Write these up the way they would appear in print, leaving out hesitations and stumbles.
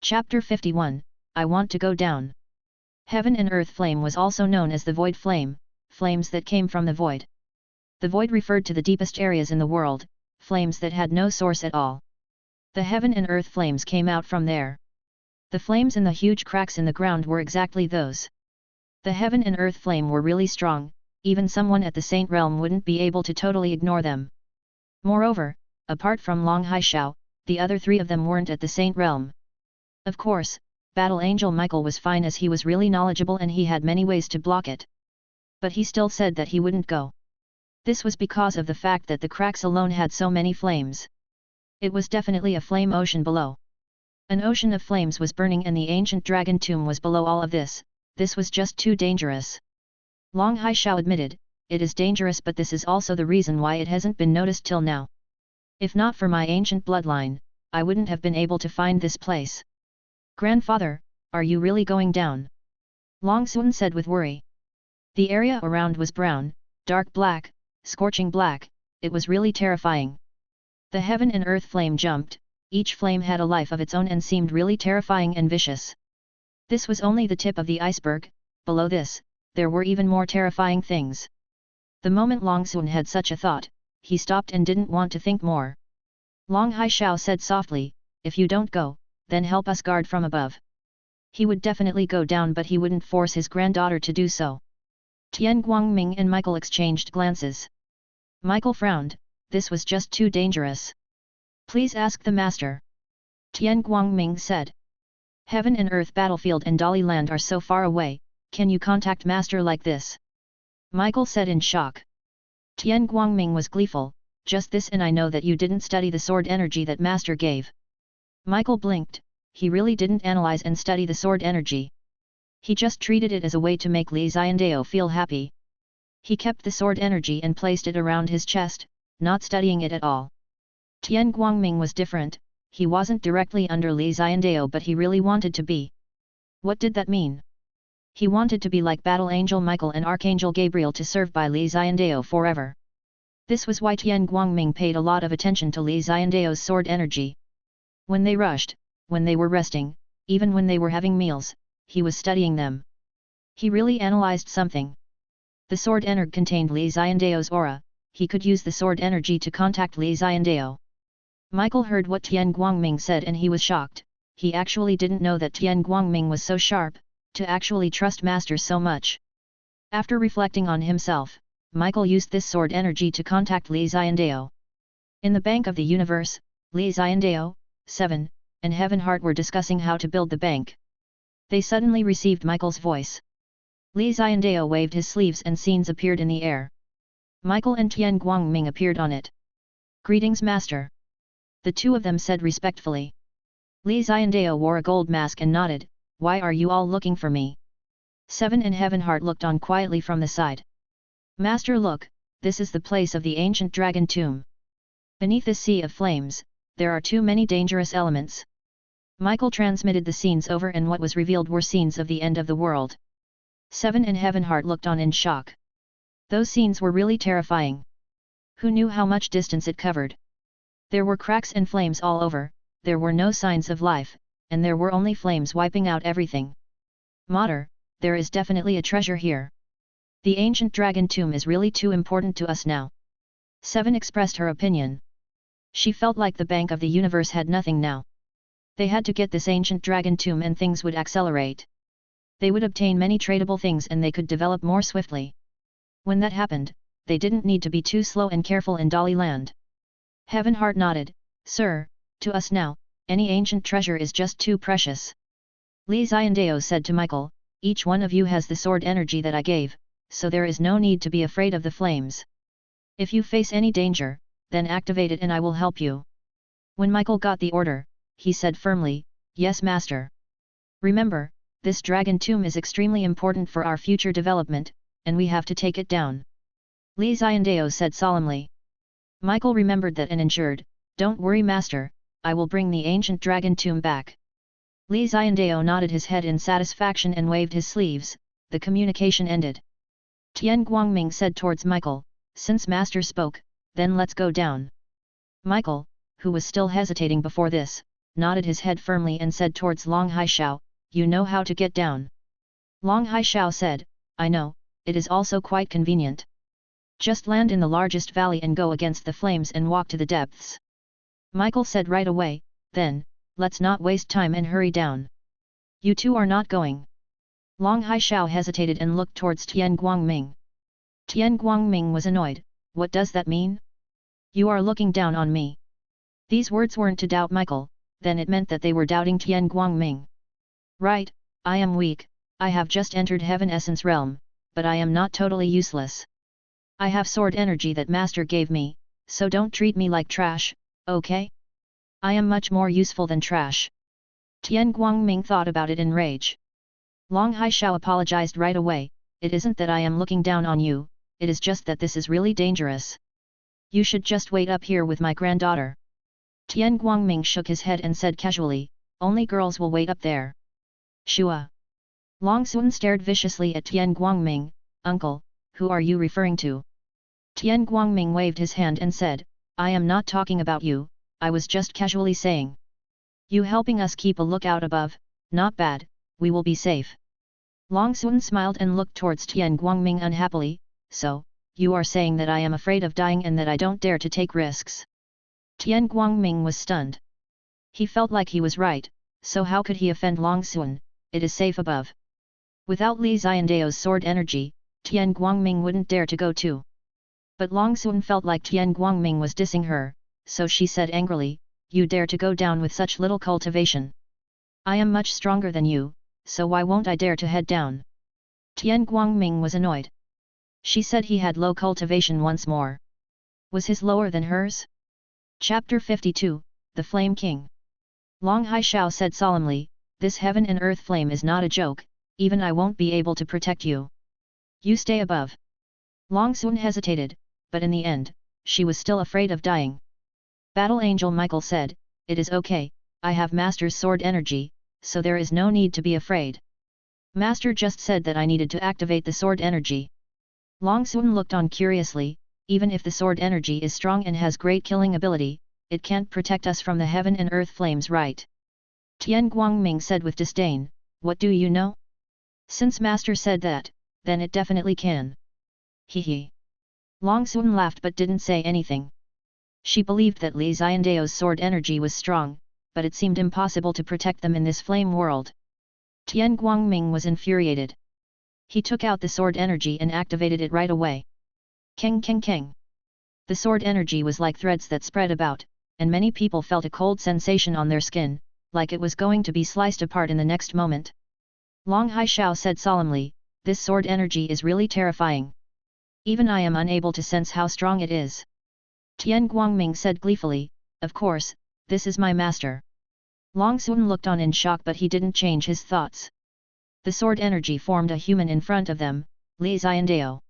Chapter 51, I Want to Go Down. Heaven and Earth Flame was also known as the Void Flame, flames that came from the void. The void referred to the deepest areas in the world, flames that had no source at all. The Heaven and Earth Flames came out from there. The flames in the huge cracks in the ground were exactly those. The Heaven and Earth Flame were really strong, even someone at the Saint Realm wouldn't be able to totally ignore them. Moreover, apart from Long Xiao, the other three of them weren't at the Saint Realm. Of course, Battle Angel Michael was fine as he was really knowledgeable and he had many ways to block it. But he still said that he wouldn't go. This was because of the fact that the cracks alone had so many flames. It was definitely a flame ocean below. An ocean of flames was burning and the ancient dragon tomb was below all of this. This was just too dangerous. Long Xiao admitted, it is dangerous, but this is also the reason why it hasn't been noticed till now. If not for my ancient bloodline, I wouldn't have been able to find this place. Grandfather, are you really going down? Long Sun said with worry. The area around was brown, dark black, scorching black, it was really terrifying. The Heaven and Earth Flame jumped, each flame had a life of its own and seemed really terrifying and vicious. This was only the tip of the iceberg, below this, there were even more terrifying things. The moment Long Sun had such a thought, he stopped and didn't want to think more. Long Xiao said softly, if you don't go, then help us guard from above. He would definitely go down, but he wouldn't force his granddaughter to do so. Tian Guangming and Michael exchanged glances. Michael frowned, this was just too dangerous. Please ask the master. Tian Guangming said. Heaven and Earth Battlefield and Dali Land are so far away, can you contact master like this? Michael said in shock. Tian Guangming was gleeful, just this, and I know that you didn't study the sword energy that master gave. Michael blinked, he really didn't analyze and study the sword energy. He just treated it as a way to make Li Xiandao feel happy. He kept the sword energy and placed it around his chest, not studying it at all. Tian Guangming was different, he wasn't directly under Li Xiandao, but he really wanted to be. What did that mean? He wanted to be like Battle Angel Michael and Archangel Gabriel, to serve by Li Xiandao forever. This was why Tian Guangming paid a lot of attention to Li Xiandao's sword energy. When they rushed, when they were resting, even when they were having meals, he was studying them. He really analyzed something. The sword energy contained Li Xiandao's aura, he could use the sword energy to contact Li Xiandao. Michael heard what Tian Guangming said and he was shocked, he actually didn't know that Tian Guangming was so sharp, to actually trust master so much. After reflecting on himself, Michael used this sword energy to contact Li Xiandao. In the Bank of the Universe, Li Xiandao, 7, and Heaven Heart were discussing how to build the bank. They suddenly received Michael's voice. Li Xiandao waved his sleeves and scenes appeared in the air. Michael and Tian Guangming appeared on it. Greetings, master. The two of them said respectfully. Li Xiandao wore a gold mask and nodded, why are you all looking for me? 7 and Heaven Heart looked on quietly from the side. Master, look, this is the place of the ancient dragon tomb. Beneath this sea of flames, there are too many dangerous elements. Michael transmitted the scenes over and what was revealed were scenes of the end of the world. 7 and Heaven Heart looked on in shock. Those scenes were really terrifying. Who knew how much distance it covered? There were cracks and flames all over, there were no signs of life, and there were only flames wiping out everything. Mater, there is definitely a treasure here. The ancient dragon tomb is really too important to us now. 7 expressed her opinion. She felt like the Bank of the Universe had nothing now. They had to get this ancient dragon tomb and things would accelerate. They would obtain many tradable things and they could develop more swiftly. When that happened, they didn't need to be too slow and careful in Dali Land. Heaven Heart nodded, Sir, to us now, any ancient treasure is just too precious. Li Xiandao said to Michael, each one of you has the sword energy that I gave, so there is no need to be afraid of the flames. If you face any danger, then activate it and I will help you. When Michael got the order, he said firmly, yes master. Remember, this dragon tomb is extremely important for our future development, and we have to take it down. Li Xiandao said solemnly. Michael remembered that and ensured, don't worry master, I will bring the ancient dragon tomb back. Li Xiandao nodded his head in satisfaction and waved his sleeves, the communication ended. Tian Guangming said towards Michael, since master spoke, then let's go down. Michael, who was still hesitating before this, nodded his head firmly and said towards Long Haishao, "You know how to get down." Long Haishao said, "I know, it is also quite convenient. Just land in the largest valley and go against the flames and walk to the depths." Michael said right away, "Then, let's not waste time and hurry down." "You two are not going." Long Haishao hesitated and looked towards Tian Guangming. Tian Guangming was annoyed, "What does that mean? You are looking down on me." These words weren't to doubt Michael, then it meant that they were doubting Tian Guangming. "Right, I am weak, I have just entered Heaven Essence Realm, but I am not totally useless. I have sword energy that Master gave me, so don't treat me like trash, okay? I am much more useful than trash." Tian Guangming thought about it in rage. Long Haishao apologized right away, "It isn't that I am looking down on you, it is just that this is really dangerous. You should just wait up here with my granddaughter." Tian Guangming shook his head and said casually, "Only girls will wait up there." "Shua." Long Sun stared viciously at Tian Guangming, "Uncle, who are you referring to?" Tian Guangming waved his hand and said, "I am not talking about you, I was just casually saying. You helping us keep a lookout above, not bad, we will be safe." Long Sun smiled and looked towards Tian Guangming unhappily, "So, you are saying that I am afraid of dying and that I don't dare to take risks?" Tian Guangming was stunned. He felt like he was right, so how could he offend Long Sun? It is safe above. Without Li Xiandao's sword energy, Tian Guangming wouldn't dare to go too. But Long Sun felt like Tian Guangming was dissing her, so she said angrily, "You dare to go down with such little cultivation? I am much stronger than you, so why won't I dare to head down?" Tian Guangming was annoyed. She said he had low cultivation once more. Was his lower than hers? Chapter 52, The Flame King. Long Haishao said solemnly, "This heaven and earth flame is not a joke, even I won't be able to protect you. You stay above." Long Sun hesitated, but in the end, she was still afraid of dying. Battle Angel Michael said, "It is okay, I have Master's sword energy, so there is no need to be afraid. Master just said that I needed to activate the sword energy." Long Sun looked on curiously, "Even if the sword energy is strong and has great killing ability, it can't protect us from the heaven and earth flames, right?" Tian Guangming said with disdain, "What do you know? Since Master said that, then it definitely can." Hee. Long Sun laughed but didn't say anything. She believed that Li Xiandao's sword energy was strong, but it seemed impossible to protect them in this flame world. Tian Guangming was infuriated. He took out the sword energy and activated it right away. Keng keng keng. The sword energy was like threads that spread about, and many people felt a cold sensation on their skin, like it was going to be sliced apart in the next moment. Long Haishao said solemnly, "This sword energy is really terrifying. Even I am unable to sense how strong it is." Tian Guangming said gleefully, "Of course, this is my master." Long Sun looked on in shock but he didn't change his thoughts. The sword energy formed a human in front of them, Li Xiandao.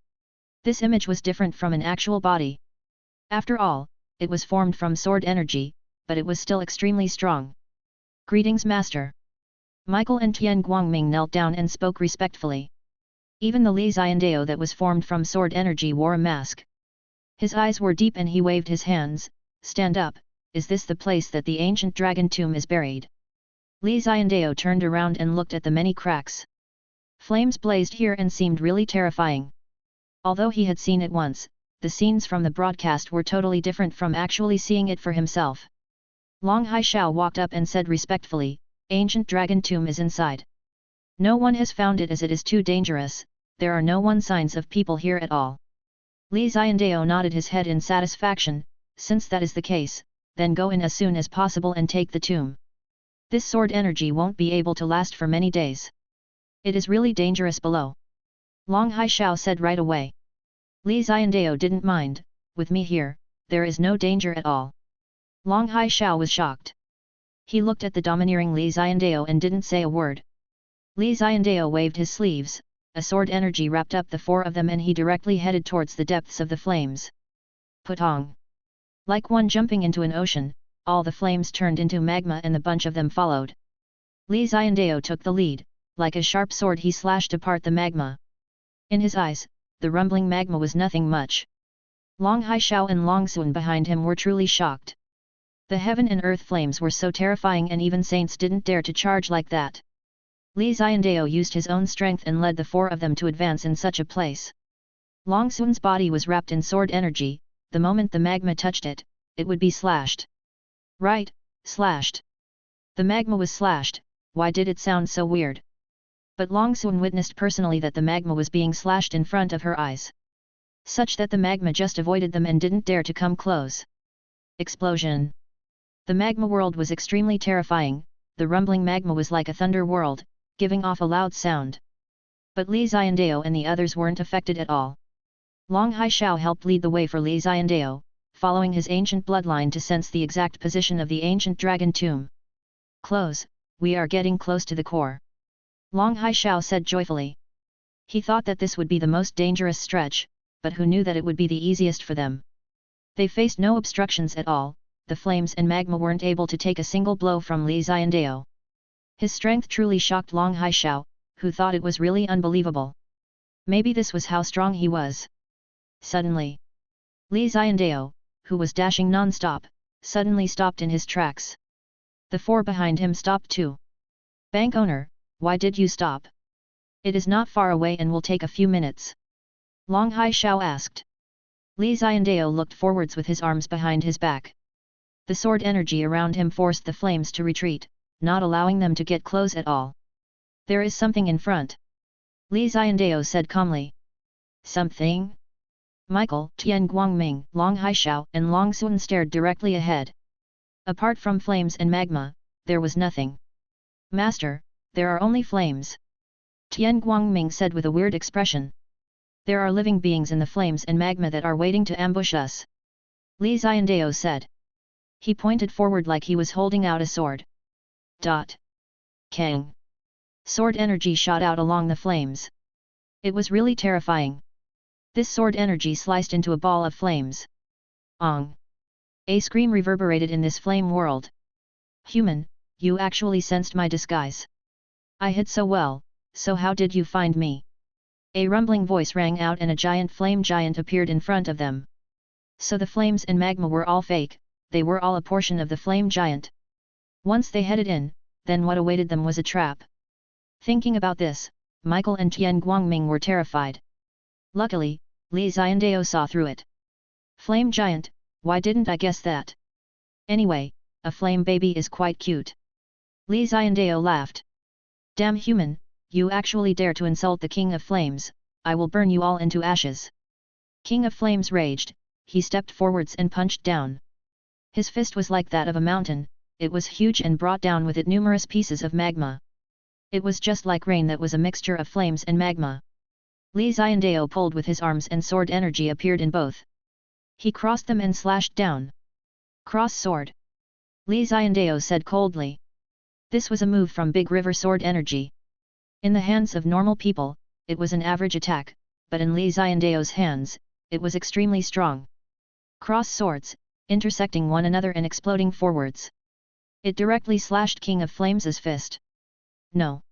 This image was different from an actual body. After all, it was formed from sword energy, but it was still extremely strong. "Greetings, Master." Michael and Tian Guangming knelt down and spoke respectfully. Even the Li Xiandao that was formed from sword energy wore a mask. His eyes were deep and he waved his hands, "Stand up, is this the place that the ancient dragon tomb is buried?" Li Xiandao turned around and looked at the many cracks. Flames blazed here and seemed really terrifying. Although he had seen it once, the scenes from the broadcast were totally different from actually seeing it for himself. Long Haishao walked up and said respectfully, "Ancient dragon tomb is inside. No one has found it as it is too dangerous, there are no signs of people here at all." Li Xiandao nodded his head in satisfaction, "Since that is the case, then go in as soon as possible and take the tomb. This sword energy won't be able to last for many days. It is really dangerous below." Long Haishao said right away. Li Xiandao didn't mind, "With me here, there is no danger at all." Long Haishao was shocked. He looked at the domineering Li Xiandao and didn't say a word. Li Xiandao waved his sleeves, a sword energy wrapped up the four of them and he directly headed towards the depths of the flames. Putong! Like one jumping into an ocean, all the flames turned into magma and the bunch of them followed. Li Xiandao took the lead, like a sharp sword he slashed apart the magma. In his eyes, the rumbling magma was nothing much. Long Haishao and Long Sun behind him were truly shocked. The heaven and earth flames were so terrifying and even saints didn't dare to charge like that. Li Xiandao used his own strength and led the four of them to advance in such a place. Long Sun's body was wrapped in sword energy, the moment the magma touched it, it would be slashed. Right, slashed. The magma was slashed, why did it sound so weird? But Long Sun witnessed personally that the magma was being slashed in front of her eyes. Such that the magma just avoided them and didn't dare to come close. Explosion. The magma world was extremely terrifying, the rumbling magma was like a thunder world, giving off a loud sound. But Li Xiandao and the others weren't affected at all. Long Haishao helped lead the way for Li Xiandao, following his ancient bloodline to sense the exact position of the ancient dragon tomb. Close, we are getting close to the core. Long Haishao said joyfully. He thought that this would be the most dangerous stretch, but who knew that it would be the easiest for them. They faced no obstructions at all, the flames and magma weren't able to take a single blow from Li Xiandao. His strength truly shocked Long Haishao, who thought it was really unbelievable. Maybe this was how strong he was. Suddenly, Li Xiandao, who was dashing non-stop, suddenly stopped in his tracks. The four behind him stopped too. Bank owner, why did you stop? It is not far away and will take a few minutes. Long Haishao asked. Li Xiandao looked forwards with his arms behind his back. The sword energy around him forced the flames to retreat, not allowing them to get close at all. There is something in front. Li Xiandao said calmly. Something? Michael, Tian Guangming, Long Haishao and Long Sun stared directly ahead. Apart from flames and magma, there was nothing. Master, there are only flames. Tian Guangming said with a weird expression. There are living beings in the flames and magma that are waiting to ambush us. Li Xiandao said. He pointed forward like he was holding out a sword. Kang. Sword energy shot out along the flames. It was really terrifying. This sword energy sliced into a ball of flames. Ong. A scream reverberated in this flame world. Human, you actually sensed my disguise. I hid so well, so how did you find me? A rumbling voice rang out and a giant flame giant appeared in front of them. So the flames and magma were all fake, they were all a portion of the flame giant. Once they headed in, then what awaited them was a trap. Thinking about this, Michael and Tian Guangming were terrified. Luckily, Li Xiandao saw through it. Flame giant, why didn't I guess that? Anyway, a flame baby is quite cute. Li Xiandao laughed. Damn human, you actually dare to insult the King of Flames, I will burn you all into ashes. King of Flames raged, he stepped forwards and punched down. His fist was like that of a mountain, it was huge and brought down with it numerous pieces of magma. It was just like rain that was a mixture of flames and magma. Li Xiandao pulled with his arms and sword energy appeared in both. He crossed them and slashed down. Cross sword. Li Xiandao said coldly. This was a move from Big River sword energy. In the hands of normal people, it was an average attack, but in Li Xiandao's hands, it was extremely strong. Cross swords, intersecting one another and exploding forwards. It directly slashed King of Flames' fist. No.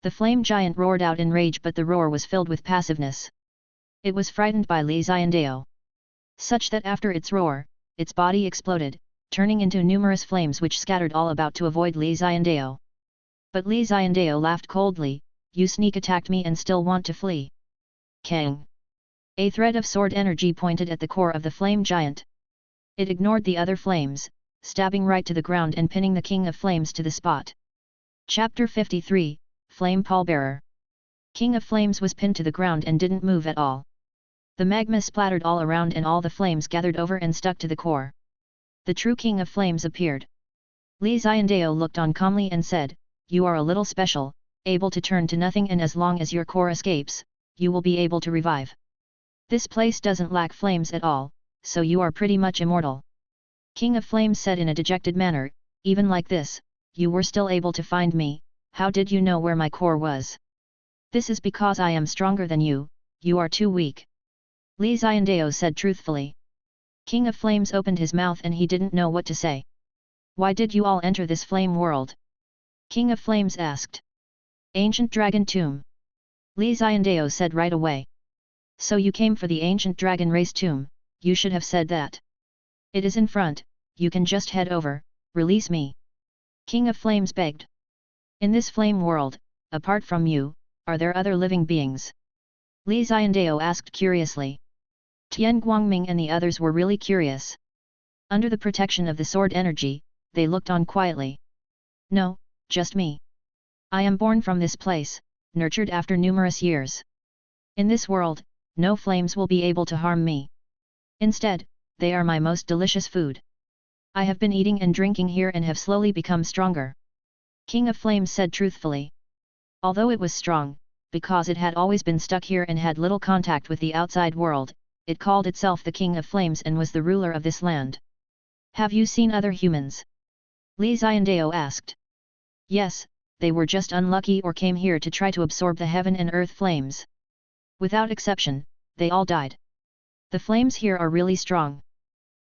The flame giant roared out in rage, but the roar was filled with passiveness. It was frightened by Li Xiandao. Such that after its roar, its body exploded, turning into numerous flames which scattered all about to avoid Li Xiandao. But Li Xiandao laughed coldly, you sneak attacked me and still want to flee. Kang. A thread of sword energy pointed at the core of the flame giant. It ignored the other flames, stabbing right to the ground and pinning the King of Flames to the spot. Chapter 53, Flame Pallbearer. King of Flames was pinned to the ground and didn't move at all. The magma splattered all around and all the flames gathered over and stuck to the core. The true King of Flames appeared. Li Xiandao looked on calmly and said, you are a little special, able to turn to nothing, and as long as your core escapes, you will be able to revive. This place doesn't lack flames at all, so you are pretty much immortal. King of Flames said in a dejected manner, even like this, you were still able to find me, how did you know where my core was? This is because I am stronger than you are too weak. Li Xiandao said truthfully. King of Flames opened his mouth and he didn't know what to say. Why did you all enter this flame world? King of Flames asked. Ancient Dragon Tomb. Li Xiandao said right away. So you came for the ancient dragon race tomb, you should have said that. It is in front, you can just head over, release me. King of Flames begged. In this flame world, apart from you, are there other living beings? Li Xiandao asked curiously. Tian Guangming and the others were really curious. Under the protection of the sword energy, they looked on quietly. No, just me. I am born from this place, nurtured after numerous years. In this world, no flames will be able to harm me. Instead, they are my most delicious food. I have been eating and drinking here and have slowly become stronger. King of Flames said truthfully. Although it was strong, because it had always been stuck here and had little contact with the outside world, it called itself the King of Flames and was the ruler of this land. Have you seen other humans? Li Xiandao asked. Yes, they were just unlucky or came here to try to absorb the heaven and earth flames. Without exception, they all died. The flames here are really strong.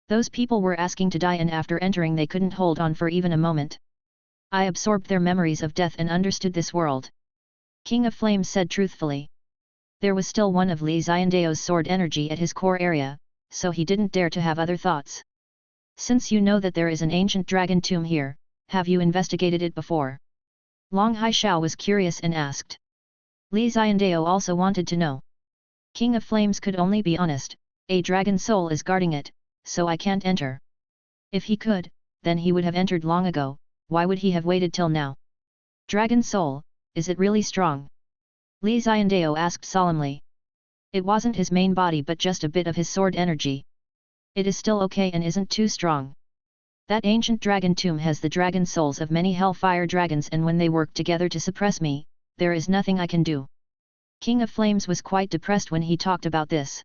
Those people were asking to die and after entering they couldn't hold on for even a moment. I absorbed their memories of death and understood this world. King of Flames said truthfully. There was still one of Li Xiandao's sword energy at his core area, so he didn't dare to have other thoughts. Since you know that there is an ancient dragon tomb here, have you investigated it before? Long Haishao was curious and asked. Li Xiandao also wanted to know. King of Flames could only be honest, a dragon soul is guarding it, so I can't enter. If he could, then he would have entered long ago, why would he have waited till now? Dragon soul, is it really strong? Li Xiandao asked solemnly. It wasn't his main body but just a bit of his sword energy. It is still okay and isn't too strong. That ancient dragon tomb has the dragon souls of many hellfire dragons and when they work together to suppress me, there is nothing I can do. King of Flames was quite depressed when he talked about this.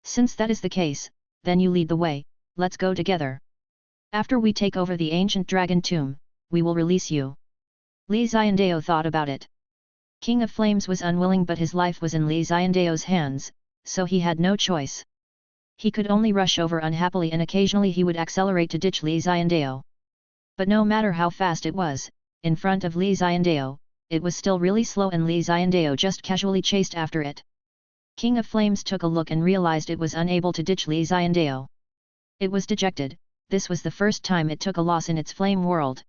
Since that is the case, then you lead the way, let's go together. After we take over the ancient dragon tomb, we will release you. Li Xiandao thought about it. King of Flames was unwilling but his life was in Li Xiandao's hands, so he had no choice. He could only rush over unhappily and occasionally he would accelerate to ditch Li Xiandao. But no matter how fast it was, in front of Li Xiandao, it was still really slow and Li Xiandao just casually chased after it. King of Flames took a look and realized it was unable to ditch Li Xiandao. It was dejected, this was the first time it took a loss in its flame world.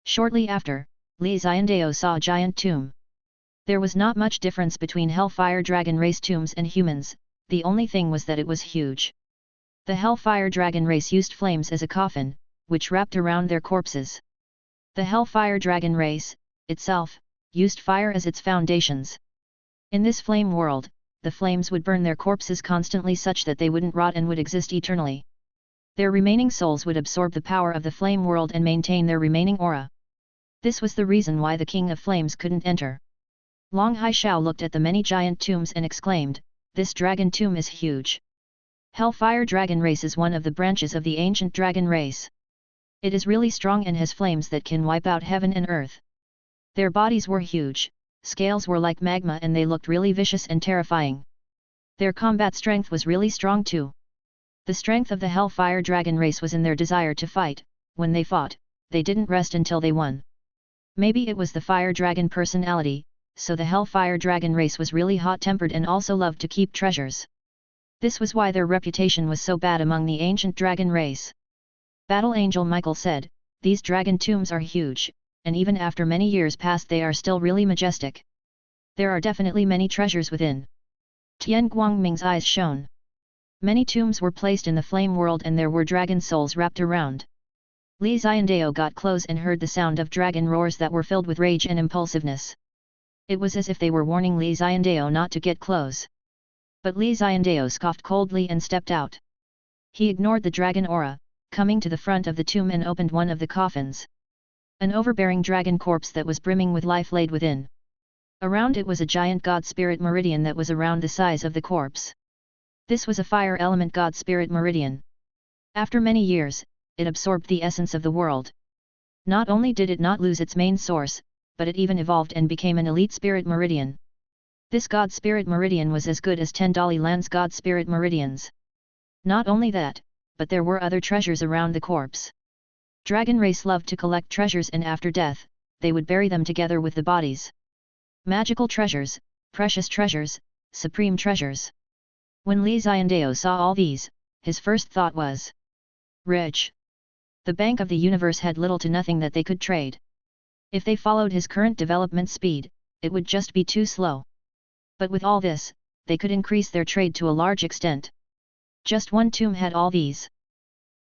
Shortly after, Li Xiandao saw a giant tomb. There was not much difference between Hellfire Dragon race tombs and humans, the only thing was that it was huge. The Hellfire Dragon race used flames as a coffin, which wrapped around their corpses. The Hellfire Dragon race, itself, used fire as its foundations. In this flame world, the flames would burn their corpses constantly such that they wouldn't rot and would exist eternally. Their remaining souls would absorb the power of the flame world and maintain their remaining aura. This was the reason why the King of Flames couldn't enter. Long Haishao looked at the many giant tombs and exclaimed, this dragon tomb is huge. Hellfire Dragon race is one of the branches of the ancient dragon race. It is really strong and has flames that can wipe out heaven and earth. Their bodies were huge, scales were like magma and they looked really vicious and terrifying. Their combat strength was really strong too. The strength of the Hellfire Dragon race was in their desire to fight. When they fought, they didn't rest until they won. Maybe it was the Fire Dragon personality, so the Hellfire Dragon race was really hot-tempered and also loved to keep treasures. This was why their reputation was so bad among the ancient dragon race. Battle Angel Michael said, these dragon tombs are huge, and even after many years passed they are still really majestic. There are definitely many treasures within. Tian Guangming's eyes shone. Many tombs were placed in the flame world and there were dragon souls wrapped around. Li Xiandao got close and heard the sound of dragon roars that were filled with rage and impulsiveness. It was as if they were warning Li Xiandao not to get close. But Li Xiandao scoffed coldly and stepped out. He ignored the dragon aura, coming to the front of the tomb and opened one of the coffins. An overbearing dragon corpse that was brimming with life laid within. Around it was a giant god spirit meridian that was around the size of the corpse. This was a fire element god spirit meridian. After many years, it absorbed the essence of the world. Not only did it not lose its main source, but it even evolved and became an elite spirit meridian. This god spirit meridian was as good as 10 Dali Land's god spirit meridians. Not only that, but there were other treasures around the corpse. Dragon race loved to collect treasures and after death, they would bury them together with the bodies. Magical treasures, precious treasures, supreme treasures. When Li Xiandao saw all these, his first thought was, rich. The Bank of the Universe had little to nothing that they could trade. If they followed his current development speed, it would just be too slow. But with all this, they could increase their trade to a large extent. Just one tomb had all these.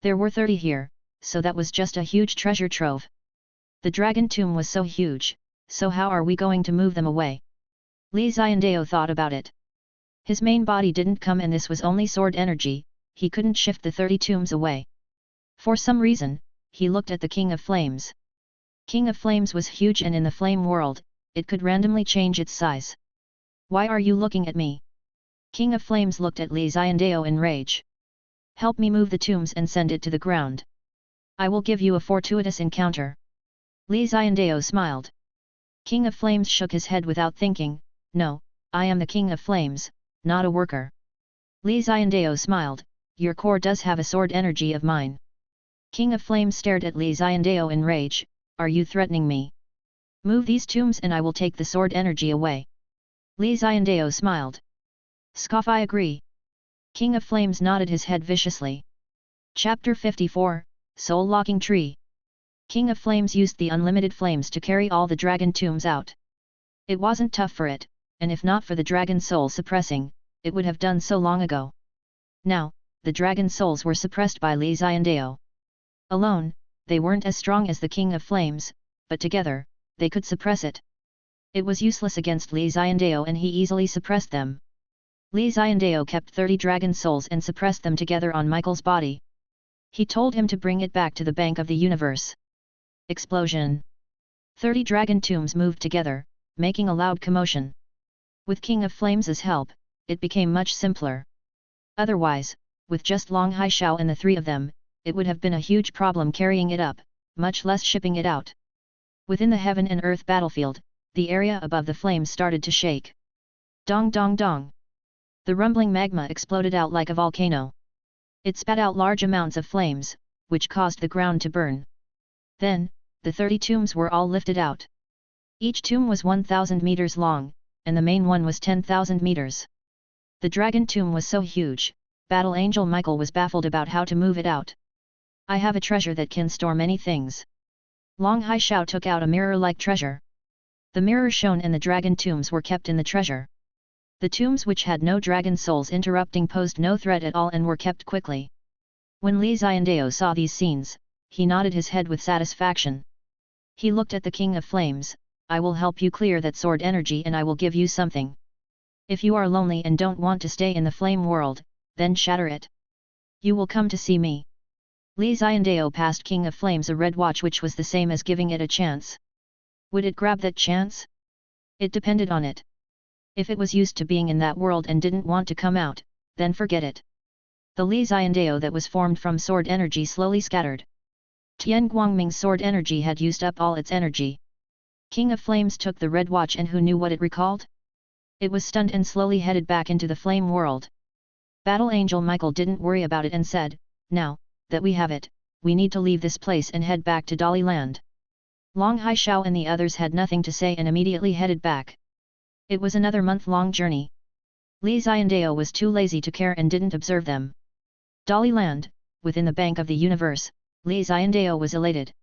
There were 30 here, so that was just a huge treasure trove. The dragon tomb was so huge, so how are we going to move them away? Li Xiandao thought about it. His main body didn't come and this was only sword energy, he couldn't shift the 30 tombs away. For some reason, he looked at the King of Flames. King of Flames was huge and in the flame world, it could randomly change its size. Why are you looking at me? King of Flames looked at Li Xiandao in rage. Help me move the tombs and send it to the ground. I will give you a fortuitous encounter. Li Xiandao smiled. King of Flames shook his head without thinking, no, I am the King of Flames, not a worker. Li Xiandao smiled, your core does have a sword energy of mine. King of Flames stared at Li Xiandao in rage, are you threatening me? Move these tombs and I will take the sword energy away. Li Xiandao smiled. Scoff, I agree. King of Flames nodded his head viciously. Chapter 54, Soul Locking Tree. King of Flames used the unlimited flames to carry all the dragon tombs out. It wasn't tough for it, and if not for the dragon soul suppressing, it would have done so long ago. Now, the dragon souls were suppressed by Li Xiandao. Alone, they weren't as strong as the King of Flames, but together, they could suppress it. It was useless against Li Xiandao and he easily suppressed them. Li Xiandao kept 30 dragon souls and suppressed them together on Michael's body. He told him to bring it back to the Bank of the Universe. Explosion! 30 dragon tombs moved together, making a loud commotion. With King of Flames' help, it became much simpler. Otherwise, with just Long Haishao and the 3 of them, it would have been a huge problem carrying it up, much less shipping it out. Within the heaven and earth battlefield, the area above the flames started to shake. Dong dong dong! The rumbling magma exploded out like a volcano. It spat out large amounts of flames, which caused the ground to burn. Then, the 30 tombs were all lifted out. Each tomb was 1,000 meters long, and the main one was 10,000 meters. The dragon tomb was so huge, Battle Angel Michael was baffled about how to move it out. I have a treasure that can store many things. Long Haishao took out a mirror-like treasure. The mirror shone and the dragon tombs were kept in the treasure. The tombs which had no dragon souls interrupting posed no threat at all and were kept quickly. When Li Xiandao saw these scenes, he nodded his head with satisfaction. He looked at the King of Flames, I will help you clear that sword energy and I will give you something. If you are lonely and don't want to stay in the flame world, then shatter it. You will come to see me. Li Xiandao passed King of Flames a red watch which was the same as giving it a chance. Would it grab that chance? It depended on it. If it was used to being in that world and didn't want to come out, then forget it. The Li Xiandao that was formed from sword energy slowly scattered. Tian Guangming's sword energy had used up all its energy. King of Flames took the red watch and who knew what it recalled? It was stunned and slowly headed back into the flame world. Battle Angel Michael didn't worry about it and said, now, that we have it, we need to leave this place and head back to Dali Land. Long Haishao and the others had nothing to say and immediately headed back. It was another month-long journey. Li Xiandao was too lazy to care and didn't observe them. Dali Land, within the Bank of the Universe, Li Xiandao was elated.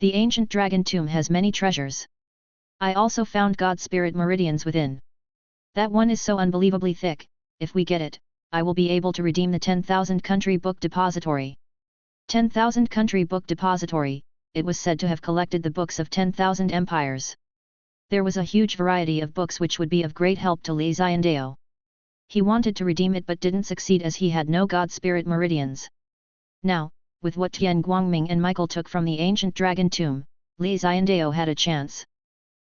The ancient dragon tomb has many treasures. I also found God Spirit meridians within. That one is so unbelievably thick, if we get it, I will be able to redeem the 10,000 country book depository. 10,000 country book depository, it was said to have collected the books of 10,000 empires. There was a huge variety of books which would be of great help to Li Xiandao. He wanted to redeem it but didn't succeed as he had no God Spirit meridians. Now, with what Tian Guangming and Michael took from the ancient dragon tomb, Li Xiandao had a chance.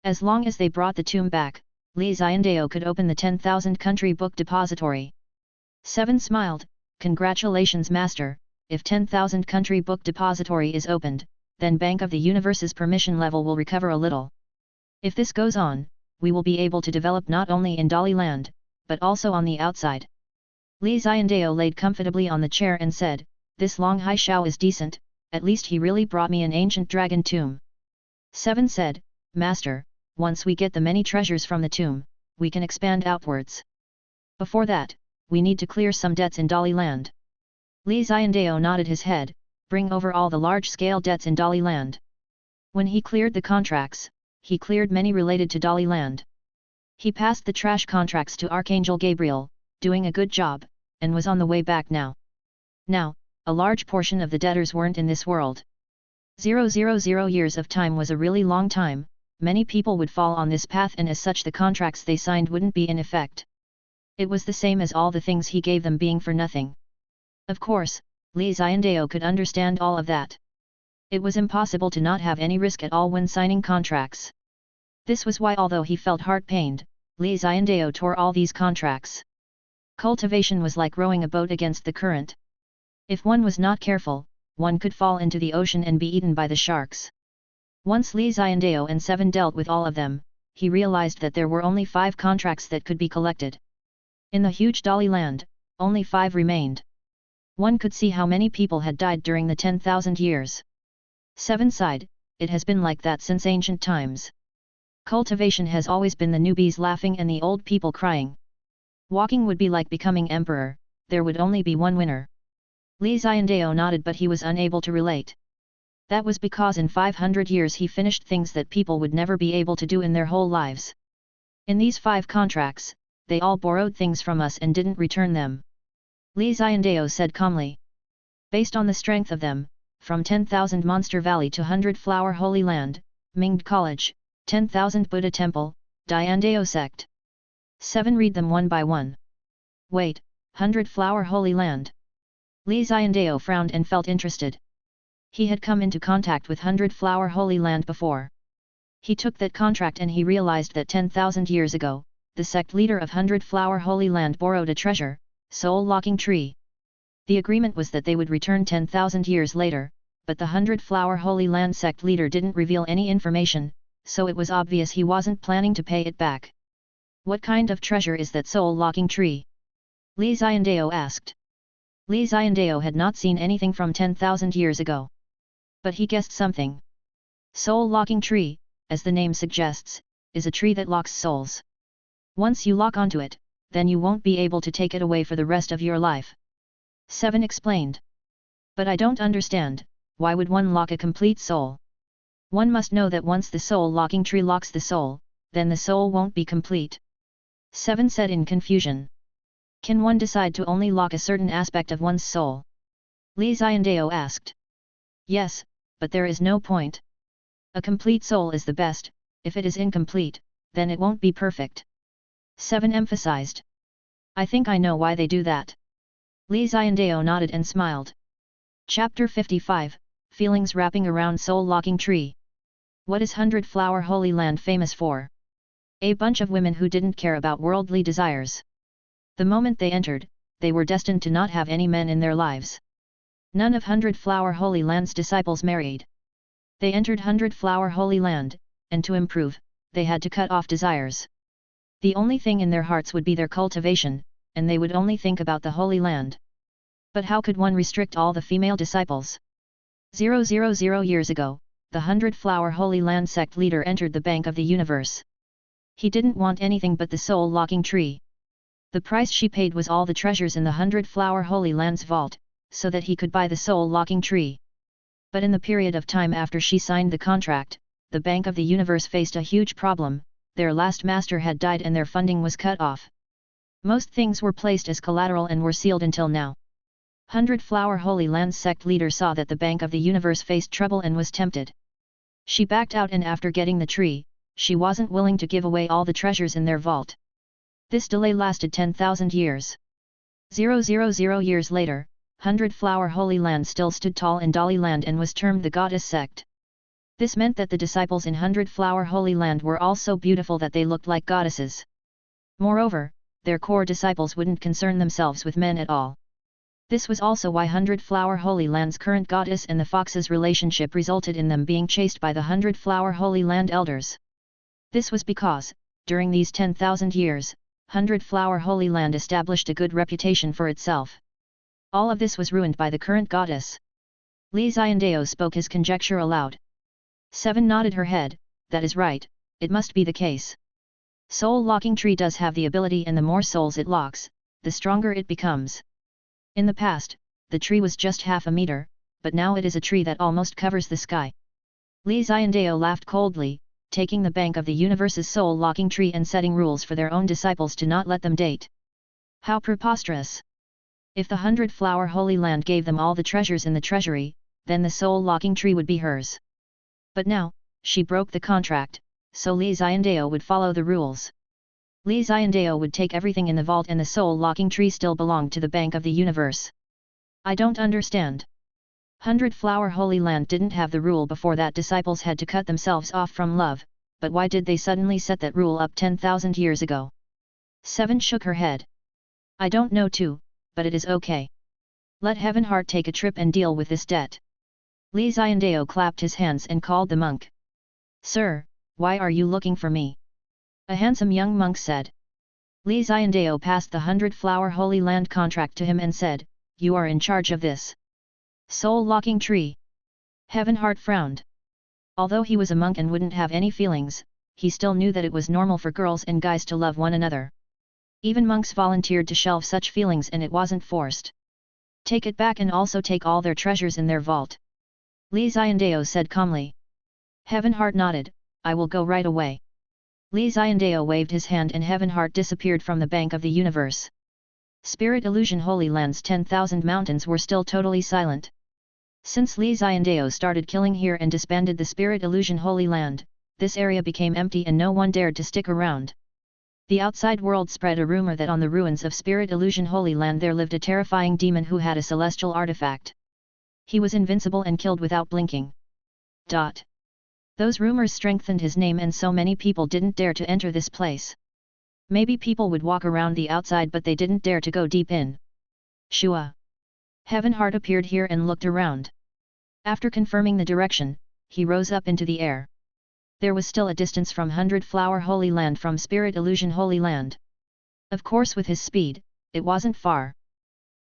As long as they brought the tomb back, Li Xiandao could open the 10,000 country book depository. 7 smiled, congratulations master, if 10,000 country book depository is opened, then Bank of the Universe's permission level will recover a little. If this goes on, we will be able to develop not only in Dali Land, but also on the outside. Li Xiandao laid comfortably on the chair and said, this Long Haishao is decent, at least he really brought me an ancient dragon tomb. 7 said, Master, once we get the many treasures from the tomb, we can expand outwards. Before that, we need to clear some debts in Dali Land. Li Xiandao nodded his head, bring over all the large-scale debts in Dali land. When he cleared the contracts, he cleared many related to Dali land. He passed the trash contracts to Archangel Gabriel, doing a good job, and was on the way back now. Now, a large portion of the debtors weren't in this world. 000 years of time was a really long time, many people would fall on this path and as such the contracts they signed wouldn't be in effect. It was the same as all the things he gave them being for nothing. Of course, Li Xiandao could understand all of that. It was impossible to not have any risk at all when signing contracts. This was why although he felt heart-pained, Li Xiandao tore all these contracts. Cultivation was like rowing a boat against the current. If one was not careful, one could fall into the ocean and be eaten by the sharks. Once Li Xiandao and Seven dealt with all of them, he realized that there were only 5 contracts that could be collected. In the huge Dali land, only 5 remained. One could see how many people had died during the 10,000 years. Seven sighed, it has been like that since ancient times. Cultivation has always been the newbies laughing and the old people crying. Walking would be like becoming emperor, there would only be one winner. Li Xiandao nodded but he was unable to relate. That was because in 500 years he finished things that people would never be able to do in their whole lives. In these 5 contracts, they all borrowed things from us and didn't return them. Li Xiandao said calmly. Based on the strength of them, from 10,000 Monster Valley to 100 Flower Holy Land, Mingde College, 10,000 Buddha Temple, Xiandao Sect. 7 Read them one by one. Wait, 100 Flower Holy Land. Li Xiandao frowned and felt interested. He had come into contact with 100 Flower Holy Land before. He took that contract and he realized that 10,000 years ago, the sect leader of 100 Flower Holy Land borrowed a treasure, Soul Locking Tree. The agreement was that they would return 10,000 years later, but the 100 Flower Holy Land sect leader didn't reveal any information, so it was obvious he wasn't planning to pay it back. What kind of treasure is that Soul Locking Tree? Li Xiandao asked. Li Xiandao had not seen anything from 10,000 years ago. But he guessed something. Soul Locking Tree, as the name suggests, is a tree that locks souls. Once you lock onto it, then you won't be able to take it away for the rest of your life. Seven explained. But I don't understand, why would one lock a complete soul? One must know that once the soul locking tree locks the soul, then the soul won't be complete. Seven said in confusion. Can one decide to only lock a certain aspect of one's soul? Li Xiandao asked. Yes, but there is no point. A complete soul is the best, if it is incomplete, then it won't be perfect. Seven emphasized. I think I know why they do that. Li Xiandao nodded and smiled. Chapter 55, Feelings Wrapping Around Soul Locking Tree. What is 100 Flower Holy Land famous for? A bunch of women who didn't care about worldly desires. The moment they entered, they were destined to not have any men in their lives. None of 100 Flower Holy Land's disciples married. They entered 100 Flower Holy Land, and to improve, they had to cut off desires. The only thing in their hearts would be their cultivation, and they would only think about the Holy Land. But how could one restrict all the female disciples? 000 years ago, the 100 Flower Holy Land sect leader entered the Bank of the Universe. He didn't want anything but the soul locking tree. The price she paid was all the treasures in the 100 Flower Holy Land's vault, so that he could buy the soul locking tree. But in the period of time after she signed the contract, the Bank of the Universe faced a huge problem. Their last master had died and their funding was cut off. Most things were placed as collateral and were sealed until now. 100 Flower Holy Land sect leader saw that the Bank of the Universe faced trouble and was tempted. She backed out and after getting the tree, she wasn't willing to give away all the treasures in their vault. This delay lasted 10,000 years. 000 years later, 100 Flower Holy Land still stood tall in Dali land and was termed the Goddess Sect. This meant that the disciples in 100 Flower Holy Land were all so beautiful that they looked like goddesses. Moreover, their core disciples wouldn't concern themselves with men at all. This was also why 100 Flower Holy Land's current goddess and the fox's relationship resulted in them being chased by the 100 Flower Holy Land elders. This was because, during these 10,000 years, 100 Flower Holy Land established a good reputation for itself. All of this was ruined by the current goddess. Li Xiandao spoke his conjecture aloud. Seven nodded her head, that is right, it must be the case. Soul Locking Tree does have the ability and the more souls it locks, the stronger it becomes. In the past, the tree was just half a meter, but now it is a tree that almost covers the sky. Li Xiandao laughed coldly, taking the bank of the universe's soul-locking tree and setting rules for their own disciples to not let them date. How preposterous! If the 100-flower Holy Land gave them all the treasures in the treasury, then the soul-locking tree would be hers. But now, she broke the contract, so Li Xiandao would follow the rules. Li Xiandao would take everything in the vault and the soul-locking tree still belonged to the Bank of the Universe. I don't understand. 100-flower Holy Land didn't have the rule before that disciples had to cut themselves off from love, but why did they suddenly set that rule up 10,000 years ago? 7 shook her head. I don't know too, but it is okay. Let Heavenheart take a trip and deal with this debt. Li Xiandao clapped his hands and called the monk. Sir, why are you looking for me? A handsome young monk said. Li Xiandao passed the 100-flower Holy Land contract to him and said, You are in charge of this soul-locking tree. Heavenheart frowned. Although he was a monk and wouldn't have any feelings, he still knew that it was normal for girls and guys to love one another. Even monks volunteered to shelve such feelings and it wasn't forced. Take it back and also take all their treasures in their vault. Li Xiandao said calmly. Heavenheart nodded, I will go right away. Li Xiandao waved his hand and Heavenheart disappeared from the Bank of the Universe. Spirit Illusion Holy Land's 10,000 mountains were still totally silent. Since Li Xiandao started killing here and disbanded the Spirit Illusion Holy Land, this area became empty and no one dared to stick around. The outside world spread a rumor that on the ruins of Spirit Illusion Holy Land there lived a terrifying demon who had a celestial artifact. He was invincible and killed without blinking. Those rumors strengthened his name and so many people didn't dare to enter this place. Maybe people would walk around the outside but they didn't dare to go deep in. Shua. Heavenheart appeared here and looked around. After confirming the direction, he rose up into the air. There was still a distance from 100-flower Holy Land from Spirit Illusion Holy Land. Of course with his speed, it wasn't far.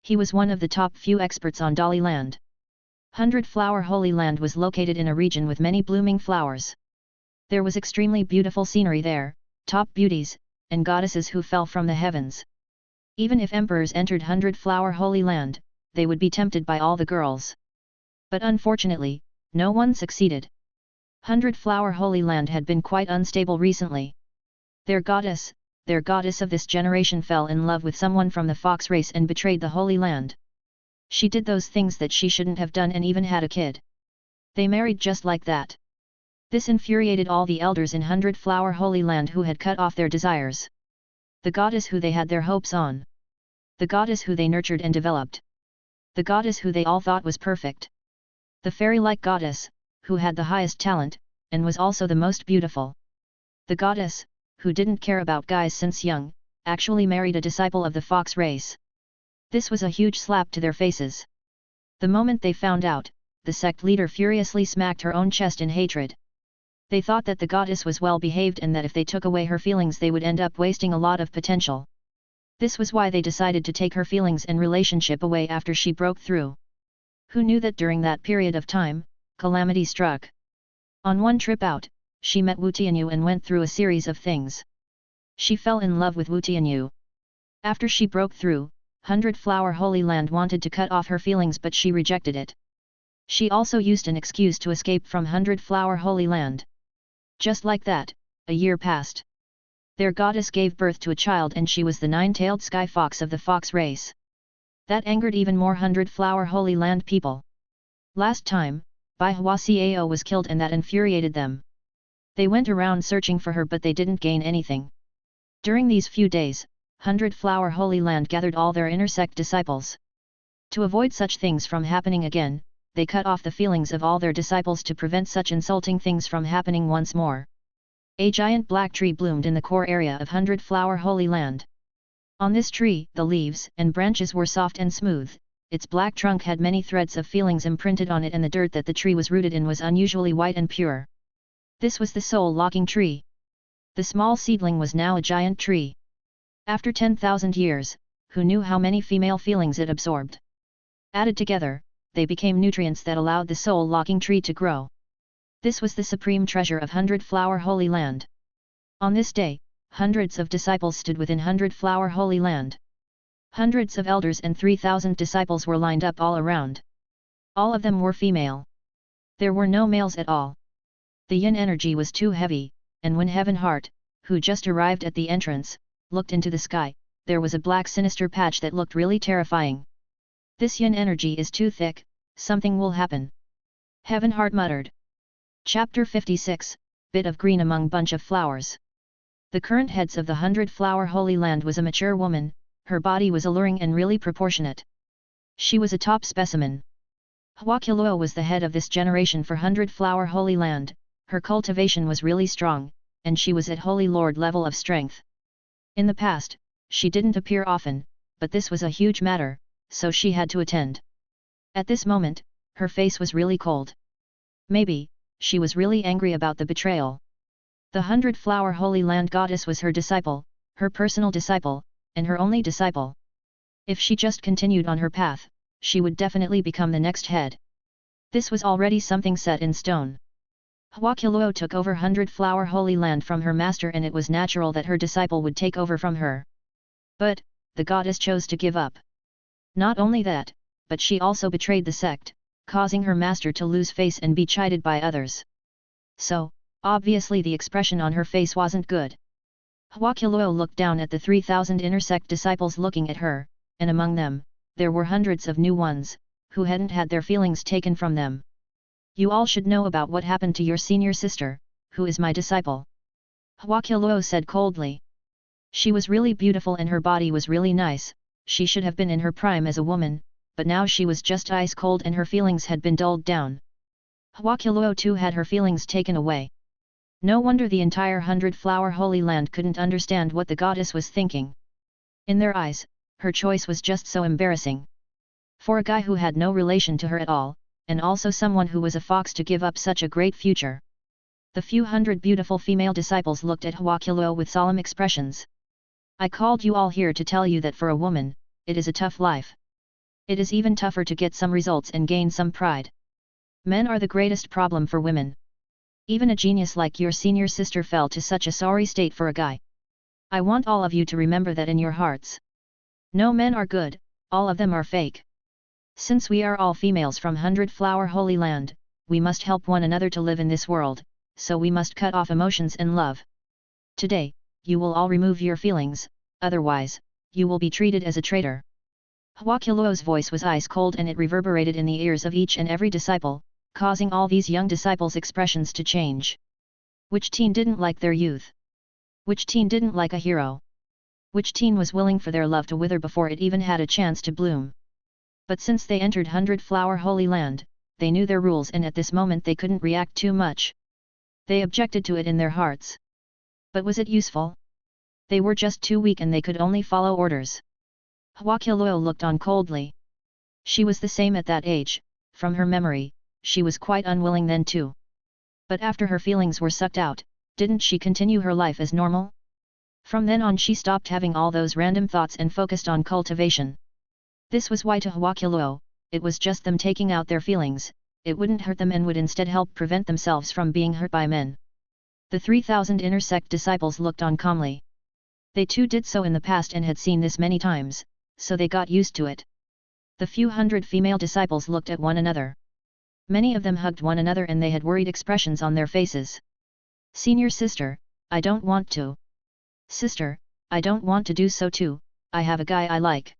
He was one of the top few experts on Dali Land. 100-flower Holy Land was located in a region with many blooming flowers. There was extremely beautiful scenery there, top beauties, and goddesses who fell from the heavens. Even if emperors entered 100-flower Holy Land, they would be tempted by all the girls. But unfortunately, no one succeeded. 100-flower Holy Land had been quite unstable recently. Their goddess of this generation fell in love with someone from the fox race and betrayed the Holy Land. She did those things that she shouldn't have done and even had a kid. They married just like that. This infuriated all the elders in 100-flower Holy Land who had cut off their desires. The goddess who they had their hopes on. The goddess who they nurtured and developed. The goddess who they all thought was perfect. The fairy-like goddess, who had the highest talent, and was also the most beautiful. The goddess, who didn't care about guys since young, actually married a disciple of the fox race. This was a huge slap to their faces. The moment they found out, the sect leader furiously smacked her own chest in hatred. They thought that the goddess was well behaved and that if they took away her feelings they would end up wasting a lot of potential. This was why they decided to take her feelings and relationship away after she broke through. Who knew that during that period of time, calamity struck? On one trip out, she met Wu Tianyu and went through a series of things. She fell in love with Wu Tianyu. After she broke through, 100-flower Holy Land wanted to cut off her feelings but she rejected it. She also used an excuse to escape from 100-flower Holy Land. Just like that, a year passed. Their goddess gave birth to a child and she was the 9-tailed sky fox of the fox race. That angered even more 100-flower Holy Land people. Last time, Bai Hua Cao was killed and that infuriated them. They went around searching for her but they didn't gain anything. During these few days, 100-flower Holy Land gathered all their inner sect disciples. To avoid such things from happening again, they cut off the feelings of all their disciples to prevent such insulting things from happening once more. A giant black tree bloomed in the core area of 100-flower Holy Land. On this tree, the leaves and branches were soft and smooth, its black trunk had many threads of feelings imprinted on it and the dirt that the tree was rooted in was unusually white and pure. This was the soul-locking tree. The small seedling was now a giant tree. After 10,000 years, who knew how many female feelings it absorbed? Added together, they became nutrients that allowed the soul-locking tree to grow. This was the supreme treasure of 100-flower Holy Land. On this day, hundreds of disciples stood within 100-flower Holy Land. Hundreds of elders and 3,000 disciples were lined up all around. All of them were female. There were no males at all. The yin energy was too heavy, and when Heaven Heart, who just arrived at the entrance, looked into the sky, there was a black sinister patch that looked really terrifying. This yin energy is too thick, something will happen. Heaven Heart muttered. Chapter 56, Bit of Green Among Bunch of Flowers. The current heads of the 100-Flower Holy Land was a mature woman, her body was alluring and really proportionate. She was a top specimen. Huaqiluo was the head of this generation for 100-Flower Holy Land, her cultivation was really strong, and she was at Holy Lord level of strength. In the past, she didn't appear often, but this was a huge matter, so she had to attend. At this moment, her face was really cold. Maybe, she was really angry about the betrayal. The 100-Flower Holy Land goddess was her disciple, her personal disciple, and her only disciple. If she just continued on her path, she would definitely become the next head. This was already something set in stone. Huaqiluo took over 100-Flower Holy Land from her master, and it was natural that her disciple would take over from her. But, the goddess chose to give up. Not only that, but she also betrayed the sect, causing her master to lose face and be chided by others. So, obviously the expression on her face wasn't good. Huaqiluo looked down at the 3,000 inner sect disciples looking at her, and among them, there were hundreds of new ones, who hadn't had their feelings taken from them. You all should know about what happened to your senior sister, who is my disciple. Huaqiluo said coldly. She was really beautiful and her body was really nice, she should have been in her prime as a woman, but now she was just ice cold and her feelings had been dulled down. Huaqiluo too had her feelings taken away. No wonder the entire 100-Flower Holy Land couldn't understand what the goddess was thinking. In their eyes, her choice was just so embarrassing. For a guy who had no relation to her at all, and also someone who was a fox to give up such a great future. The few hundred beautiful female disciples looked at Huaqiluo with solemn expressions. I called you all here to tell you that for a woman, it is a tough life. It is even tougher to get some results and gain some pride. Men are the greatest problem for women. Even a genius like your senior sister fell to such a sorry state for a guy. I want all of you to remember that in your hearts. No men are good, all of them are fake. Since we are all females from 100-Flower Holy Land, we must help one another to live in this world, so we must cut off emotions and love. Today, you will all remove your feelings, otherwise, you will be treated as a traitor. Huaqiluo's voice was ice cold and it reverberated in the ears of each and every disciple, causing all these young disciples' expressions to change. Which teen didn't like their youth? Which teen didn't like a hero? Which teen was willing for their love to wither before it even had a chance to bloom? But since they entered 100-Flower Holy Land, they knew their rules and at this moment they couldn't react too much. They objected to it in their hearts. But was it useful? They were just too weak and they could only follow orders. Huaqiluo looked on coldly. She was the same at that age, from her memory, she was quite unwilling then too. But after her feelings were sucked out, didn't she continue her life as normal? From then on she stopped having all those random thoughts and focused on cultivation. This was why to Huaqiluo, it was just them taking out their feelings, it wouldn't hurt them and would instead help prevent themselves from being hurt by men. The 3,000 inner sect disciples looked on calmly. They too did so in the past and had seen this many times, so they got used to it. The few hundred female disciples looked at one another. Many of them hugged one another and they had worried expressions on their faces. Senior sister, I don't want to. Sister, I don't want to do so too, I have a guy I like.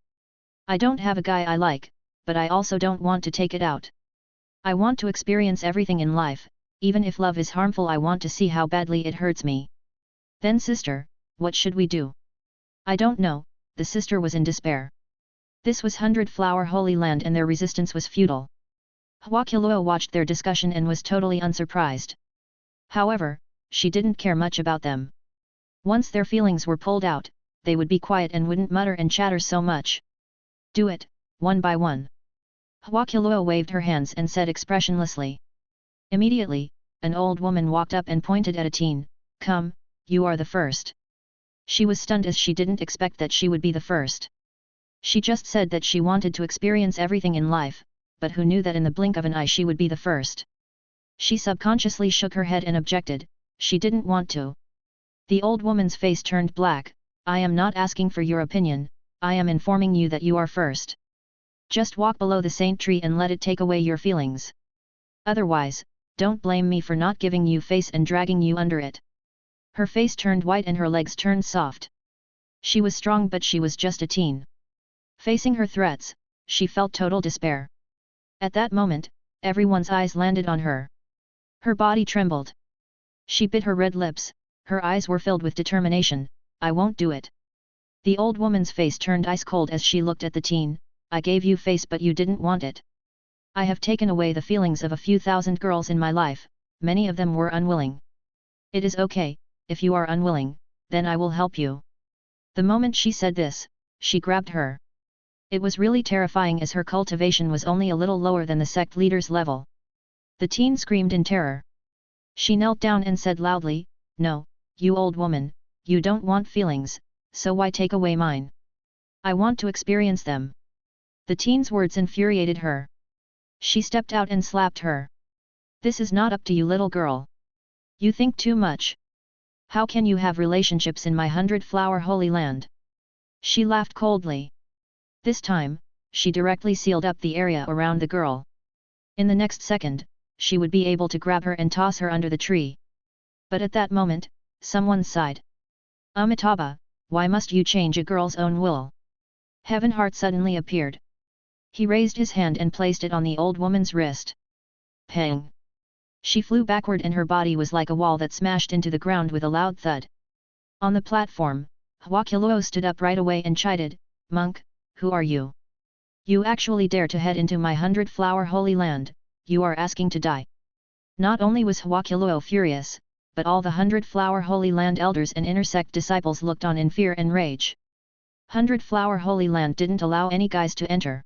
I don't have a guy I like, but I also don't want to take it out. I want to experience everything in life, even if love is harmful I want to see how badly it hurts me. Then sister, what should we do? I don't know, the sister was in despair. This was 100-Flower Holy Land and their resistance was futile. Huaqiluo watched their discussion and was totally unsurprised. However, she didn't care much about them. Once their feelings were pulled out, they would be quiet and wouldn't mutter and chatter so much. Do it, one by one. Huaqiluo waved her hands and said expressionlessly. Immediately, an old woman walked up and pointed at a teen, come, you are the first. She was stunned as she didn't expect that she would be the first. She just said that she wanted to experience everything in life, but who knew that in the blink of an eye she would be the first. She subconsciously shook her head and objected, she didn't want to. The old woman's face turned black, I am not asking for your opinion, I am informing you that you are first. Just walk below the saint tree and let it take away your feelings. Otherwise, don't blame me for not giving you face and dragging you under it. Her face turned white and her legs turned soft. She was strong but she was just a teen. Facing her threats, she felt total despair. At that moment, everyone's eyes landed on her. Her body trembled. She bit her red lips, her eyes were filled with determination. I won't do it. The old woman's face turned ice cold as she looked at the teen. I gave you face but you didn't want it. I have taken away the feelings of a few thousand girls in my life, many of them were unwilling. It is okay, if you are unwilling, then I will help you. The moment she said this, she grabbed her. It was really terrifying as her cultivation was only a little lower than the sect leader's level. The teen screamed in terror. She knelt down and said loudly, No, you old woman, you don't want feelings, so why take away mine? I want to experience them. The teen's words infuriated her. She stepped out and slapped her. This is not up to you, little girl. You think too much. How can you have relationships in my 100-flower holy land? She laughed coldly. This time, she directly sealed up the area around the girl. In the next second, she would be able to grab her and toss her under the tree. But at that moment, someone sighed. Amitabha, why must you change a girl's own will? Heavenheart suddenly appeared. He raised his hand and placed it on the old woman's wrist. Pang! She flew backward and her body was like a wall that smashed into the ground with a loud thud. On the platform, Hwakiluo stood up right away and chided, Monk, who are you? You actually dare to head into my 100-flower holy land, you are asking to die. Not only was Hwakiluo furious, but all the 100-flower holy land elders and intersect disciples looked on in fear and rage. 100-flower holy land didn't allow any guys to enter.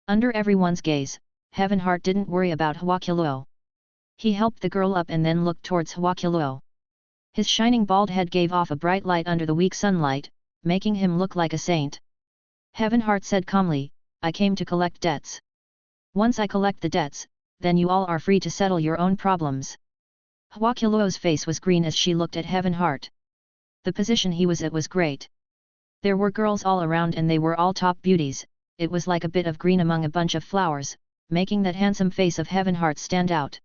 Under everyone's gaze, Heavenheart didn't worry about Hwakiluo. He helped the girl up and then looked towards Hwakiluo. His shining bald head gave off a bright light under the weak sunlight, making him look like a saint. Heavenheart said calmly, I came to collect debts. Once I collect the debts, then you all are free to settle your own problems. Hwakiluo's face was green as she looked at Heavenheart. The position he was at was great. There were girls all around and they were all top beauties, it was like a bit of green among a bunch of flowers, making that handsome face of Heavenheart stand out.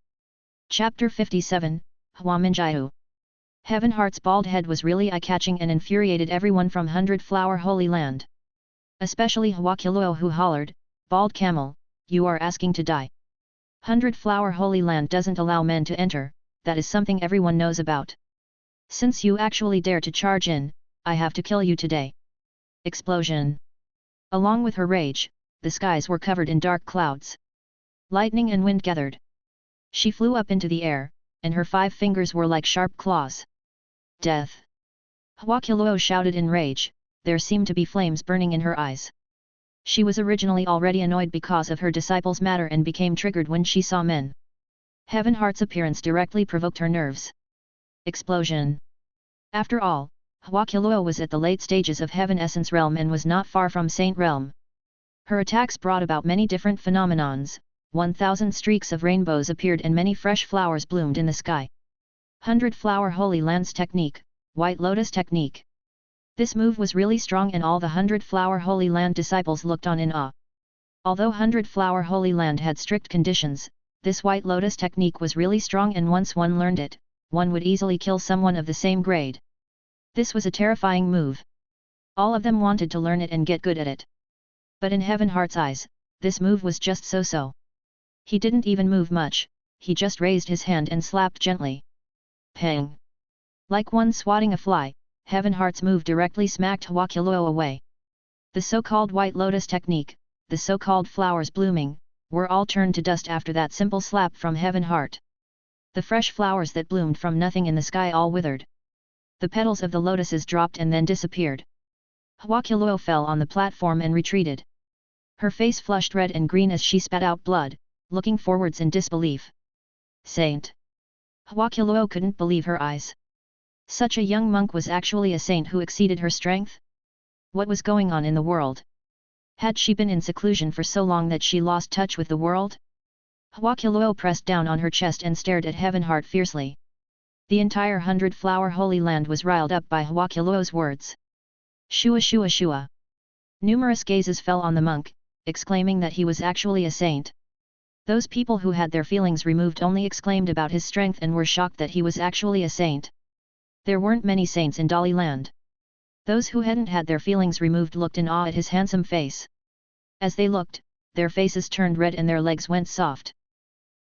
Chapter 57, Hwaminjiu. Heavenheart's bald head was really eye-catching and infuriated everyone from 100-flower holy land. Especially Hwakiluo who hollered, Bald camel, you are asking to die. 100-flower holy land doesn't allow men to enter, that is something everyone knows about. Since you actually dare to charge in, I have to kill you today. Explosion. Along with her rage, the skies were covered in dark clouds. Lightning and wind gathered. She flew up into the air, and her 5 fingers were like sharp claws. Death! Hwakiluo shouted in rage, there seemed to be flames burning in her eyes. She was originally already annoyed because of her disciples' matter and became triggered when she saw men. Heavenheart's appearance directly provoked her nerves. Explosion! After all, Hwakiluo was at the late stages of Heaven Essence Realm and was not far from Saint Realm. Her attacks brought about many different phenomenons, 1,000 streaks of rainbows appeared and many fresh flowers bloomed in the sky. 100-flower holy lands technique, White Lotus technique. This move was really strong and all the 100-flower holy land disciples looked on in awe. Although 100-flower holy land had strict conditions, this White Lotus technique was really strong and once one learned it, one would easily kill someone of the same grade. This was a terrifying move. All of them wanted to learn it and get good at it. But in Heavenheart's eyes, this move was just so-so. He didn't even move much, he just raised his hand and slapped gently. Pang! Like one swatting a fly, Heavenheart's move directly smacked Hwakiluo away. The so-called White Lotus technique, the so-called flowers blooming, were all turned to dust after that simple slap from Heavenheart. The fresh flowers that bloomed from nothing in the sky all withered. The petals of the lotuses dropped and then disappeared. Hwakiluo fell on the platform and retreated. Her face flushed red and green as she spat out blood, looking forwards in disbelief. Saint! Hwakiluo couldn't believe her eyes. Such a young monk was actually a saint who exceeded her strength? What was going on in the world? Had she been in seclusion for so long that she lost touch with the world? Hwakiluo pressed down on her chest and stared at Heavenheart fiercely. The entire 100-flower holy land was riled up by Hwakiluo's words. Shua shua shua. Numerous gazes fell on the monk, exclaiming that he was actually a saint. Those people who had their feelings removed only exclaimed about his strength and were shocked that he was actually a saint. There weren't many saints in Dali Land. Those who hadn't had their feelings removed looked in awe at his handsome face. As they looked, their faces turned red and their legs went soft.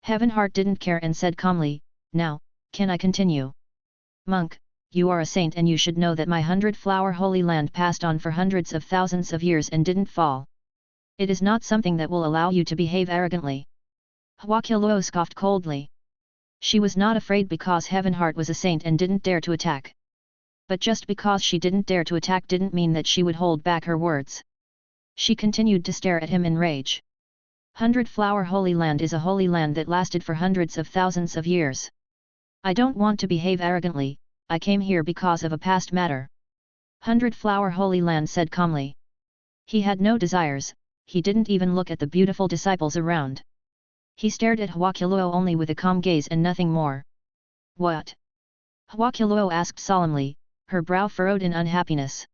Heaven Heart didn't care and said calmly, "Now, can I continue?" "Monk, you are a saint and you should know that my 100-flower holy land passed on for hundreds of thousands of years and didn't fall. It is not something that will allow you to behave arrogantly." Hua Qiluo scoffed coldly. She was not afraid because Heaven Heart was a saint and didn't dare to attack. But just because she didn't dare to attack didn't mean that she would hold back her words. She continued to stare at him in rage. 100-flower holy land is a holy land that lasted for hundreds of thousands of years. I don't want to behave arrogantly, I came here because of a past matter. 100-flower holy land said calmly. He had no desires, he didn't even look at the beautiful disciples around. He stared at Hua Qiluo only with a calm gaze and nothing more. "What?" Hua Qiluo asked solemnly, her brow furrowed in unhappiness.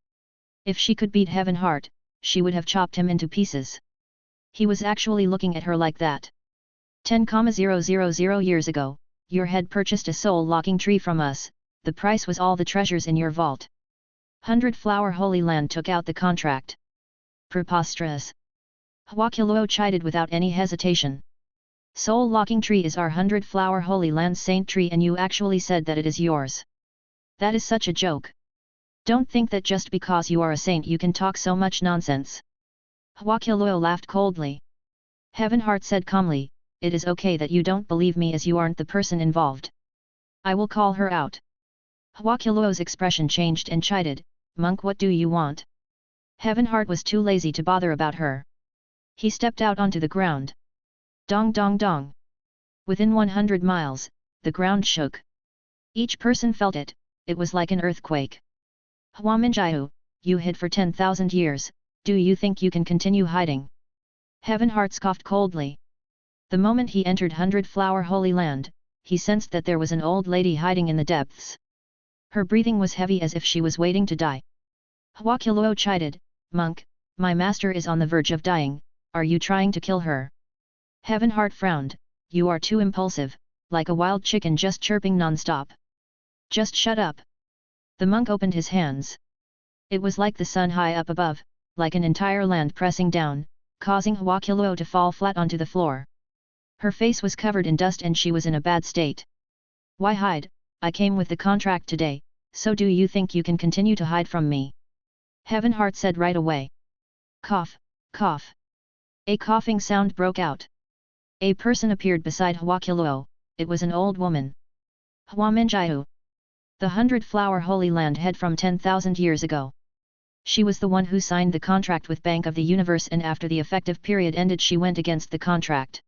If she could beat Heaven Heart, she would have chopped him into pieces. He was actually looking at her like that. 10,000 years ago, your head purchased a soul-locking tree from us, the price was all the treasures in your vault. 100-flower holy land took out the contract. Preposterous. Hua Qiluo chided without any hesitation. Soul-locking tree is our 100-flower holy land saint tree and you actually said that it is yours. That is such a joke. Don't think that just because you are a saint you can talk so much nonsense. Hua Qiluo laughed coldly. Heaven Heart said calmly, "It is okay that you don't believe me as you aren't the person involved. I will call her out." Hua Qiluo's expression changed and chided, "Monk, what do you want?" Heaven Heart was too lazy to bother about her. He stepped out onto the ground. Dong dong dong. Within 100 miles, the ground shook. Each person felt it, it was like an earthquake. "Hua Minjiu, you hid for 10,000 years, do you think you can continue hiding?" Heaven Heart scoffed coldly. The moment he entered 100-flower holy land, he sensed that there was an old lady hiding in the depths. Her breathing was heavy as if she was waiting to die. Hua Qiluo chided, "Monk, my master is on the verge of dying, are you trying to kill her?" Heaven Heart frowned, "You are too impulsive, like a wild chicken just chirping non-stop. Just shut up." The monk opened his hands. It was like the sun high up above, like an entire land pressing down, causing Hua Qiluo to fall flat onto the floor. Her face was covered in dust and she was in a bad state. "Why hide? I came with the contract today, so do you think you can continue to hide from me?" Heaven Heart said right away. Cough, cough. A coughing sound broke out. A person appeared beside Hua Qiluo, it was an old woman. Hua Minjiu. The 100-flower holy land head from 10,000 years ago. She was the one who signed the contract with Bank of the Universe and after the effective period ended she went against the contract.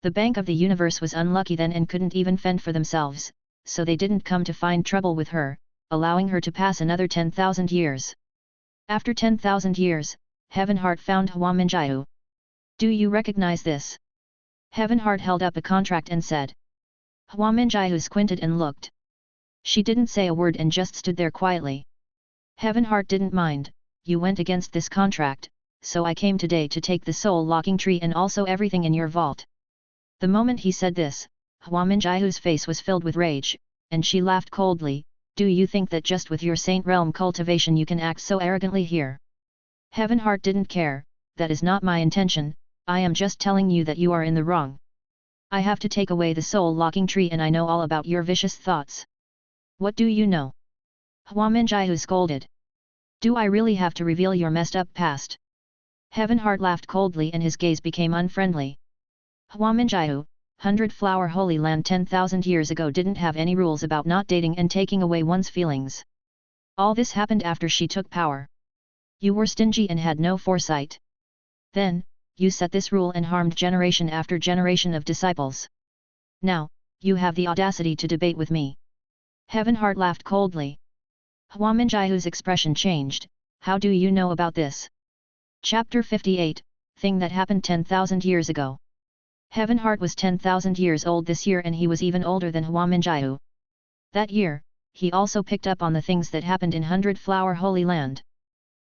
The Bank of the Universe was unlucky then and couldn't even fend for themselves, so they didn't come to find trouble with her, allowing her to pass another 10,000 years. After 10,000 years, Heaven Heart found Hua Minjiu. "Do you recognize this?" Heaven Heart held up a contract and said. Hua Minjiu squinted and looked. She didn't say a word and just stood there quietly. Heaven Heart didn't mind, "You went against this contract, so I came today to take the soul-locking tree and also everything in your vault." The moment he said this, Hua Minjiu's face was filled with rage, and she laughed coldly, "Do you think that just with your saint realm cultivation you can act so arrogantly here?" Heaven Heart didn't care, "That is not my intention, I am just telling you that you are in the wrong. I have to take away the soul-locking tree and I know all about your vicious thoughts." "What do you know?" Hua Minjiu scolded. "Do I really have to reveal your messed up past?" Heaven Heart laughed coldly and his gaze became unfriendly. Hua Minjiu, 100-flower holy land 10,000 years ago didn't have any rules about not dating and taking away one's feelings. All this happened after she took power. You were stingy and had no foresight. Then, you set this rule and harmed generation after generation of disciples. Now, you have the audacity to debate with me. Heaven Heart laughed coldly. Hua Minjiu's expression changed, "How do you know about this?" Chapter 58, Thing that happened 10,000 years ago. Heaven Heart was 10,000 years old this year and he was even older than Hua Minjiu. That year, he also picked up on the things that happened in 100-flower holy land.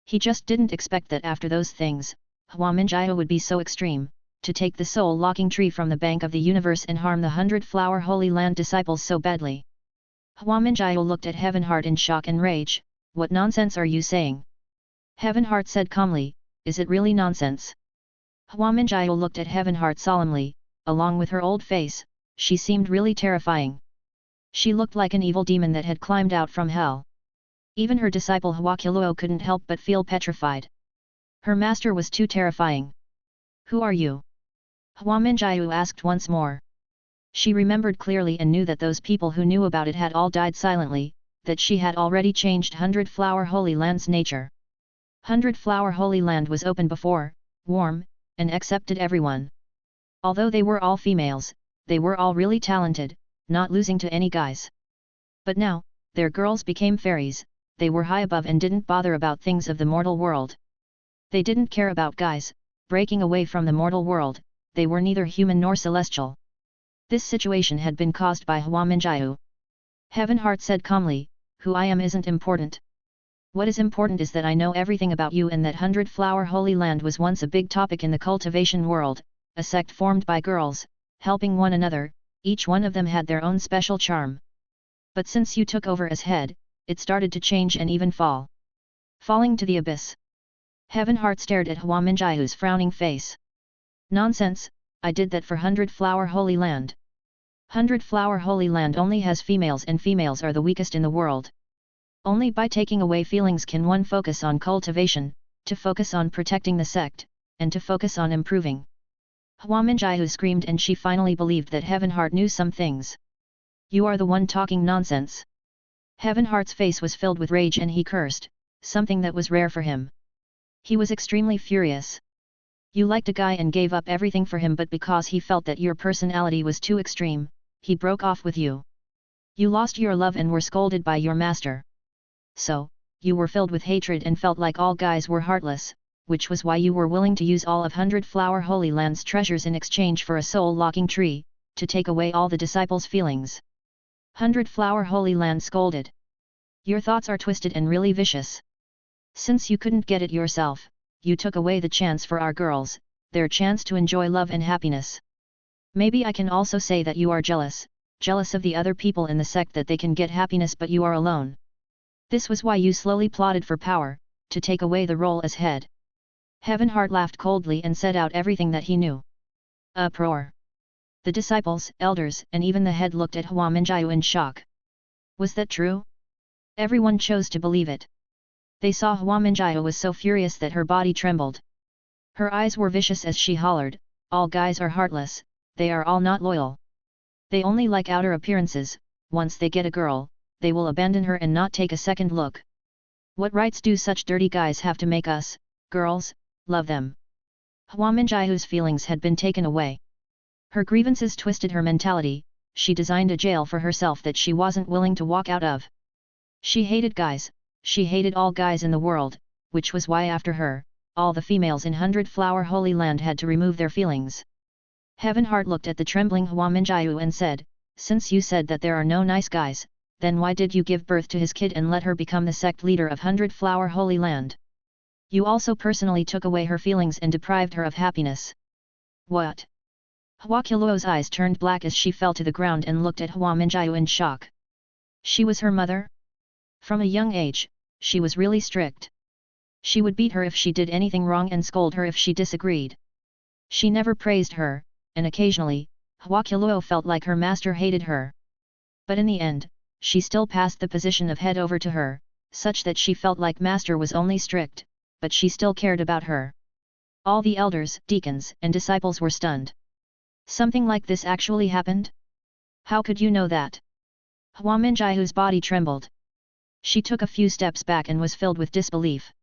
He just didn't expect that after those things, Hua Minjiao would be so extreme, to take the soul-locking tree from the bank of the universe and harm the 100-flower Holy Land disciples so badly. Hua Minjiao looked at Heaven Heart in shock and rage. What nonsense are you saying? Heaven Heart said calmly, is it really nonsense? Hua Minjiao looked at Heaven Heart solemnly. Along with her old face, she seemed really terrifying. She looked like an evil demon that had climbed out from hell. Even her disciple Hua Qiluo couldn't help but feel petrified. Her master was too terrifying. Who are you? Hua Minjiao asked once more. She remembered clearly and knew that those people who knew about it had all died silently, that she had already changed 100-flower Holy Land's nature. 100-flower Holy Land was open before, warm, and accepted everyone. Although they were all females, they were all really talented, not losing to any guys. But now, their girls became fairies, they were high above and didn't bother about things of the mortal world. They didn't care about guys, breaking away from the mortal world, they were neither human nor celestial. This situation had been caused by Hua Minjiao. Heaven Heart said calmly, who I am isn't important. What is important is that I know everything about you and that 100-flower Holy Land was once a big topic in the cultivation world, a sect formed by girls, helping one another, each one of them had their own special charm. But since you took over as head, it started to change and even fall. Falling to the abyss. Heaven Heart stared at Hua Minjiao's frowning face. Nonsense, I did that for 100-flower Holy Land. 100-flower Holy Land only has females and females are the weakest in the world. Only by taking away feelings can one focus on cultivation, to focus on protecting the sect, and to focus on improving. Hua Minjiao screamed and she finally believed that Heaven Heart knew some things. You are the one talking nonsense. Heaven Heart's face was filled with rage and he cursed, something that was rare for him. He was extremely furious. You liked a guy and gave up everything for him, but because he felt that your personality was too extreme, he broke off with you. You lost your love and were scolded by your master. So, you were filled with hatred and felt like all guys were heartless, which was why you were willing to use all of 100-flower Holy Land's treasures in exchange for a soul-locking tree, to take away all the disciples' feelings. 100-flower Holy Land scolded. Your thoughts are twisted and really vicious. Since you couldn't get it yourself, you took away the chance for our girls, their chance to enjoy love and happiness. Maybe I can also say that you are jealous of the other people in the sect that they can get happiness but you are alone. This was why you slowly plotted for power, to take away the role as head. Heaven Heart laughed coldly and said out everything that he knew. Uproar. The disciples, elders, and even the head looked at Hua Minjiao in shock. Was that true? Everyone chose to believe it. They saw Hua Minjiao was so furious that her body trembled. Her eyes were vicious as she hollered, all guys are heartless, they are all not loyal. They only like outer appearances, once they get a girl, they will abandon her and not take a second look. What rights do such dirty guys have to make us, girls, love them? Hua Minjiao's feelings had been taken away. Her grievances twisted her mentality, she designed a jail for herself that she wasn't willing to walk out of. She hated guys, she hated all guys in the world, which was why after her, all the females in 100-flower Holy Land had to remove their feelings. Heaven Heart looked at the trembling Hua Minjiao and said, since you said that there are no nice guys, then why did you give birth to his kid and let her become the sect leader of 100-flower Holy Land? You also personally took away her feelings and deprived her of happiness. What? Hua Qiluo's eyes turned black as she fell to the ground and looked at Hua Minjiao in shock. She was her mother? From a young age, she was really strict. She would beat her if she did anything wrong and scold her if she disagreed. She never praised her, and occasionally, Hua Qiluo felt like her master hated her. But in the end, she still passed the position of head over to her, such that she felt like master was only strict, but she still cared about her. All the elders, deacons, and disciples were stunned. Something like this actually happened? How could you know that? Hua Minjiao's body trembled. She took a few steps back and was filled with disbelief.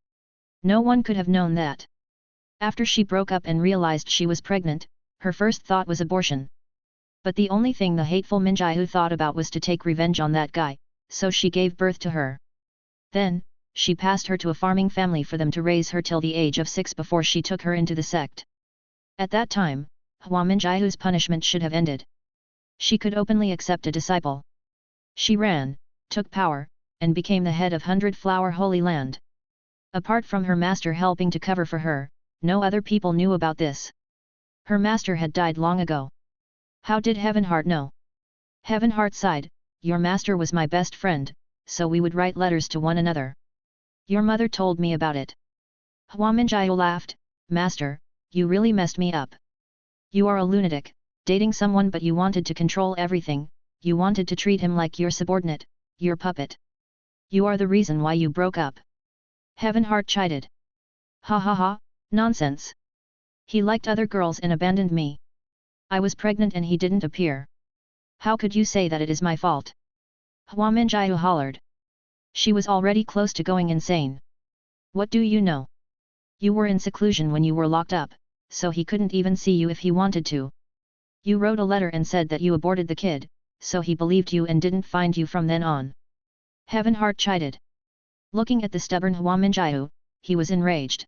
No one could have known that. After she broke up and realized she was pregnant, her first thought was abortion. But the only thing the hateful Minjiao thought about was to take revenge on that guy, so she gave birth to her. Then, she passed her to a farming family for them to raise her till the age of 6 before she took her into the sect. At that time, Hua Minjiao's punishment should have ended. She could openly accept a disciple. She ran, took power, and became the head of 100-flower Holy Land. Apart from her master helping to cover for her, no other people knew about this. Her master had died long ago. How did Heavenheart know? Heavenheart sighed, your master was my best friend, so we would write letters to one another. Your mother told me about it. Huaminjiao laughed, Master, you really messed me up. You are a lunatic, dating someone but you wanted to control everything, you wanted to treat him like your subordinate, your puppet. You are the reason why you broke up. Heavenheart chided. Ha ha ha, nonsense. He liked other girls and abandoned me. I was pregnant and he didn't appear. How could you say that it is my fault? Huaminjiao hollered. She was already close to going insane. What do you know? You were in seclusion when you were locked up, so he couldn't even see you if he wanted to. You wrote a letter and said that you aborted the kid, so he believed you and didn't find you from then on. Heavenheart chided. Looking at the stubborn Huaminjiao, he was enraged.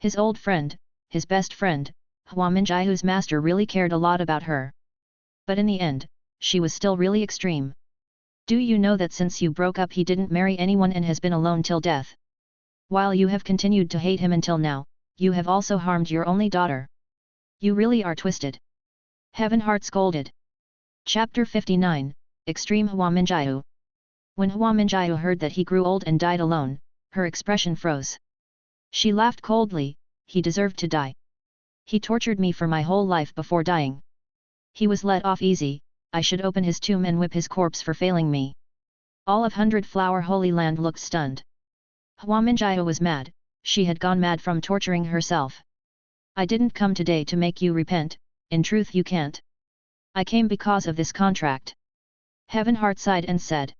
His old friend, his best friend, Huaminjiao's master really cared a lot about her. But in the end, she was still really extreme. Do you know that since you broke up he didn't marry anyone and has been alone till death? While you have continued to hate him until now, you have also harmed your only daughter. You really are twisted. Heavenheart scolded. Chapter 59, Extreme Huaminjiao. When Huaminjiao heard that he grew old and died alone, her expression froze. She laughed coldly, he deserved to die. He tortured me for my whole life before dying. He was let off easy, I should open his tomb and whip his corpse for failing me. All of 100 Flower Holy Land looked stunned. Huaminjiao was mad, she had gone mad from torturing herself. I didn't come today to make you repent, in truth you can't. I came because of this contract. Heavenheart sighed and said.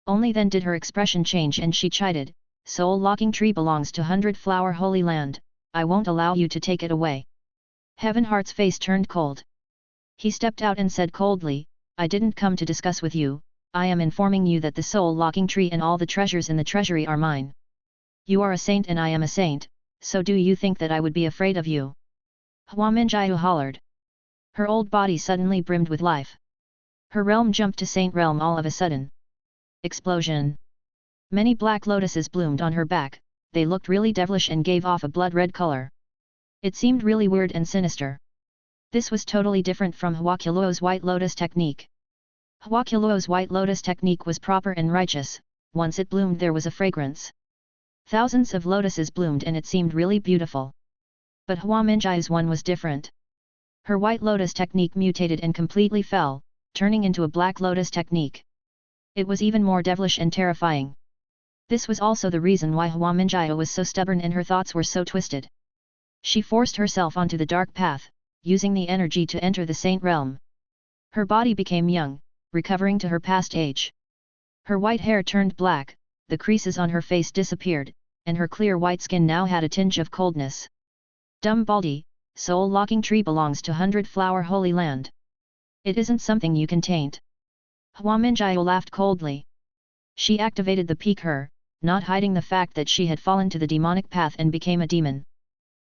Only then did her expression change and she chided, Soul Locking Tree belongs to 100 Flower Holy Land, I won't allow you to take it away. Heavenheart's face turned cold. He stepped out and said coldly, I didn't come to discuss with you, I am informing you that the Soul Locking Tree and all the treasures in the treasury are mine. You are a saint and I am a saint, so do you think that I would be afraid of you? Huaminjiao hollered. Her old body suddenly brimmed with life. Her realm jumped to saint realm all of a sudden. Explosion. Many black lotuses bloomed on her back, they looked really devilish and gave off a blood-red color. It seemed really weird and sinister. This was totally different from Huaqiluo's white lotus technique. Huaqiluo's white lotus technique was proper and righteous, once it bloomed there was a fragrance. Thousands of lotuses bloomed and it seemed really beautiful. But Huaminjiao's one was different. Her white lotus technique mutated and completely fell, turning into a black lotus technique. It was even more devilish and terrifying. This was also the reason why Huaminjiao was so stubborn and her thoughts were so twisted. She forced herself onto the dark path, using the energy to enter the saint realm. Her body became young, recovering to her past age. Her white hair turned black, the creases on her face disappeared, and her clear white skin now had a tinge of coldness. Dumb Baldy, Soul Locking Tree belongs to 100 Flower Holy Land. It isn't something you can taint. Huaminjiao laughed coldly. She activated the peak her, not hiding the fact that she had fallen to the demonic path and became a demon.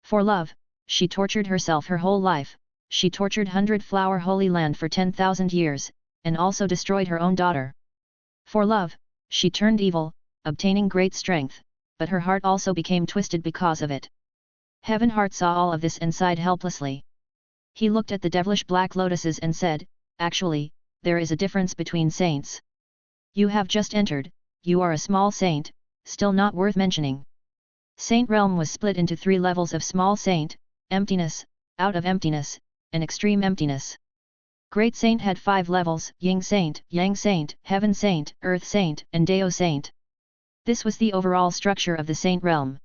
For love, she tortured herself her whole life, she tortured 100 Flower Holy Land for 10,000 years, and also destroyed her own daughter. For love, she turned evil, obtaining great strength, but her heart also became twisted because of it. Heavenheart saw all of this and sighed helplessly. He looked at the devilish black lotuses and said, actually, there is a difference between saints. You have just entered, you are a small saint, still not worth mentioning. Saint realm was split into 3 levels of small saint, emptiness, out of emptiness, and extreme emptiness. Great saint had 5 levels, Ying saint, Yang saint, Heaven saint, Earth saint, and Dao saint. This was the overall structure of the saint realm.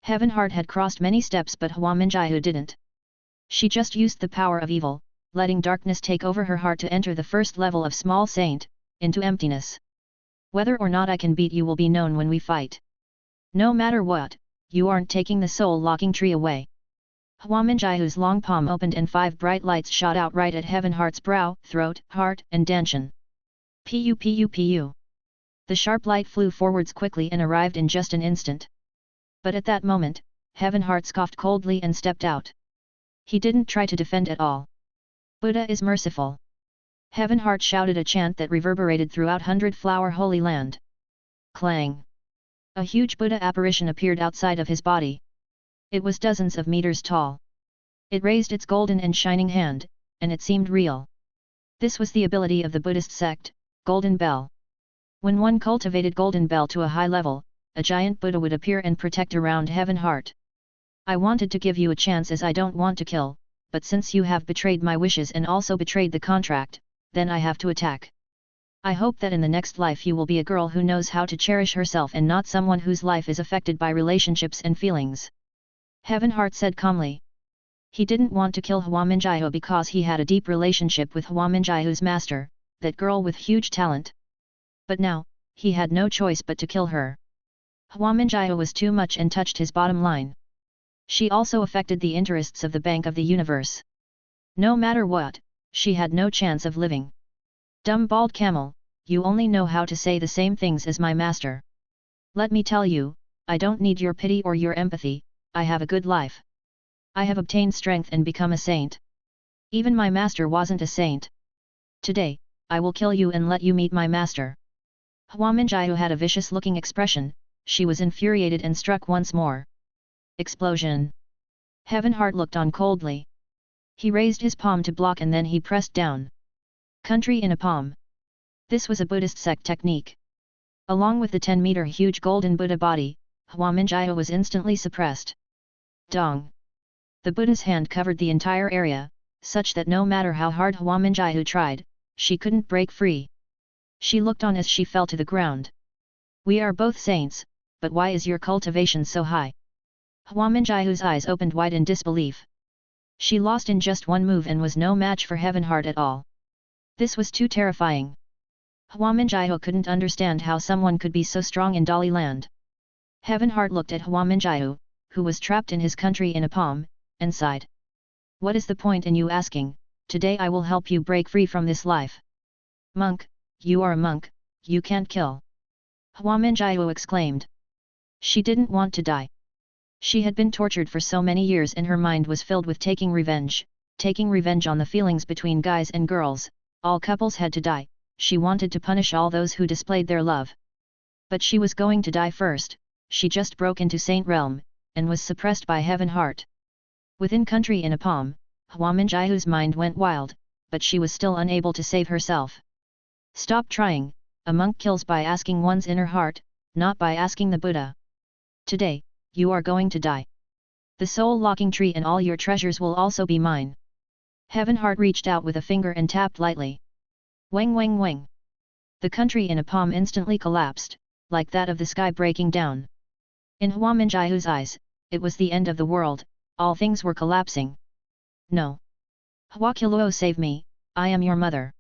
Heavenheart had crossed many steps but Huaminjiao didn't. She just used the power of evil, letting darkness take over her heart to enter the first level of small saint, into emptiness. Whether or not I can beat you will be known when we fight. No matter what, you aren't taking the Soul Locking Tree away. Huaminjiao's long palm opened and 5 bright lights shot out right at Heavenheart's brow, throat, heart, and dantian. Pu pu pu. The sharp light flew forwards quickly and arrived in just an instant. But at that moment, Heavenheart scoffed coldly and stepped out. He didn't try to defend at all. Buddha is merciful. Heavenheart shouted a chant that reverberated throughout 100 Flower Holy Land. Clang! A huge Buddha apparition appeared outside of his body. It was dozens of meters tall. It raised its golden and shining hand, and it seemed real. This was the ability of the Buddhist sect, Golden Bell. When one cultivated Golden Bell to a high level, a giant Buddha would appear and protect around Heaven Heart. I wanted to give you a chance as I don't want to kill, but since you have betrayed my wishes and also betrayed the contract, then I have to attack. I hope that in the next life you will be a girl who knows how to cherish herself and not someone whose life is affected by relationships and feelings. Heaven Heart said calmly. He didn't want to kill Hua Minjiao because he had a deep relationship with Hua Minjiao's master, that girl with huge talent. But now, he had no choice but to kill her. Hua Minjiao was too much and touched his bottom line. She also affected the interests of the Bank of the Universe. No matter what, she had no chance of living. Dumb bald camel, you only know how to say the same things as my master. Let me tell you, I don't need your pity or your empathy, I have a good life. I have obtained strength and become a saint. Even my master wasn't a saint. Today, I will kill you and let you meet my master. Hua Minjiao had a vicious-looking expression, she was infuriated and struck once more. Explosion. Heaven Heart looked on coldly. He raised his palm to block and then he pressed down. Country in a palm. This was a Buddhist sect technique. Along with the 10-meter huge golden Buddha body, Hua Minjiao was instantly suppressed. Dong. The Buddha's hand covered the entire area, such that no matter how hard Hua Minjiao tried, she couldn't break free. She looked on as she fell to the ground. We are both saints, but why is your cultivation so high? Hua Minjiao's eyes opened wide in disbelief. She lost in just one move and was no match for Heaven Heart at all. This was too terrifying. Hua Minjiao couldn't understand how someone could be so strong in Dali land. Heaven Heart looked at Hua Minjiao, who was trapped in his country in a palm, and sighed. What is the point in you asking? Today I will help you break free from this life. Monk, you are a monk, you can't kill. Hua Minjiao exclaimed. She didn't want to die. She had been tortured for so many years and her mind was filled with taking revenge on the feelings between guys and girls. All couples had to die, she wanted to punish all those who displayed their love. But she was going to die first, she just broke into Saint Realm, and was suppressed by Heaven Heart. Within country in a palm, Hua Minjiao's mind went wild, but she was still unable to save herself. Stop trying, a monk kills by asking one's inner heart, not by asking the Buddha. Today, you are going to die. The soul-locking tree and all your treasures will also be mine. Heaven Heart reached out with a finger and tapped lightly. Wang wang wang. The country in a palm instantly collapsed, like that of the sky breaking down. In Hua Minjiao's eyes, it was the end of the world, all things were collapsing. No. Hua Qiluo save me, I am your mother.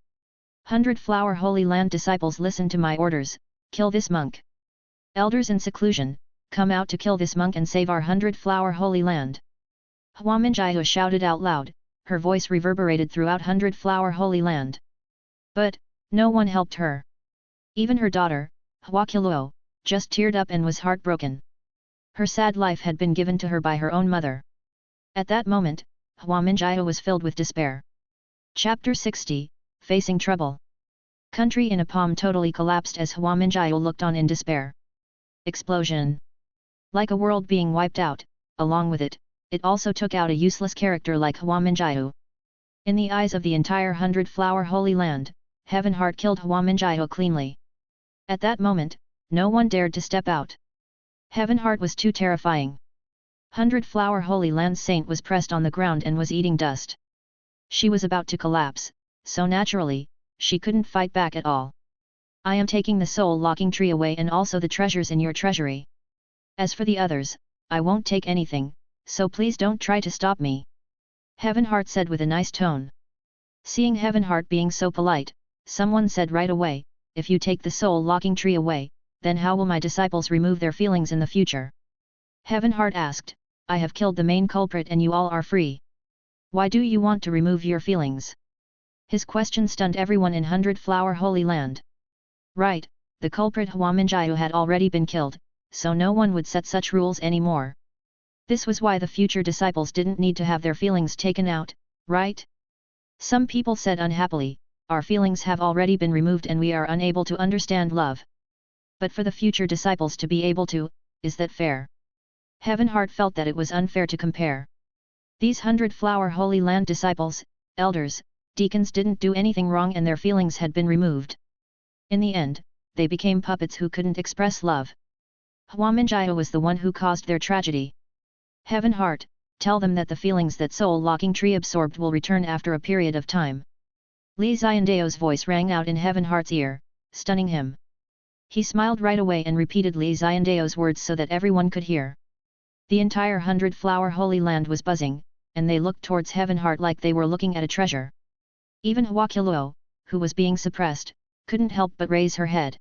100 Flower Holy Land disciples listen to my orders, kill this monk. Elders in seclusion, come out to kill this monk and save our 100 Flower Holy Land. Hua Minjiao shouted out loud, her voice reverberated throughout 100 Flower Holy Land. But, no one helped her. Even her daughter, Hua Qiluo, just teared up and was heartbroken. Her sad life had been given to her by her own mother. At that moment, Hua Minjiao was filled with despair. Chapter 60, Facing Trouble. Country in a palm totally collapsed as Hua Minjiao looked on in despair. Explosion. Like a world being wiped out, along with it, it also took out a useless character like Hua Minjiao. In the eyes of the entire 100 Flower Holy Land, Heaven Heart killed Hua Minjiao cleanly. At that moment, no one dared to step out. Heaven Heart was too terrifying. 100 Flower Holy Land Saint was pressed on the ground and was eating dust. She was about to collapse, so naturally, she couldn't fight back at all. I am taking the soul-locking tree away and also the treasures in your treasury. As for the others, I won't take anything, so please don't try to stop me. Heaven Heart said with a nice tone. Seeing Heaven Heart being so polite, someone said right away, if you take the soul-locking tree away, then how will my disciples remove their feelings in the future? Heaven Heart asked, I have killed the main culprit and you all are free. Why do you want to remove your feelings? His question stunned everyone in 100 Flower Holy Land. Right, the culprit Hua Minjiao had already been killed, so no one would set such rules anymore. This was why the future disciples didn't need to have their feelings taken out, right? Some people said unhappily, our feelings have already been removed and we are unable to understand love. But for the future disciples to be able to, is that fair? Heavenheart felt that it was unfair to compare. These 100-flower Holy Land disciples, elders, deacons didn't do anything wrong and their feelings had been removed. In the end, they became puppets who couldn't express love. Huaminjia was the one who caused their tragedy. Heavenheart, tell them that the feelings that soul-locking tree absorbed will return after a period of time. Li Xiandao's voice rang out in Heavenheart's ear, stunning him. He smiled right away and repeated Li Xiandao's words so that everyone could hear. The entire 100-flower Holy Land was buzzing, and they looked towards Heavenheart like they were looking at a treasure. Even Huaqiluo, who was being suppressed, couldn't help but raise her head.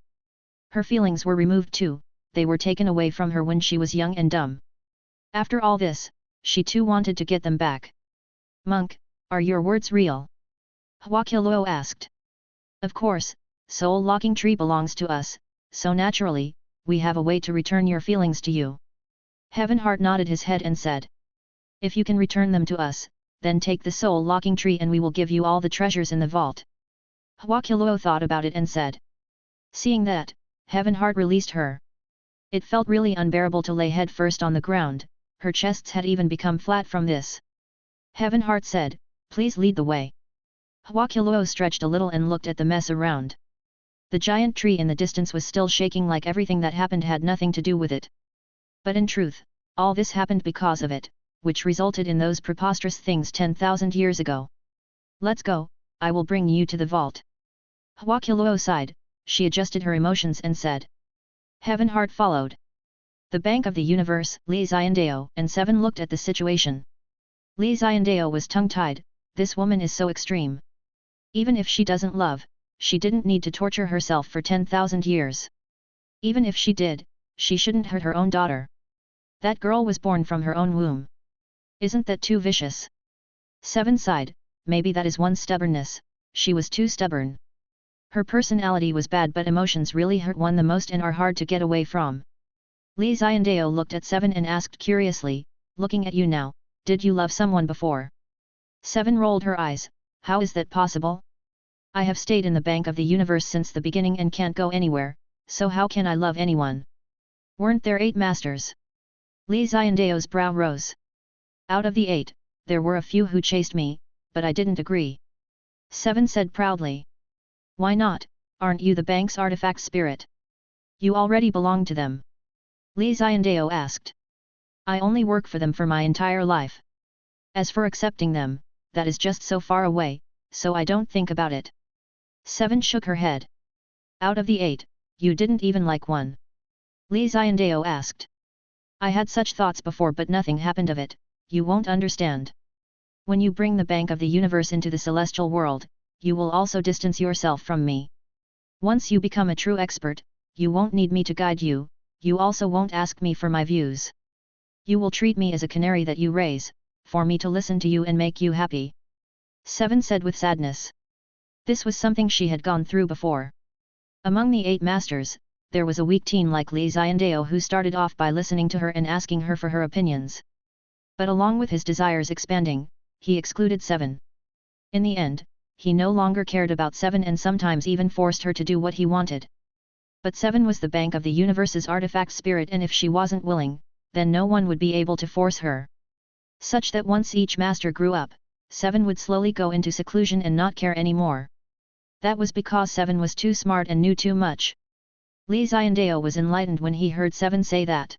Her feelings were removed too, they were taken away from her when she was young and dumb. After all this, she too wanted to get them back. Monk, are your words real? Huaqiluo asked. Of course, soul-locking tree belongs to us, so naturally, we have a way to return your feelings to you. Heavenheart nodded his head and said. If you can return them to us, then take the soul-locking tree and we will give you all the treasures in the vault. Huaqiluo thought about it and said. Seeing that, Heavenheart released her. It felt really unbearable to lay head first on the ground, her chests had even become flat from this. Heavenheart said, please lead the way. Huaqiluo stretched a little and looked at the mess around. The giant tree in the distance was still shaking like everything that happened had nothing to do with it. But in truth, all this happened because of it, which resulted in those preposterous things 10,000 years ago. Let's go, I will bring you to the vault. Huaqiluo sighed, she adjusted her emotions and said. Heavenheart followed. The Bank of the Universe, Li Xiandao and Seven looked at the situation. Li Xiandao was tongue-tied, this woman is so extreme. Even if she doesn't love, she didn't need to torture herself for 10,000 years. Even if she did, she shouldn't hurt her own daughter. That girl was born from her own womb. Isn't that too vicious? Seven sighed, maybe that is one's stubbornness, she was too stubborn. Her personality was bad but emotions really hurt one the most and are hard to get away from. Li Xiandao looked at Seven and asked curiously, looking at you now, did you love someone before? Seven rolled her eyes, how is that possible? I have stayed in the Bank of the Universe since the beginning and can't go anywhere, so how can I love anyone? Weren't there 8 masters? Li Xiandao's brow rose. Out of the 8, there were a few who chased me, but I didn't agree. Seven said proudly. Why not, aren't you the bank's artifact spirit? You already belong to them. Li Xiandao asked. I only work for them for my entire life. As for accepting them, that is just so far away, so I don't think about it. Seven shook her head. Out of the 8, you didn't even like one. Li Xiandao asked. I had such thoughts before but nothing happened of it, you won't understand. When you bring the Bank of the Universe into the celestial world, you will also distance yourself from me. Once you become a true expert, you won't need me to guide you, you also won't ask me for my views. You will treat me as a canary that you raise, for me to listen to you and make you happy. Seven said with sadness. This was something she had gone through before. Among the 8 masters, there was a weak teen like Li Xiandao who started off by listening to her and asking her for her opinions. But along with his desires expanding, he excluded Seven. In the end, he no longer cared about Seven and sometimes even forced her to do what he wanted. But Seven was the Bank of the Universe's artifact spirit and if she wasn't willing, then no one would be able to force her. Such that once each master grew up, Seven would slowly go into seclusion and not care anymore. That was because Seven was too smart and knew too much. Li Xiandao was enlightened when he heard Seven say that.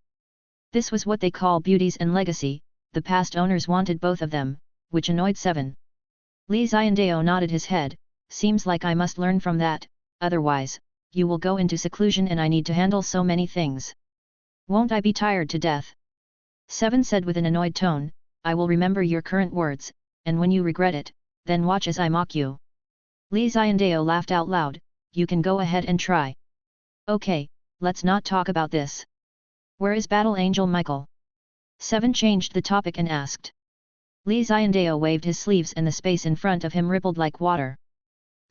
This was what they call beauties and legacy, the past owners wanted both of them, which annoyed Seven. Li Xiandao nodded his head, seems like I must learn from that, otherwise, you will go into seclusion and I need to handle so many things. Won't I be tired to death? Seven said with an annoyed tone, I will remember your current words, and when you regret it, then watch as I mock you. Li Xiandao laughed out loud, you can go ahead and try. Okay, let's not talk about this. Where is Battle Angel Michael? Seven changed the topic and asked. Li Xiandao waved his sleeves and the space in front of him rippled like water.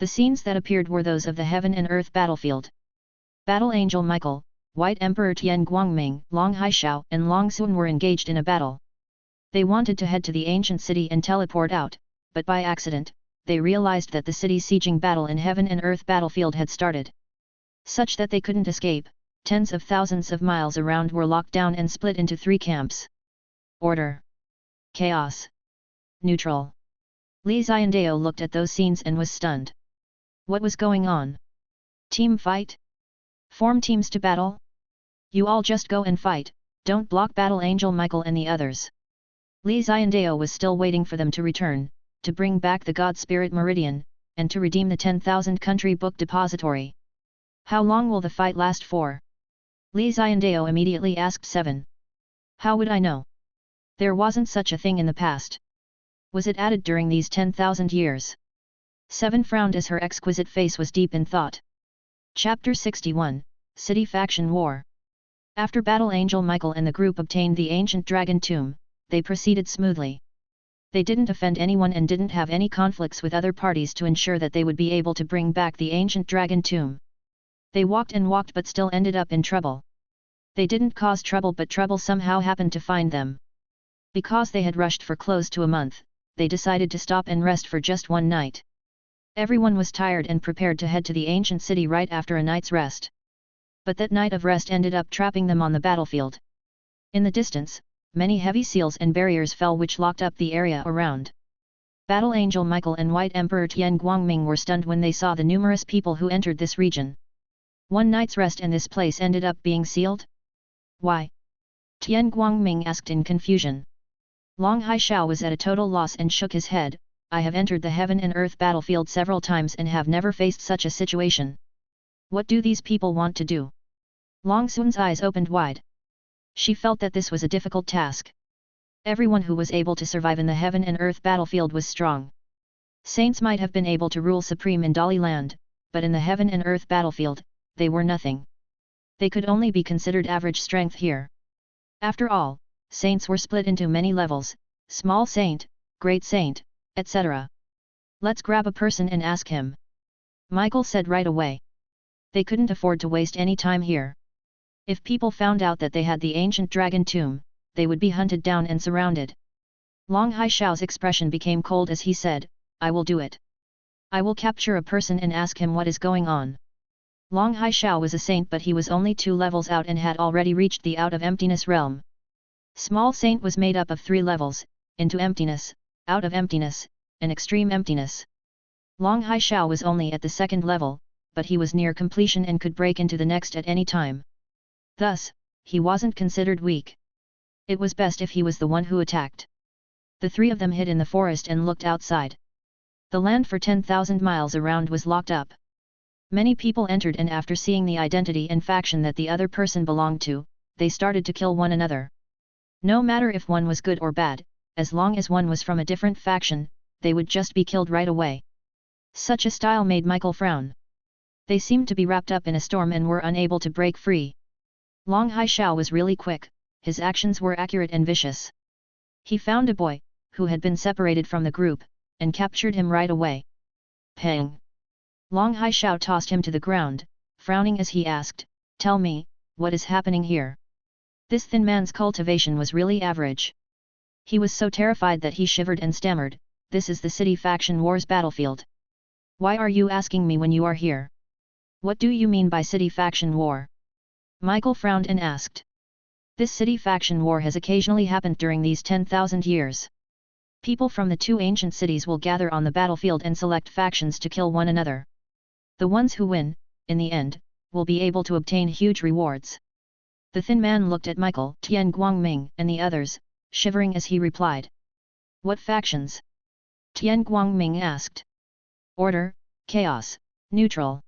The scenes that appeared were those of the Heaven and Earth battlefield. Battle Angel Michael, White Emperor Tian Guangming, Long Haishao and Long Sun were engaged in a battle. They wanted to head to the ancient city and teleport out, but by accident, they realized that the city sieging battle in Heaven and Earth battlefield had started. Such that they couldn't escape, tens of thousands of miles around were locked down and split into 3 camps. Order. Chaos. Neutral. Li Xiandao looked at those scenes and was stunned. What was going on? Team fight? Form teams to battle? You all just go and fight, don't block Battle Angel Michael and the others. Li Xiandao was still waiting for them to return, to bring back the God Spirit Meridian, and to redeem the 10,000 country book depository. How long will the fight last for? Li Xiandao immediately asked 7. How would I know? There wasn't such a thing in the past. Was it added during these 10,000 years? 7 frowned as her exquisite face was deep in thought. Chapter 61, City Faction War. After Battle Angel Michael and the group obtained the ancient dragon tomb, they proceeded smoothly. They didn't offend anyone and didn't have any conflicts with other parties to ensure that they would be able to bring back the ancient dragon tomb. They walked and walked but still ended up in trouble. They didn't cause trouble but trouble somehow happened to find them. Because they had rushed for close to a month, they decided to stop and rest for just one night. Everyone was tired and prepared to head to the ancient city right after a night's rest. But that night of rest ended up trapping them on the battlefield. In the distance, many heavy seals and barriers fell which locked up the area around. Battle Angel Michael and White Emperor Tian Guangming were stunned when they saw the numerous people who entered this region. One night's rest and this place ended up being sealed? Why? Tian Guangming asked in confusion. Long Haishao was at a total loss and shook his head. I have entered the heaven and earth battlefield several times and have never faced such a situation. What do these people want to do? Long Sun's eyes opened wide. She felt that this was a difficult task. Everyone who was able to survive in the heaven and earth battlefield was strong. Saints might have been able to rule supreme in Dali land, but in the heaven and earth battlefield, they were nothing. They could only be considered average strength here. After all, saints were split into many levels, small saint, great saint, etc. Let's grab a person and ask him. Michael said right away. They couldn't afford to waste any time here. If people found out that they had the ancient dragon tomb, they would be hunted down and surrounded. Long Haishao's expression became cold as he said, I will do it. I will capture a person and ask him what is going on. Long Haishao was a saint but he was only 2 levels out and had already reached the out of emptiness realm. Small saint was made up of 3 levels, into emptiness, out of emptiness, and extreme emptiness. Long Haishao was only at the 2nd level, but he was near completion and could break into the next at any time. Thus, he wasn't considered weak. It was best if he was the one who attacked. The 3 of them hid in the forest and looked outside. The land for 10,000 miles around was locked up. Many people entered and after seeing the identity and faction that the other person belonged to, they started to kill one another. No matter if one was good or bad, as long as one was from a different faction, they would just be killed right away. Such a style made Michael frown. They seemed to be wrapped up in a storm and were unable to break free. Long Haishao was really quick, his actions were accurate and vicious. He found a boy, who had been separated from the group, and captured him right away. Pang! Long Haishao tossed him to the ground, frowning as he asked, Tell me, what is happening here? This thin man's cultivation was really average. He was so terrified that he shivered and stammered, This is the City Faction Wars battlefield. Why are you asking me when you are here? What do you mean by City Faction War? Michael frowned and asked. This City Faction War has occasionally happened during these 10,000 years. People from the 2 ancient cities will gather on the battlefield and select factions to kill one another. The ones who win, in the end, will be able to obtain huge rewards. The thin man looked at Michael, Tian Guangming, and the others, shivering as he replied. What factions? Tian Guangming asked. Order, chaos, neutral.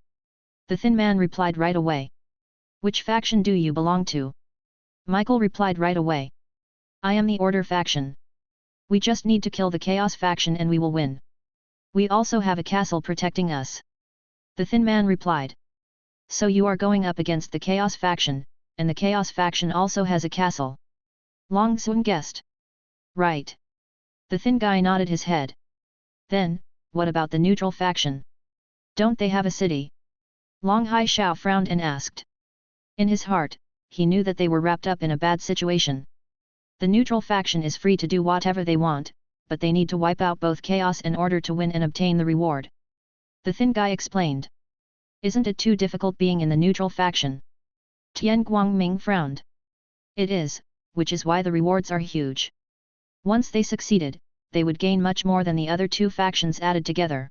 The thin man replied right away. Which faction do you belong to? Michael replied right away. I am the order faction. We just need to kill the chaos faction and we will win. We also have a castle protecting us. The thin man replied. So you are going up against the chaos faction, and the chaos faction also has a castle. Long Sun guessed. Right. The thin guy nodded his head. Then, what about the neutral faction? Don't they have a city? Long Haishao frowned and asked. In his heart, he knew that they were wrapped up in a bad situation. The neutral faction is free to do whatever they want, but they need to wipe out both chaos and order to win and obtain the reward. The thin guy explained. Isn't it too difficult being in the neutral faction? Tian Guangming frowned. It is, which is why the rewards are huge. Once they succeeded, they would gain much more than the other two factions added together.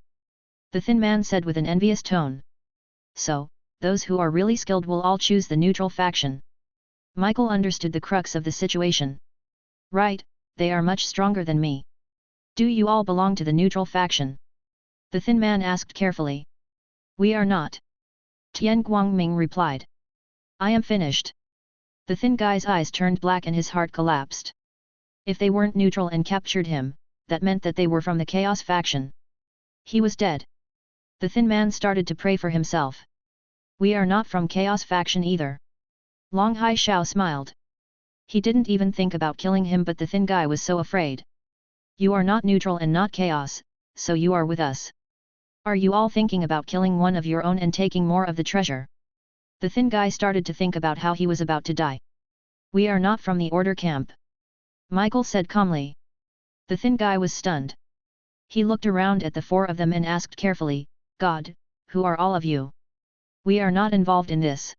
The thin man said with an envious tone. So, those who are really skilled will all choose the neutral faction. Michael understood the crux of the situation. Right, they are much stronger than me. Do you all belong to the neutral faction? The thin man asked carefully. We are not. Tian Guangming replied. I am finished. The thin guy's eyes turned black and his heart collapsed. If they weren't neutral and captured him, that meant that they were from the Chaos faction. He was dead. The thin man started to pray for himself. We are not from Chaos faction either. Long Hai Shao smiled. He didn't even think about killing him, but the thin guy was so afraid. You are not neutral and not Chaos, so you are with us. Are you all thinking about killing one of your own and taking more of the treasure? The thin guy started to think about how he was about to die. We are not from the order camp. Michael said calmly. The thin guy was stunned. He looked around at the four of them and asked carefully, God, who are all of you? We are not involved in this.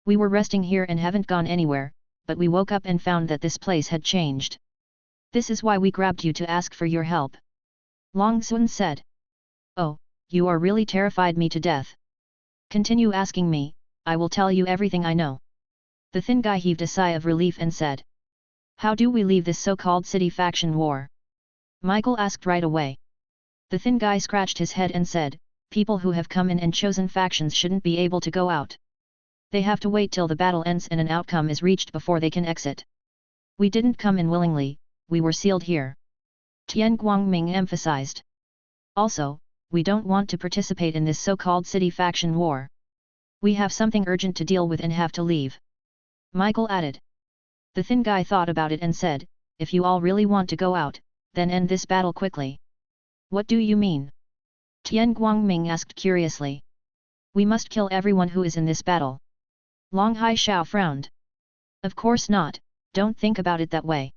We were resting here and haven't gone anywhere, but we woke up and found that this place had changed. This is why we grabbed you to ask for your help. Long Sun said. Oh, you are really terrified me to death. Continue asking me, I will tell you everything I know. The thin guy heaved a sigh of relief and said. How do we leave this so-called city faction war? Michael asked right away. The thin guy scratched his head and said, people who have come in and chosen factions shouldn't be able to go out. They have to wait till the battle ends and an outcome is reached before they can exit. We didn't come in willingly, we were sealed here. Tian Guangming emphasized. Also, we don't want to participate in this so-called city faction war. We have something urgent to deal with and have to leave. Michael added. The thin guy thought about it and said, if you all really want to go out, then end this battle quickly. What do you mean? Tian Guangming asked curiously. We must kill everyone who is in this battle. Long Hai Shao frowned. Of course not, don't think about it that way.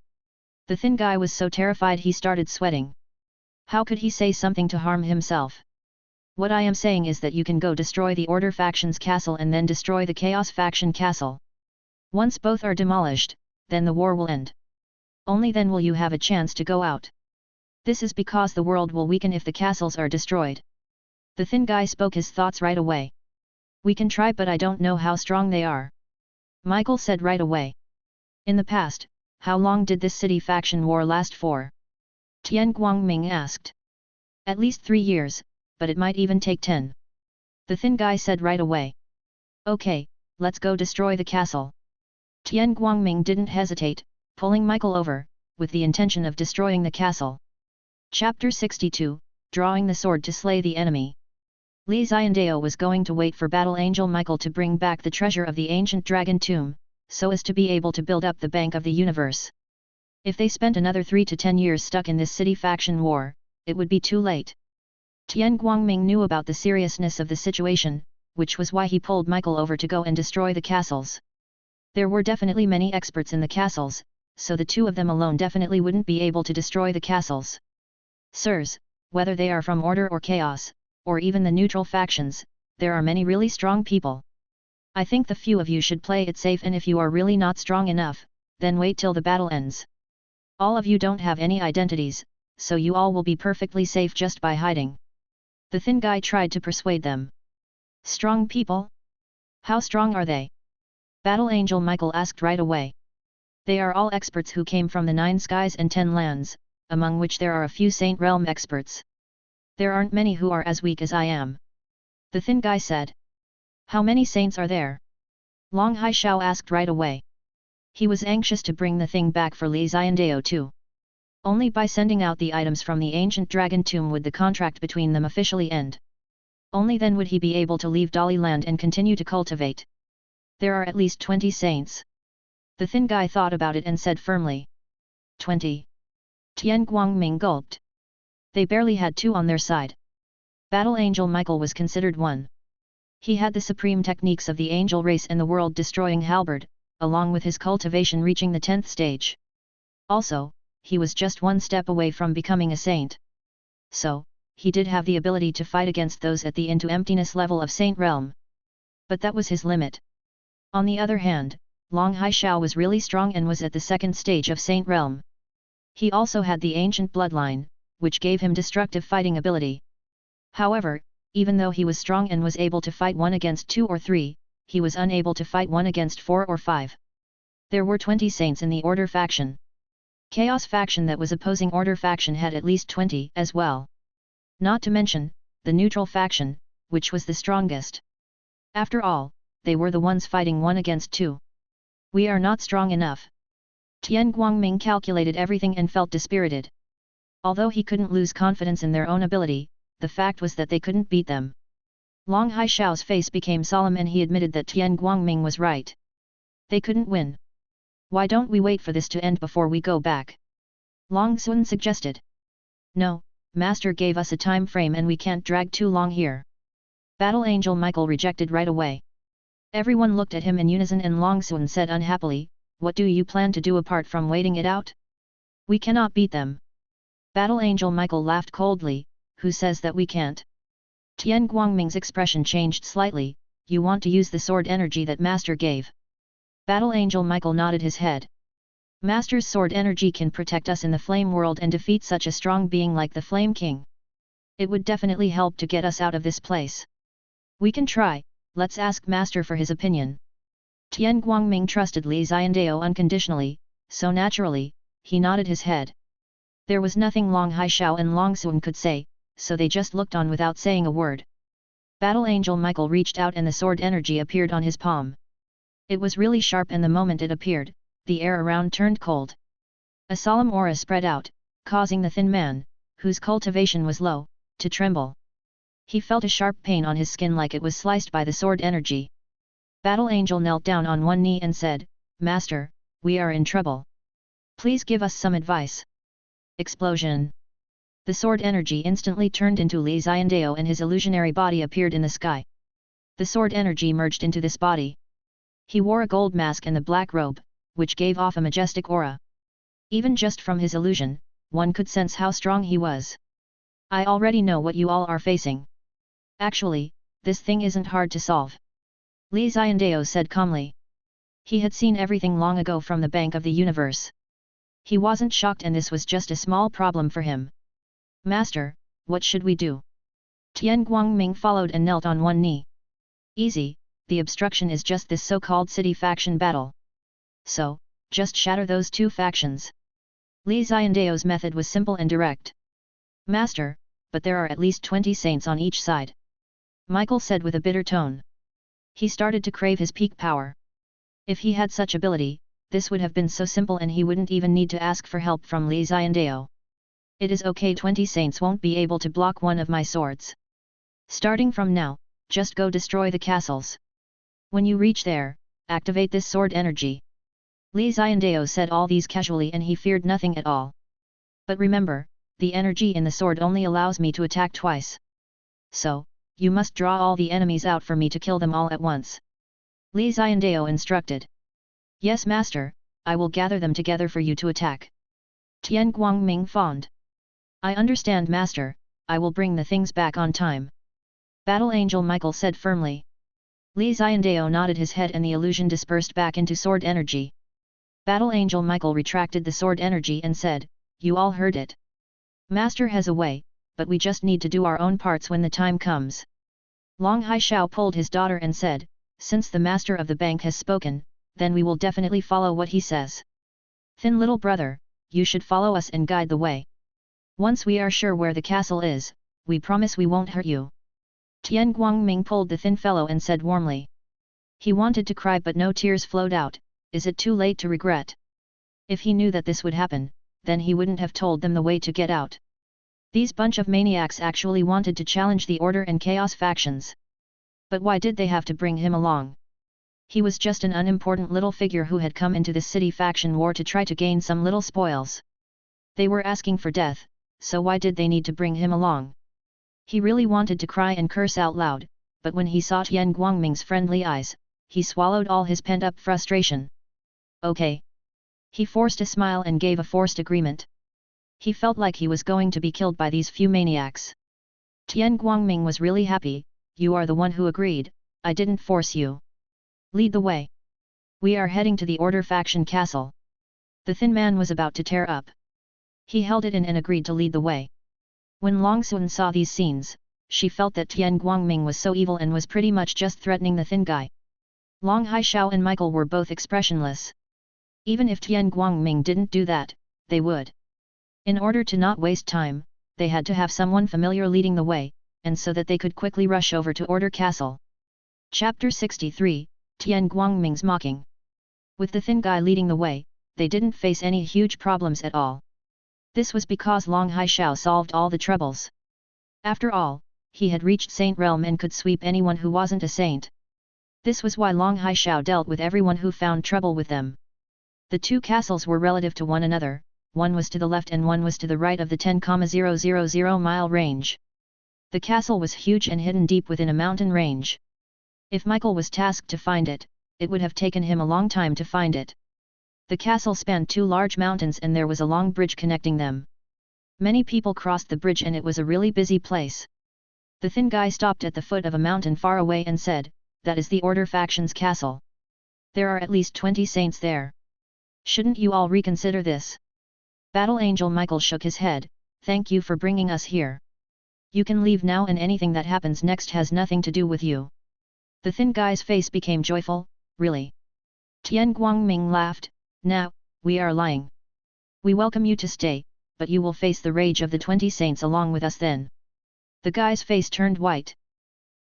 The thin guy was so terrified he started sweating. How could he say something to harm himself? What I am saying is that you can go destroy the Order faction's castle and then destroy the Chaos faction castle. Once both are demolished, then the war will end. Only then will you have a chance to go out. This is because the world will weaken if the castles are destroyed. The thin guy spoke his thoughts right away. We can try, but I don't know how strong they are. Michael said right away. In the past, how long did this city faction war last for? Tian Guangming asked. At least 3 years, but it might even take 10. The thin guy said right away. Okay, let's go destroy the castle. Tian Guangming didn't hesitate, pulling Michael over, with the intention of destroying the castle. Chapter 62, Drawing the Sword to Slay the Enemy. Li Xiandao was going to wait for Battle Angel Michael to bring back the treasure of the ancient dragon tomb, so as to be able to build up the Bank of the Universe. If they spent another 3 to 10 years stuck in this city faction war, it would be too late. Tian Guangming knew about the seriousness of the situation, which was why he pulled Michael over to go and destroy the castles. There were definitely many experts in the castles, so the two of them alone definitely wouldn't be able to destroy the castles. Sirs, whether they are from Order or Chaos, or even the neutral factions, there are many really strong people. I think the few of you should play it safe, and if you are really not strong enough, then wait till the battle ends. All of you don't have any identities, so you all will be perfectly safe just by hiding. The thin guy tried to persuade them. Strong people? How strong are they? Battle Angel Michael asked right away. They are all experts who came from the 9 skies and 10 lands, among which there are a few Saint Realm experts. There aren't many who are as weak as I am. The thin guy said. How many saints are there? Long Hai Shao asked right away. He was anxious to bring the thing back for Li Xiandao too. Only by sending out the items from the ancient dragon tomb would the contract between them officially end. Only then would he be able to leave Dali Land and continue to cultivate. There are at least 20 saints. The thin guy thought about it and said firmly. 20. Tian Guangming gulped. They barely had 2 on their side. Battle Angel Michael was considered 1. He had the supreme techniques of the angel race and the world-destroying halberd, along with his cultivation reaching the 10th stage. Also, he was just 1 step away from becoming a saint. So, he did have the ability to fight against those at the into emptiness level of Saint Realm. But that was his limit. On the other hand, Long Hai Shao was really strong and was at the 2nd stage of Saint Realm. He also had the ancient bloodline, which gave him destructive fighting ability. However, even though he was strong and was able to fight 1 against 2 or 3, he was unable to fight 1 against 4 or 5. There were 20 saints in the Order faction. Chaos faction that was opposing Order faction had at least 20 as well. Not to mention, the neutral faction, which was the strongest. After all, they were the ones fighting 1 against 2. We are not strong enough. Tian Guangming calculated everything and felt dispirited. Although he couldn't lose confidence in their own ability, the fact was that they couldn't beat them. Long Haishao's face became solemn and he admitted that Tian Guangming was right. They couldn't win. Why don't we wait for this to end before we go back? Long Xuan suggested. No, Master gave us a time frame and we can't drag too long here. Battle Angel Michael rejected right away. Everyone looked at him in unison and Long Xuan said unhappily, what do you plan to do apart from waiting it out? We cannot beat them. Battle Angel Michael laughed coldly, who says that we can't? Tian Guangming's expression changed slightly, you want to use the sword energy that Master gave. Battle Angel Michael nodded his head. Master's sword energy can protect us in the flame world and defeat such a strong being like the Flame King. It would definitely help to get us out of this place. We can try, let's ask Master for his opinion. Tian Guangming trusted Li Xiandao unconditionally, so naturally, he nodded his head. There was nothing Long Haishao and Long Xuan could say, so they just looked on without saying a word. Battle Angel Michael reached out and the sword energy appeared on his palm. It was really sharp and the moment it appeared, the air around turned cold. A solemn aura spread out, causing the thin man, whose cultivation was low, to tremble. He felt a sharp pain on his skin like it was sliced by the sword energy. Battle Angel knelt down on one knee and said, Master, we are in trouble. Please give us some advice. Explosion. The sword energy instantly turned into Li Xiandao and his illusionary body appeared in the sky. The sword energy merged into this body. He wore a gold mask and the black robe, which gave off a majestic aura. Even just from his illusion, one could sense how strong he was. I already know what you all are facing. Actually, this thing isn't hard to solve. Li Xiandao said calmly. He had seen everything long ago from the Bank of the Universe. He wasn't shocked and this was just a small problem for him. Master, what should we do? Tian Guangming followed and knelt on one knee. Easy, the obstruction is just this so-called city faction battle. So, just shatter those two factions. Li Xiandao's method was simple and direct. Master, but there are at least 20 saints on each side. Michael said with a bitter tone. He started to crave his peak power. If he had such ability, this would have been so simple and he wouldn't even need to ask for help from Li Xiandao. It is okay, 20 saints won't be able to block one of my swords. Starting from now, just go destroy the castles. When you reach there, activate this sword energy. Li Xiandao said all these casually and he feared nothing at all. But remember, the energy in the sword only allows me to attack twice. So, you must draw all the enemies out for me to kill them all at once. Li Xiandao instructed. Yes, Master, I will gather them together for you to attack. Tian Guangming fawned. I understand, Master, I will bring the things back on time. Battle Angel Michael said firmly. Li Xiandao nodded his head and the illusion dispersed back into sword energy. Battle Angel Michael retracted the sword energy and said, you all heard it. Master has a way, but we just need to do our own parts when the time comes. Long Haishao pulled his daughter and said, since the master of the bank has spoken, then we will definitely follow what he says. Thin little brother, you should follow us and guide the way. Once we are sure where the castle is, we promise we won't hurt you. Tian Guangming pulled the thin fellow and said warmly. He wanted to cry but no tears flowed out. Is it too late to regret? If he knew that this would happen, then he wouldn't have told them the way to get out. These bunch of maniacs actually wanted to challenge the Order and Chaos factions. But why did they have to bring him along? He was just an unimportant little figure who had come into this city faction war to try to gain some little spoils. They were asking for death, so why did they need to bring him along? He really wanted to cry and curse out loud, but when he saw Tian Guangming's friendly eyes, he swallowed all his pent-up frustration. Okay. He forced a smile and gave a forced agreement. He felt like he was going to be killed by these few maniacs. Tian Guangming was really happy. You are the one who agreed, I didn't force you. Lead the way. We are heading to the Order faction castle. The thin man was about to tear up. He held it in and agreed to lead the way. When Long Xuan saw these scenes, she felt that Tian Guangming was so evil and was pretty much just threatening the thin guy. Long Haishao and Michael were both expressionless. Even if Tian Guangming didn't do that, they would. In order to not waste time, they had to have someone familiar leading the way, and so that they could quickly rush over to Order Castle. Chapter 63, Tian Guangming's Mocking. With the thin guy leading the way, they didn't face any huge problems at all. This was because Long Haishao solved all the troubles. After all, he had reached Saint Realm and could sweep anyone who wasn't a saint. This was why Long Haishao dealt with everyone who found trouble with them. The two castles were relative to one another, one was to the left and one was to the right of the 10,000 mile range. The castle was huge and hidden deep within a mountain range. If Michael was tasked to find it, it would have taken him a long time to find it. The castle spanned two large mountains and there was a long bridge connecting them. Many people crossed the bridge and it was a really busy place. The thin guy stopped at the foot of a mountain far away and said, "That is the Order faction's castle. There are at least 20 saints there. Shouldn't you all reconsider this?" Battle Angel Michael shook his head, "Thank you for bringing us here. You can leave now and anything that happens next has nothing to do with you." The thin guy's face became joyful, "Really?" Tian Guangming laughed, "Now, we are lying. We welcome you to stay, but you will face the rage of the 20 saints along with us then." The guy's face turned white.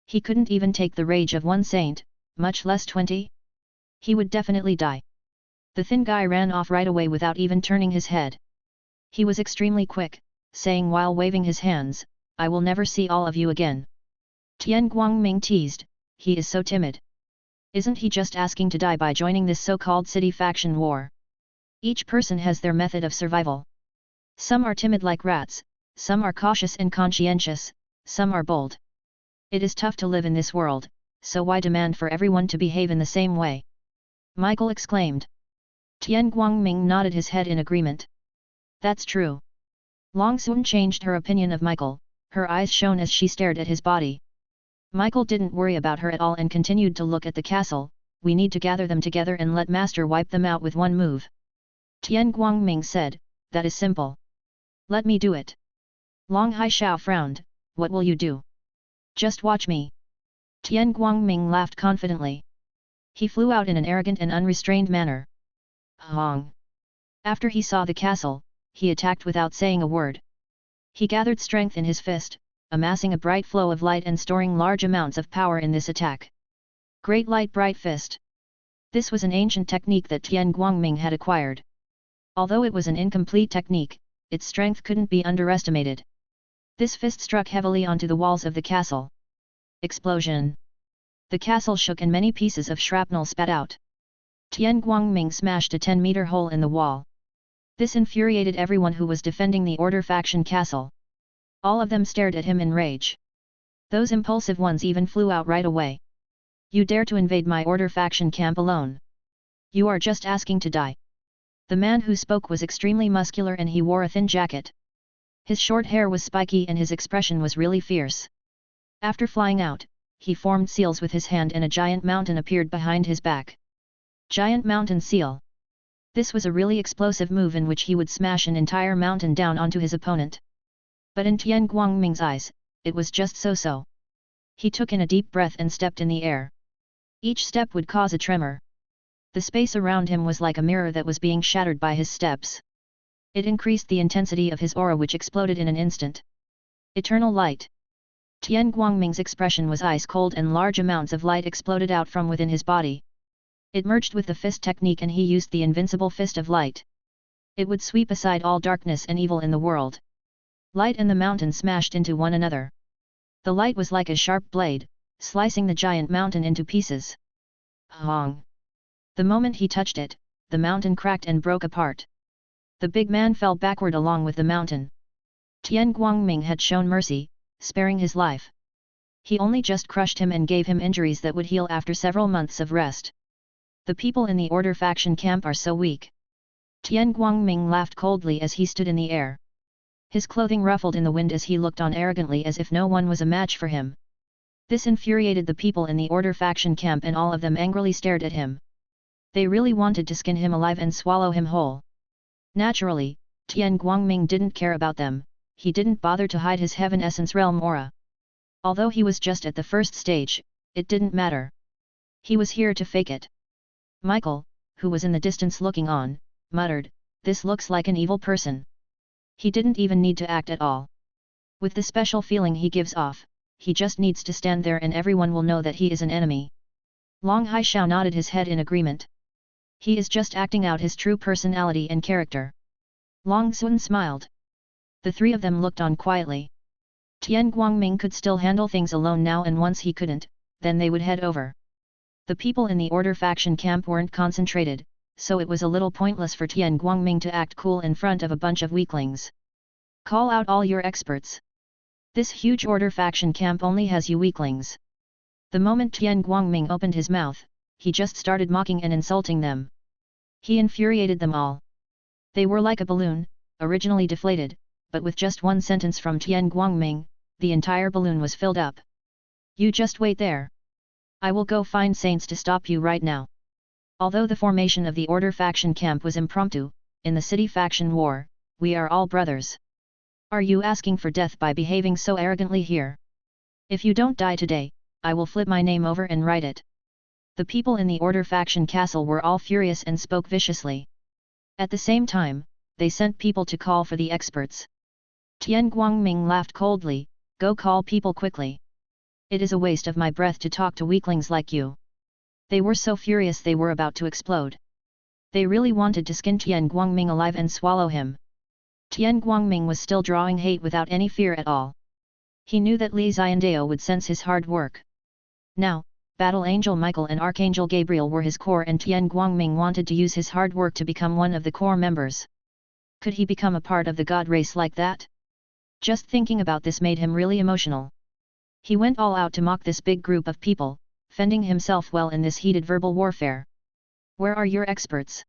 He couldn't even take the rage of one saint, much less 20. He would definitely die. The thin guy ran off right away without even turning his head. He was extremely quick, saying while waving his hands, "I will never see all of you again." Tian Guangming teased, "He is so timid. Isn't he just asking to die by joining this so-called city faction war?" Each person has their method of survival. Some are timid like rats, some are cautious and conscientious, some are bold. It is tough to live in this world, so why demand for everyone to behave in the same way? Michael exclaimed. Tian Guangming nodded his head in agreement. That's true. Long Xuan changed her opinion of Michael, her eyes shone as she stared at his body. Michael didn't worry about her at all and continued to look at the castle. "We need to gather them together and let Master wipe them out with one move." Tian Guangming said, "That is simple. Let me do it." Long Haishao frowned, "What will you do?" "Just watch me." Tian Guangming laughed confidently. He flew out in an arrogant and unrestrained manner. Hong! After he saw the castle, he attacked without saying a word. He gathered strength in his fist, amassing a bright flow of light and storing large amounts of power in this attack. Great Light Bright Fist. This was an ancient technique that Tian Guangming had acquired. Although it was an incomplete technique, its strength couldn't be underestimated. This fist struck heavily onto the walls of the castle. Explosion! The castle shook and many pieces of shrapnel spat out. Tian Guangming smashed a 10-meter hole in the wall. This infuriated everyone who was defending the Order faction castle. All of them stared at him in rage. Those impulsive ones even flew out right away. "You dare to invade my Order faction camp alone? You are just asking to die." The man who spoke was extremely muscular and he wore a thin jacket. His short hair was spiky and his expression was really fierce. After flying out, he formed seals with his hand and a giant mountain appeared behind his back. Giant Mountain Seal. This was a really explosive move in which he would smash an entire mountain down onto his opponent. But in Tian Guangming's eyes, it was just so-so. He took in a deep breath and stepped in the air. Each step would cause a tremor. The space around him was like a mirror that was being shattered by his steps. It increased the intensity of his aura which exploded in an instant. Eternal Light. Tian Guangming's expression was ice cold and large amounts of light exploded out from within his body. It merged with the fist technique and he used the invincible fist of light. It would sweep aside all darkness and evil in the world. Light and the mountain smashed into one another. The light was like a sharp blade, slicing the giant mountain into pieces. Hong! The moment he touched it, the mountain cracked and broke apart. The big man fell backward along with the mountain. Tian Guangming had shown mercy, sparing his life. He only just crushed him and gave him injuries that would heal after several months of rest. The people in the Order faction camp are so weak. Tian Guangming laughed coldly as he stood in the air. His clothing ruffled in the wind as he looked on arrogantly as if no one was a match for him. This infuriated the people in the Order faction camp and all of them angrily stared at him. They really wanted to skin him alive and swallow him whole. Naturally, Tian Guangming didn't care about them, he didn't bother to hide his heaven essence realm aura. Although he was just at the first stage, it didn't matter. He was here to fake it. Michael, who was in the distance looking on, muttered, "This looks like an evil person." He didn't even need to act at all. With the special feeling he gives off, he just needs to stand there and everyone will know that he is an enemy. Long Haishao nodded his head in agreement. He is just acting out his true personality and character. Long Sun smiled. The three of them looked on quietly. Tian Guangming could still handle things alone now, and once he couldn't, then they would head over. The people in the Order faction camp weren't concentrated, so it was a little pointless for Tian Guangming to act cool in front of a bunch of weaklings. "Call out all your experts. This huge Order faction camp only has you weaklings." The moment Tian Guangming opened his mouth, he just started mocking and insulting them. He infuriated them all. They were like a balloon, originally deflated, but with just one sentence from Tian Guangming, the entire balloon was filled up. "You just wait there. I will go find saints to stop you right now." Although the formation of the Order faction camp was impromptu, in the city faction war, we are all brothers. Are you asking for death by behaving so arrogantly here? If you don't die today, I will flip my name over and write it. The people in the Order faction castle were all furious and spoke viciously. At the same time, they sent people to call for the experts. Tian Guangming laughed coldly, "Go call people quickly. It is a waste of my breath to talk to weaklings like you." They were so furious they were about to explode. They really wanted to skin Tian Guangming alive and swallow him. Tian Guangming was still drawing hate without any fear at all. He knew that Xiandao would sense his hard work. Now, Battle Angel Michael and Archangel Gabriel were his core, and Tian Guangming wanted to use his hard work to become one of the core members. Could he become a part of the god race like that? Just thinking about this made him really emotional. He went all out to mock this big group of people, fending himself well in this heated verbal warfare. "Where are your experts?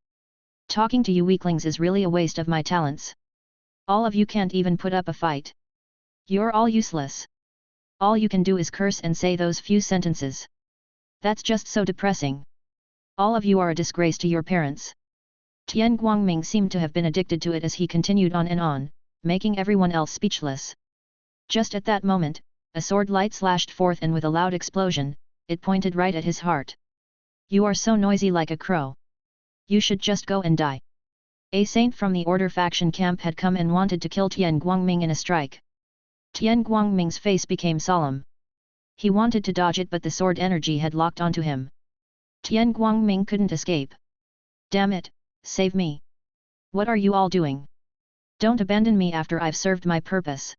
Talking to you weaklings is really a waste of my talents. All of you can't even put up a fight. You're all useless. All you can do is curse and say those few sentences. That's just so depressing. All of you are a disgrace to your parents." Tian Guangming seemed to have been addicted to it as he continued on and on, making everyone else speechless. Just at that moment, a sword light slashed forth, and with a loud explosion, it pointed right at his heart. "You are so noisy like a crow. You should just go and die." A saint from the Order faction camp had come and wanted to kill Tian Guangming in a strike. Tian Guangming's face became solemn. He wanted to dodge it, but the sword energy had locked onto him. Tian Guangming couldn't escape. "Damn it, save me. What are you all doing? Don't abandon me after I've served my purpose."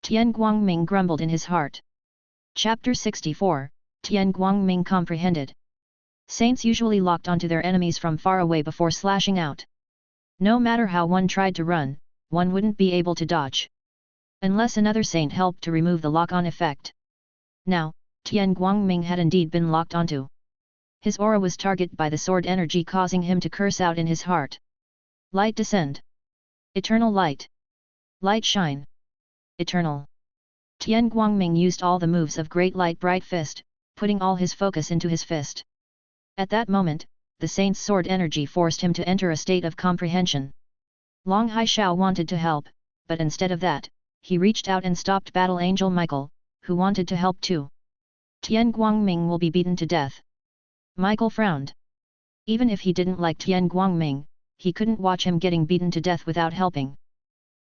Tian Guangming grumbled in his heart. Chapter 64, Tian Guangming comprehended. Saints usually locked onto their enemies from far away before slashing out. No matter how one tried to run, one wouldn't be able to dodge. Unless another saint helped to remove the lock-on effect. Now, Tian Guangming had indeed been locked onto. His aura was targeted by the sword energy, causing him to curse out in his heart. "Light descend. Eternal light. Light shine. Eternal." Tian Guangming used all the moves of Great Light Bright Fist, putting all his focus into his fist. At that moment, the saint's sword energy forced him to enter a state of comprehension. Long Haishao wanted to help, but instead of that, he reached out and stopped Battle Angel Michael, who wanted to help too. "Tian Guangming will be beaten to death." Michael frowned. Even if he didn't like Tian Guangming, he couldn't watch him getting beaten to death without helping.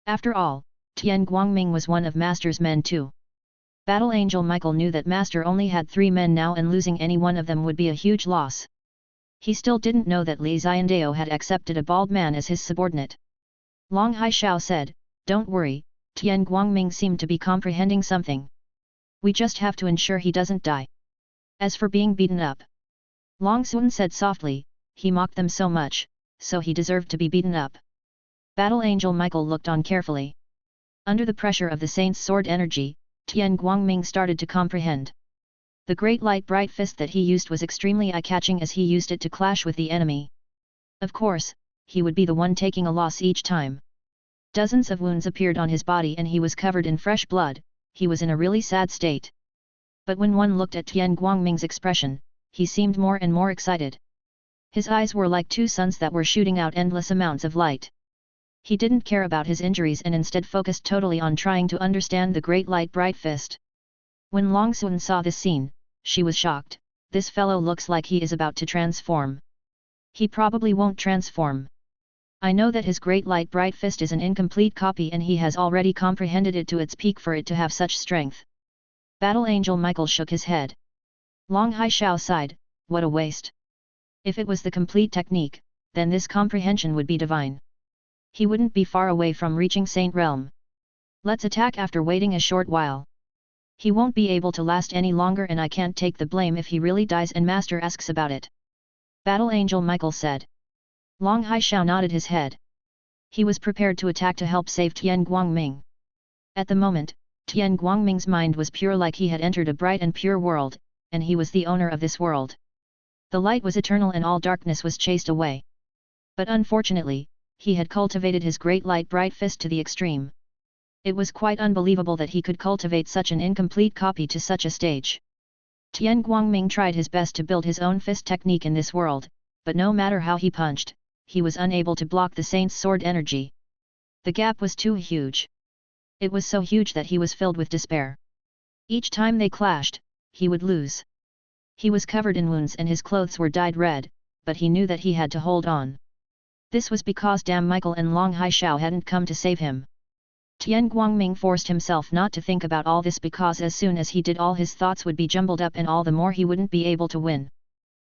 After all, Tian Guangming was one of Master's men too. Battle Angel Michael knew that Master only had 3 men now, and losing any one of them would be a huge loss. He still didn't know that Xiandao had accepted a bald man as his subordinate. Long Haishao said, "Don't worry, Tian Guangming seemed to be comprehending something. We just have to ensure he doesn't die. As for being beaten up," Long Sun said softly, "he mocked them so much, so he deserved to be beaten up." Battle Angel Michael looked on carefully. Under the pressure of the saint's sword energy, Tian Guangming started to comprehend. The Great Light Bright Fist that he used was extremely eye-catching as he used it to clash with the enemy. Of course, he would be the one taking a loss each time. Dozens of wounds appeared on his body and he was covered in fresh blood. He was in a really sad state. But when one looked at Tian Guangming's expression, he seemed more and more excited. His eyes were like 2 suns that were shooting out endless amounts of light. He didn't care about his injuries and instead focused totally on trying to understand the great light bright fist. When Long Sun saw this scene, she was shocked. This fellow looks like he is about to transform. He probably won't transform. I know that his great light bright fist is an incomplete copy and he has already comprehended it to its peak for it to have such strength. Battle Angel Michael shook his head. Long Haishao sighed, what a waste. If it was the complete technique, then this comprehension would be divine. He wouldn't be far away from reaching Saint Realm. Let's attack after waiting a short while. He won't be able to last any longer and I can't take the blame if he really dies and Master asks about it. Battle Angel Michael said. Long Haishao nodded his head. He was prepared to attack to help save Tian Guangming. At the moment, Tian Guangming's mind was pure like he had entered a bright and pure world, and he was the owner of this world. The light was eternal and all darkness was chased away. But unfortunately, he had cultivated his great light bright fist to the extreme. It was quite unbelievable that he could cultivate such an incomplete copy to such a stage. Tian Guangming tried his best to build his own fist technique in this world, but no matter how he punched, he was unable to block the saint's sword energy. The gap was too huge. It was so huge that he was filled with despair. Each time they clashed, he would lose. He was covered in wounds and his clothes were dyed red, but he knew that he had to hold on. This was because Dam Michael and Long Haishao hadn't come to save him. Tian Guangming forced himself not to think about all this because as soon as he did all his thoughts would be jumbled up and all the more he wouldn't be able to win.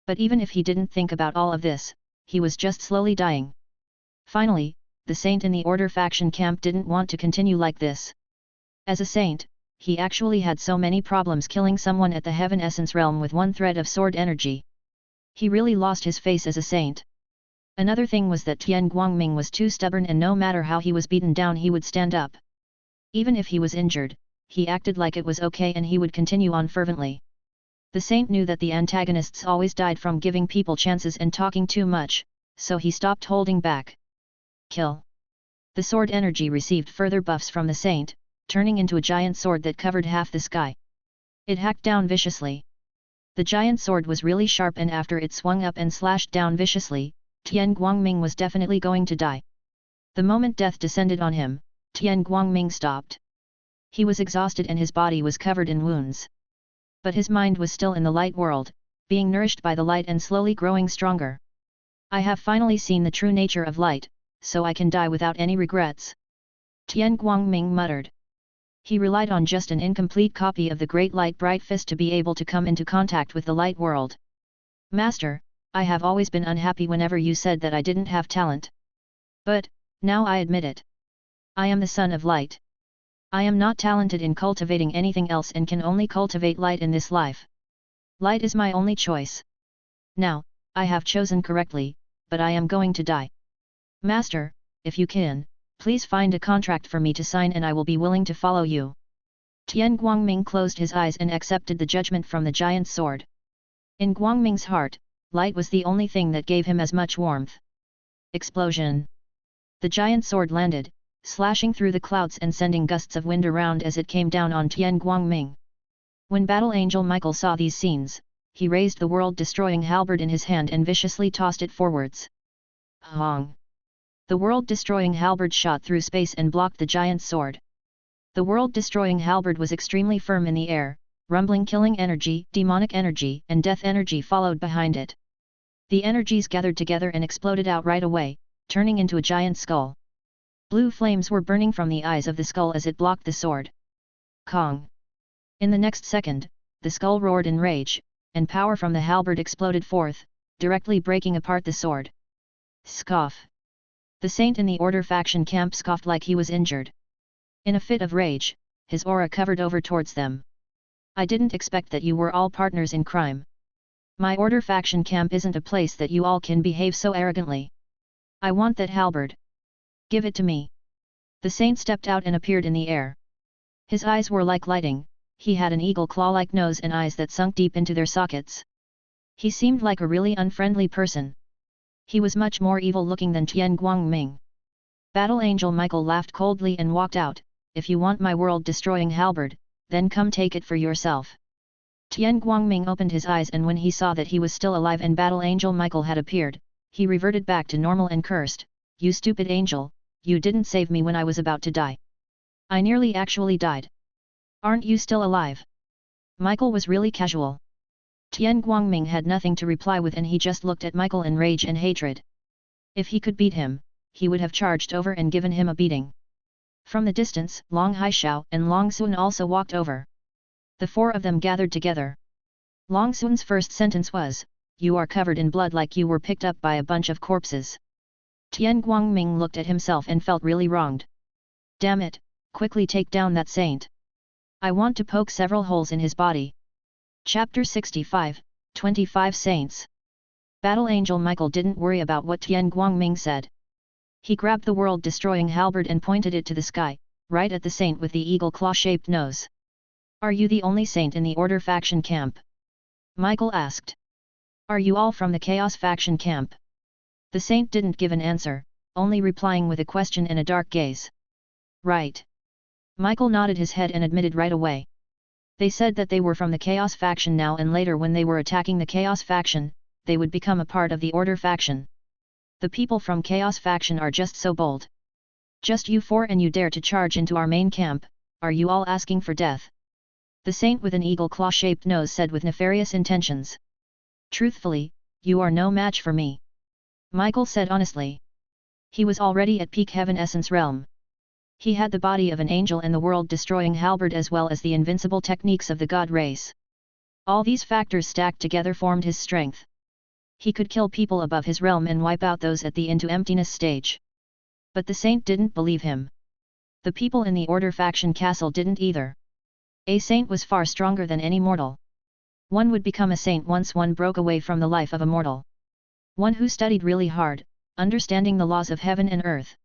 But even if he didn't think about all of this, he was just slowly dying. Finally, the saint in the Order faction camp didn't want to continue like this. As a saint, he actually had so many problems killing someone at the Heaven Essence realm with one thread of sword energy. He really lost his face as a saint. Another thing was that Tian Guangming was too stubborn and no matter how he was beaten down he would stand up. Even if he was injured, he acted like it was okay and he would continue on fervently. The saint knew that the antagonists always died from giving people chances and talking too much, so he stopped holding back. Kill. The sword energy received further buffs from the saint, turning into a giant sword that covered half the sky. It hacked down viciously. The giant sword was really sharp and after it swung up and slashed down viciously, Tian Guangming was definitely going to die. The moment death descended on him, Tian Guangming stopped. He was exhausted and his body was covered in wounds. But his mind was still in the light world, being nourished by the light and slowly growing stronger. I have finally seen the true nature of light, so I can die without any regrets. Tian Guangming muttered. He relied on just an incomplete copy of the great light bright fist to be able to come into contact with the light world. Master, I have always been unhappy whenever you said that I didn't have talent. But, now I admit it. I am the son of light. I am not talented in cultivating anything else and can only cultivate light in this life. Light is my only choice. Now, I have chosen correctly, but I am going to die. Master, if you can, please find a contract for me to sign and I will be willing to follow you. Tian Guangming closed his eyes and accepted the judgment from the giant sword. In Guangming's heart, light was the only thing that gave him as much warmth. Explosion. The giant sword landed, slashing through the clouds and sending gusts of wind around as it came down on Tian Guangming. When Battle Angel Michael saw these scenes, he raised the world-destroying halberd in his hand and viciously tossed it forwards. Hong! The world-destroying halberd shot through space and blocked the giant sword. The world-destroying halberd was extremely firm in the air, rumbling killing energy, demonic energy and death energy followed behind it. The energies gathered together and exploded out right away, turning into a giant skull. Blue flames were burning from the eyes of the skull as it blocked the sword. Kong! In the next second, the skull roared in rage, and power from the halberd exploded forth, directly breaking apart the sword. Scoff! The saint in the Order faction camp scoffed like he was injured. In a fit of rage, his aura covered over towards them. I didn't expect that you were all partners in crime. My Order faction camp isn't a place that you all can behave so arrogantly. I want that halberd. Give it to me. The saint stepped out and appeared in the air. His eyes were like lightning, he had an eagle claw-like nose and eyes that sunk deep into their sockets. He seemed like a really unfriendly person. He was much more evil-looking than Tian Guangming. Battle Angel Michael laughed coldly and walked out. If you want my world-destroying halberd, then come take it for yourself. Tian Guangming opened his eyes and when he saw that he was still alive and Battle Angel Michael had appeared, he reverted back to normal and cursed, "You stupid angel, you didn't save me when I was about to die. I nearly actually died. Aren't you still alive? Michael was really casual. Tian Guangming had nothing to reply with and he just looked at Michael in rage and hatred. If he could beat him, he would have charged over and given him a beating. From the distance, Long Haishao and Long Xun also walked over. The four of them gathered together. Long Xun's first sentence was, "You are covered in blood like you were picked up by a bunch of corpses." Tian Guangming looked at himself and felt really wronged. Damn it, quickly take down that saint. I want to poke several holes in his body. Chapter 65, 25 Saints. Battle Angel Michael didn't worry about what Tian Guangming said. He grabbed the world-destroying halberd and pointed it to the sky, right at the saint with the eagle claw-shaped nose. Are you the only saint in the Order faction camp? Michael asked. Are you all from the Chaos faction camp? The saint didn't give an answer, only replying with a question and a dark gaze. Right. Michael nodded his head and admitted right away. They said that they were from the Chaos faction now and later when they were attacking the Chaos faction, they would become a part of the Order faction. The people from Chaos faction are just so bold. Just you four and you dare to charge into our main camp, are you all asking for death? The saint with an eagle claw-shaped nose said with nefarious intentions. Truthfully, you are no match for me. Michael said honestly. He was already at peak heaven essence realm. He had the body of an angel and the world-destroying halberd as well as the invincible techniques of the god race. All these factors stacked together formed his strength. He could kill people above his realm and wipe out those at the into emptiness stage. But the saint didn't believe him. The people in the Order faction castle didn't either. A saint was far stronger than any mortal. One would become a saint once one broke away from the life of a mortal. One who studied really hard, understanding the laws of heaven and earth.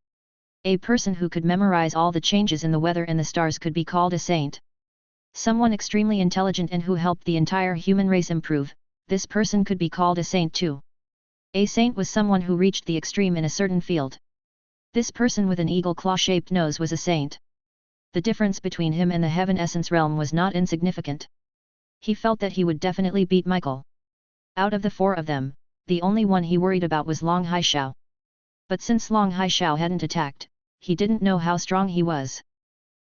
A person who could memorize all the changes in the weather and the stars could be called a saint. Someone extremely intelligent and who helped the entire human race improve, this person could be called a saint too. A saint was someone who reached the extreme in a certain field. This person with an eagle claw-shaped nose was a saint. The difference between him and the heaven essence realm was not insignificant. He felt that he would definitely beat Michael. Out of the four of them, the only one he worried about was Long Haishao. But since Long Haishao hadn't attacked, he didn't know how strong he was.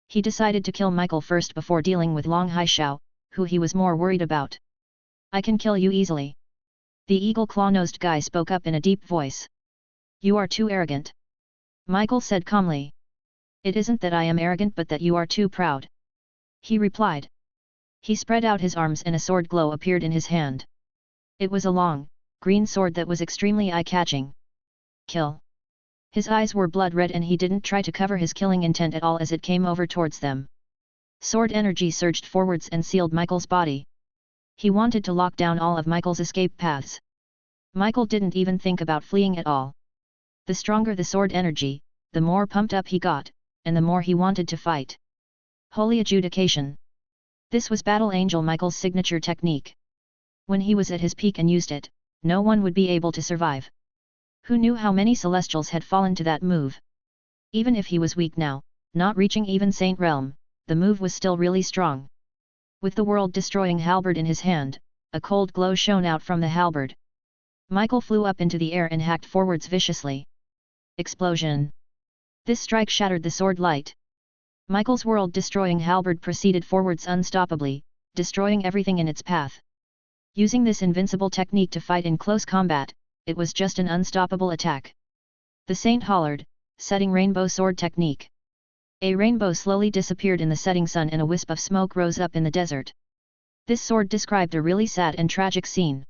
He decided to kill Michael first before dealing with Long Haishao, who he was more worried about. I can kill you easily. The eagle claw-nosed guy spoke up in a deep voice. You are too arrogant. Michael said calmly. It isn't that I am arrogant but that you are too proud. He replied. He spread out his arms and a sword glow appeared in his hand. It was a long, green sword that was extremely eye-catching. Kill. His eyes were blood-red and he didn't try to cover his killing intent at all as it came over towards them. Sword energy surged forwards and sealed Michael's body. He wanted to lock down all of Michael's escape paths. Michael didn't even think about fleeing at all. The stronger the sword energy, the more pumped up he got, and the more he wanted to fight. Holy Adjudication. This was Battle Angel Michael's signature technique. When he was at his peak and used it, no one would be able to survive. Who knew how many Celestials had fallen to that move? Even if he was weak now, not reaching even Saint Realm, the move was still really strong. With the world-destroying halberd in his hand, a cold glow shone out from the halberd. Michael flew up into the air and hacked forwards viciously. Explosion! This strike shattered the sword light. Michael's world-destroying halberd proceeded forwards unstoppably, destroying everything in its path. Using this invincible technique to fight in close combat, it was just an unstoppable attack. The saint hollered, setting rainbow sword technique. A rainbow slowly disappeared in the setting sun and a wisp of smoke rose up in the desert. This sword described a really sad and tragic scene.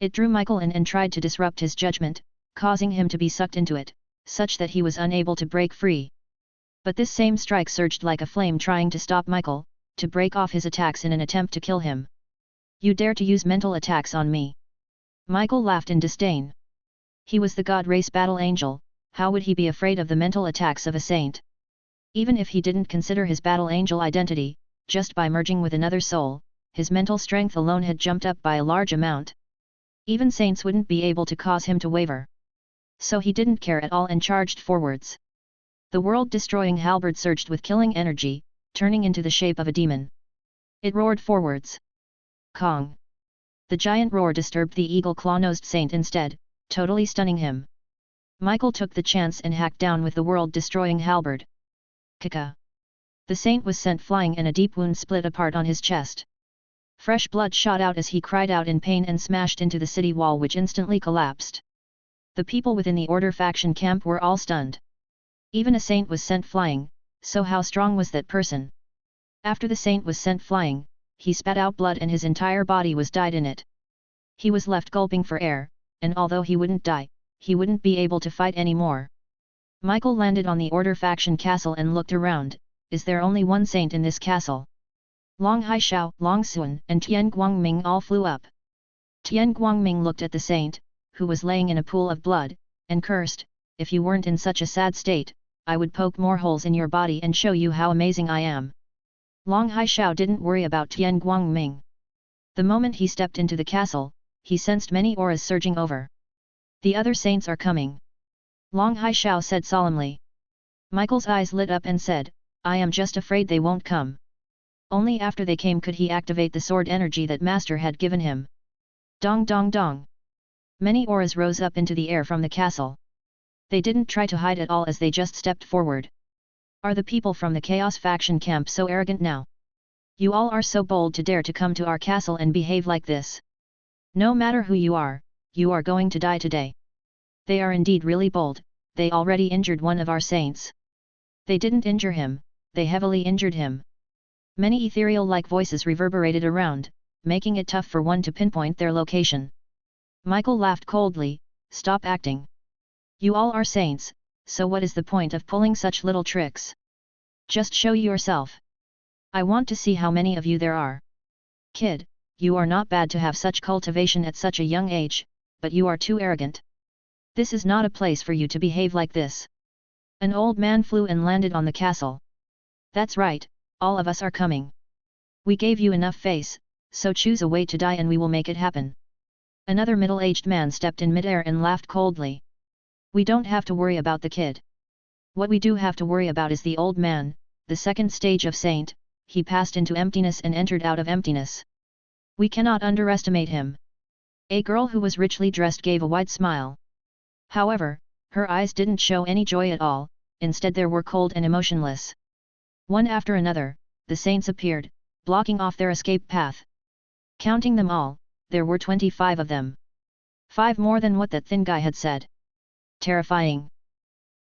It drew Michael in and tried to disrupt his judgment, causing him to be sucked into it, such that he was unable to break free. But this same strike surged like a flame trying to stop Michael, to break off his attacks in an attempt to kill him. You dare to use mental attacks on me? Michael laughed in disdain. He was the god race battle angel, how would he be afraid of the mental attacks of a saint? Even if he didn't consider his battle angel identity, just by merging with another soul, his mental strength alone had jumped up by a large amount. Even saints wouldn't be able to cause him to waver. So he didn't care at all and charged forwards. The world-destroying halberd surged with killing energy, turning into the shape of a demon. It roared forwards. Kong! The giant roar disturbed the eagle claw-nosed saint instead, totally stunning him. Michael took the chance and hacked down with the world-destroying halberd. Kaka! The saint was sent flying and a deep wound split apart on his chest. Fresh blood shot out as he cried out in pain and smashed into the city wall, which instantly collapsed. The people within the Order faction camp were all stunned. Even a saint was sent flying, so how strong was that person? After the saint was sent flying, he spat out blood and his entire body was dyed in it. He was left gulping for air, and although he wouldn't die, he wouldn't be able to fight anymore. Michael landed on the Order faction castle and looked around. Is there only one saint in this castle? Long Haishao, Long Xuan, and Tian Guangming all flew up. Tian Guangming looked at the saint, who was laying in a pool of blood, and cursed, "If you weren't in such a sad state, I would poke more holes in your body and show you how amazing I am." Long Haishao didn't worry about Tian Guangming. The moment he stepped into the castle, he sensed many auras surging over. "The other saints are coming," Long Haishao said solemnly. Michael's eyes lit up and said, "I am just afraid they won't come." Only after they came could he activate the sword energy that Master had given him. Dong dong dong. Many auras rose up into the air from the castle. They didn't try to hide at all as they just stepped forward. "Are the people from the Chaos faction camp so arrogant now? You all are so bold to dare to come to our castle and behave like this. No matter who you are going to die today." "They are indeed really bold, they already injured one of our saints." "They didn't injure him, they heavily injured him." Many ethereal-like voices reverberated around, making it tough for one to pinpoint their location. Michael laughed coldly, "Stop acting. You all are saints, so what is the point of pulling such little tricks? Just show yourself. I want to see how many of you there are." "Kid, you are not bad to have such cultivation at such a young age, but you are too arrogant. This is not a place for you to behave like this." An old man flew and landed on the castle. "That's right, all of us are coming. We gave you enough face, so choose a way to die and we will make it happen." Another middle-aged man stepped in midair and laughed coldly. "We don't have to worry about the kid. What we do have to worry about is the old man, the second stage of saint. He passed into emptiness and entered out of emptiness. We cannot underestimate him." A girl who was richly dressed gave a wide smile. However, her eyes didn't show any joy at all, instead they were cold and emotionless. One after another, the saints appeared, blocking off their escape path. Counting them all, there were 25 of them. 5 more than what that thin guy had said. Terrifying.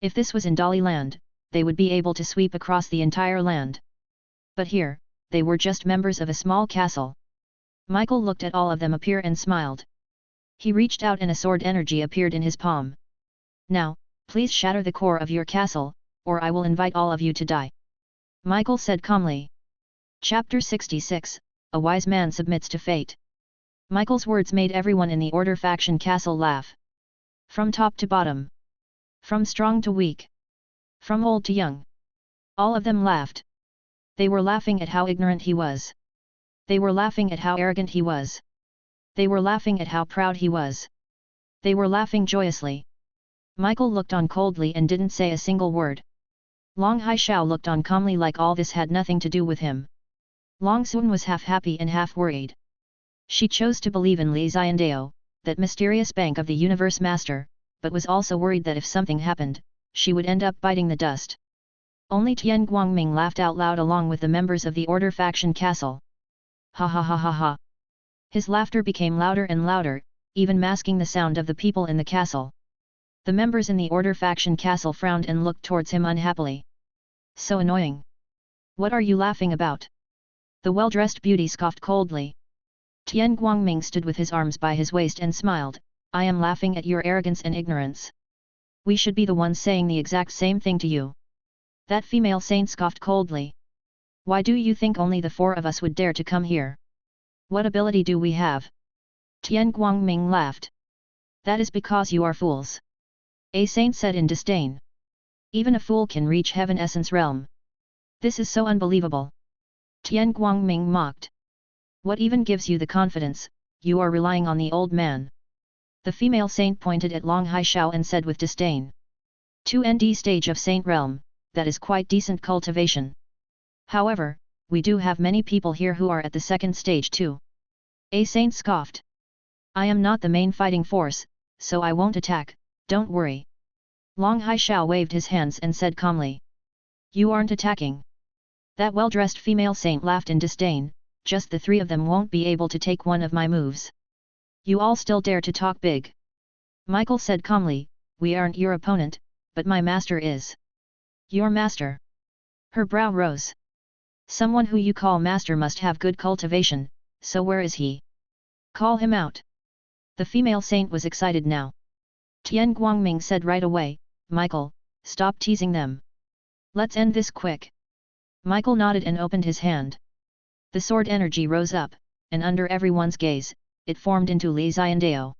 If this was in Dali land, they would be able to sweep across the entire land. But here, they were just members of a small castle. Michael looked at all of them appear and smiled. He reached out and a sword energy appeared in his palm. "Now, please shatter the core of your castle, or I will invite all of you to die," Michael said calmly. Chapter 66, A Wise Man Submits to Fate. Michael's words made everyone in the Order faction castle laugh. From top to bottom. From strong to weak. From old to young. All of them laughed. They were laughing at how ignorant he was. They were laughing at how arrogant he was. They were laughing at how proud he was. They were laughing joyously. Michael looked on coldly and didn't say a single word. Long Haishao looked on calmly like all this had nothing to do with him. Long Xuan was half happy and half worried. She chose to believe in Li Xiandao, that mysterious bank of the universe master, but was also worried that if something happened, she would end up biting the dust. Only Tian Guangming laughed out loud along with the members of the Order faction castle. Ha ha ha ha ha. His laughter became louder and louder, even masking the sound of the people in the castle. The members in the Order faction castle frowned and looked towards him unhappily. "So annoying. What are you laughing about?" The well-dressed beauty scoffed coldly. Tian Guangming stood with his arms by his waist and smiled, "I am laughing at your arrogance and ignorance. We should be the ones saying the exact same thing to you." That female saint scoffed coldly. "Why do you think only the 4 of us would dare to come here? What ability do we have?" Tian Guangming laughed. "That is because you are fools," a saint said in disdain. "Even a fool can reach Heaven Essence Realm. This is so unbelievable." Tian Guangming mocked. "What even gives you the confidence? You are relying on the old man." The female saint pointed at Long Haishao and said with disdain. 2nd stage of Saint Realm, that is quite decent cultivation. However, we do have many people here who are at the 2nd stage too. A saint scoffed. "I am not the main fighting force, so I won't attack, don't worry." Long Haishao waved his hands and said calmly. You aren't attacking. That well-dressed female saint laughed in disdain, just the three of them won't be able to take one of my moves. You all still dare to talk big. Michael said calmly, we aren't your opponent, but my master is. Your master? Her brow rose. Someone who you call master must have good cultivation, so where is he? Call him out. The female saint was excited now. Tian Guangming said right away, Michael, stop teasing them. Let's end this quick. Michael nodded and opened his hand. The sword energy rose up, and under everyone's gaze, it formed into Li Xiandao.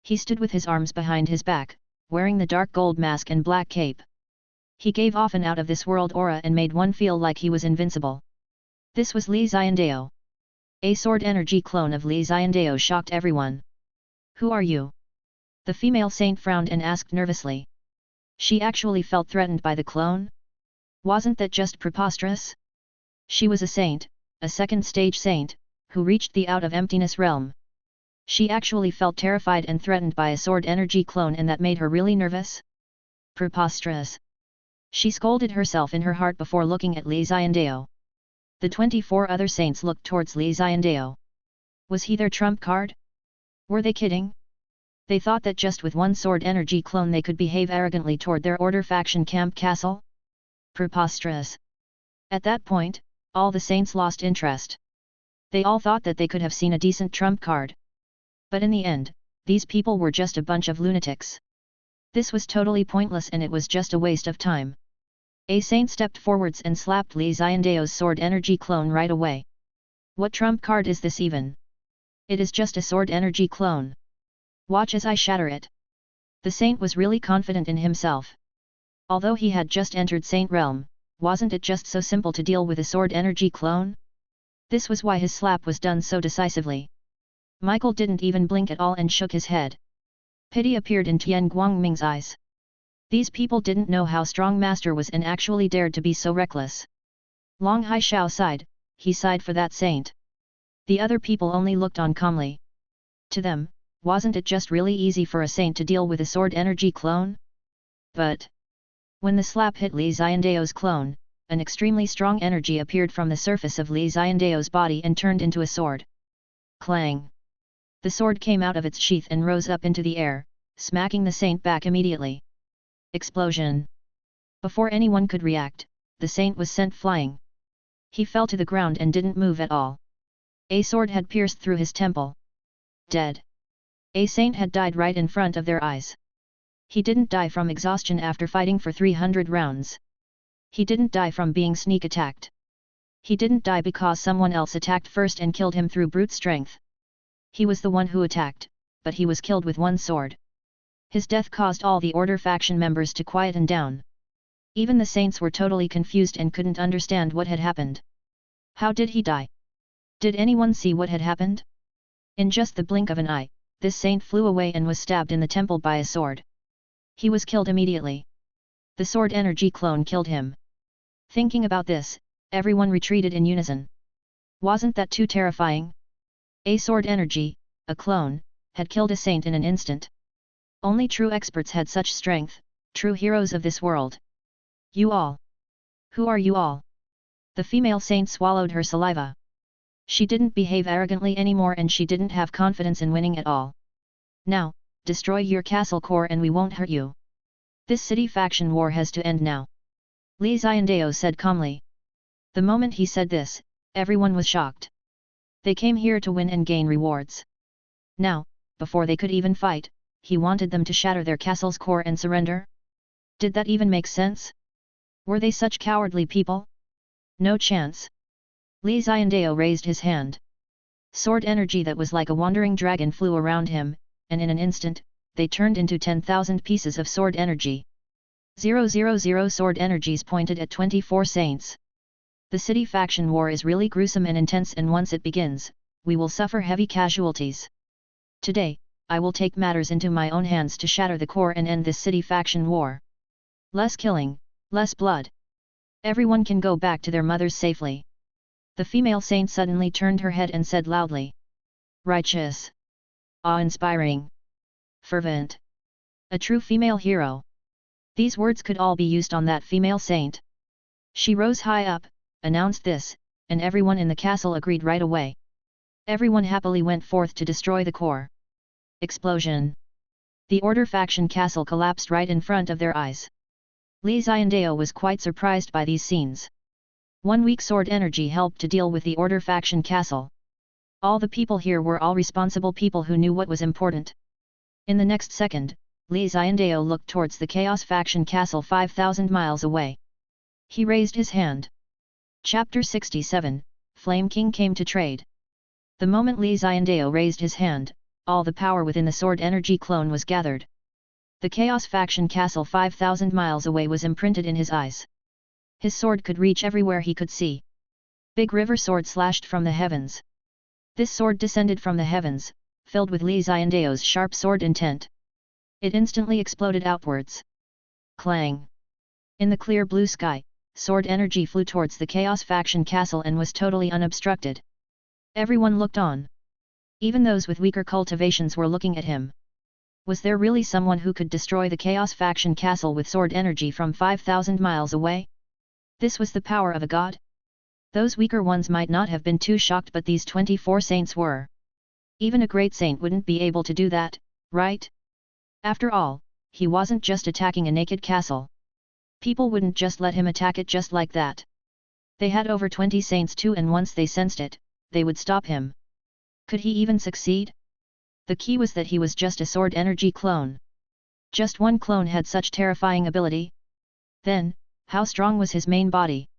He stood with his arms behind his back, wearing the dark gold mask and black cape. He gave off an out-of-this-world aura and made one feel like he was invincible. This was Li Xiandao. A sword energy clone of Li Xiandao shocked everyone. Who are you? The female saint frowned and asked nervously. She actually felt threatened by the clone? Wasn't that just preposterous? She was a saint, a second-stage saint, who reached the out-of-emptiness realm. She actually felt terrified and threatened by a sword energy clone, and that made her really nervous? Preposterous. She scolded herself in her heart before looking at Li Xiandao. The 24 other saints looked towards Li Xiandao. Was he their trump card? Were they kidding? They thought that just with one sword energy clone they could behave arrogantly toward their order faction camp castle? Preposterous. At that point, all the saints lost interest. They all thought that they could have seen a decent trump card. But in the end, these people were just a bunch of lunatics. This was totally pointless and it was just a waste of time. A saint stepped forwards and slapped Li Xiandao's sword energy clone right away. What trump card is this even? It is just a sword energy clone. Watch as I shatter it. The saint was really confident in himself. Although he had just entered Saint Realm, wasn't it just so simple to deal with a sword energy clone? This was why his slap was done so decisively. Michael didn't even blink at all and shook his head. Pity appeared in Tian Guangming's eyes. These people didn't know how strong Master was and actually dared to be so reckless. Long Haishao sighed, he sighed for that saint. The other people only looked on calmly. To them, wasn't it just really easy for a saint to deal with a sword energy clone? But when the slap hit Li Xiandao's clone, an extremely strong energy appeared from the surface of Li Xiandao's body and turned into a sword. Clang! The sword came out of its sheath and rose up into the air, smacking the saint back immediately. Explosion! Before anyone could react, the saint was sent flying. He fell to the ground and didn't move at all. A sword had pierced through his temple. Dead. A saint had died right in front of their eyes. He didn't die from exhaustion after fighting for 300 rounds. He didn't die from being sneak attacked. He didn't die because someone else attacked first and killed him through brute strength. He was the one who attacked, but he was killed with one sword. His death caused all the Order faction members to quieten down. Even the saints were totally confused and couldn't understand what had happened. How did he die? Did anyone see what had happened? In just the blink of an eye, this saint flew away and was stabbed in the temple by a sword. He was killed immediately. The sword energy clone killed him. Thinking about this, everyone retreated in unison. Wasn't that too terrifying? A sword energy, a clone, had killed a saint in an instant. Only true experts had such strength, true heroes of this world. You all. Who are you all? The female saint swallowed her saliva. She didn't behave arrogantly anymore and she didn't have confidence in winning at all. Now, destroy your castle core and we won't hurt you. This city faction war has to end now. Li Xiandao said calmly. The moment he said this, everyone was shocked. They came here to win and gain rewards. Now, before they could even fight, he wanted them to shatter their castle's core and surrender? Did that even make sense? Were they such cowardly people? No chance. Li Xiandao raised his hand. Sword energy that was like a wandering dragon flew around him, and in an instant, they turned into 10,000 pieces of sword energy. 000 sword energies pointed at 24 saints. The city faction war is really gruesome and intense, and once it begins, we will suffer heavy casualties. Today, I will take matters into my own hands to shatter the core and end this city faction war. Less killing, less blood. Everyone can go back to their mothers safely. The female saint suddenly turned her head and said loudly. Righteous. Awe-inspiring. Fervent. A true female hero. These words could all be used on that female saint. She rose high up, announced this, and everyone in the castle agreed right away. Everyone happily went forth to destroy the core. Explosion. The Order faction castle collapsed right in front of their eyes. Li Xiandao was quite surprised by these scenes. 1 weak sword energy helped to deal with the Order faction castle. All the people here were all responsible people who knew what was important. In the next second, Li Xiandao looked towards the Chaos faction castle 5,000 miles away. He raised his hand. Chapter 67, Flame King came to trade. The moment Li Xiandao raised his hand, all the power within the sword energy clone was gathered. The Chaos faction castle 5,000 miles away was imprinted in his eyes. His sword could reach everywhere he could see. Big river sword slashed from the heavens. This sword descended from the heavens, filled with Li Xiandao's sharp sword intent. It instantly exploded outwards. Clang! In the clear blue sky, sword energy flew towards the Chaos faction castle and was totally unobstructed. Everyone looked on. Even those with weaker cultivations were looking at him. Was there really someone who could destroy the Chaos faction castle with sword energy from 5,000 miles away? This was the power of a god? Those weaker ones might not have been too shocked, but these 24 saints were. Even a great saint wouldn't be able to do that, right? After all, he wasn't just attacking a naked castle. People wouldn't just let him attack it just like that. They had over 20 saints too, and once they sensed it, they would stop him. Could he even succeed? The key was that he was just a sword energy clone. Just one clone had such terrifying ability. Then, how strong was his main body?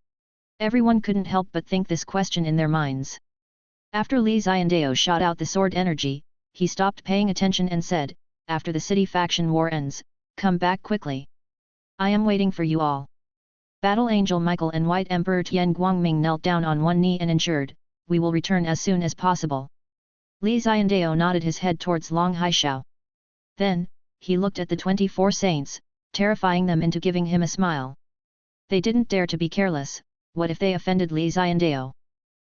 Everyone couldn't help but think this question in their minds. After Li Xiandao shot out the sword energy, he stopped paying attention and said, "After the city faction war ends, come back quickly. I am waiting for you all." Battle Angel Michael and White Emperor Tian Guangming knelt down on one knee and ensured, "We will return as soon as possible." Li Xiandao nodded his head towards Long Haishao. Then, he looked at the 24 saints, terrifying them into giving him a smile. They didn't dare to be careless. What if they offended Li Xiandao?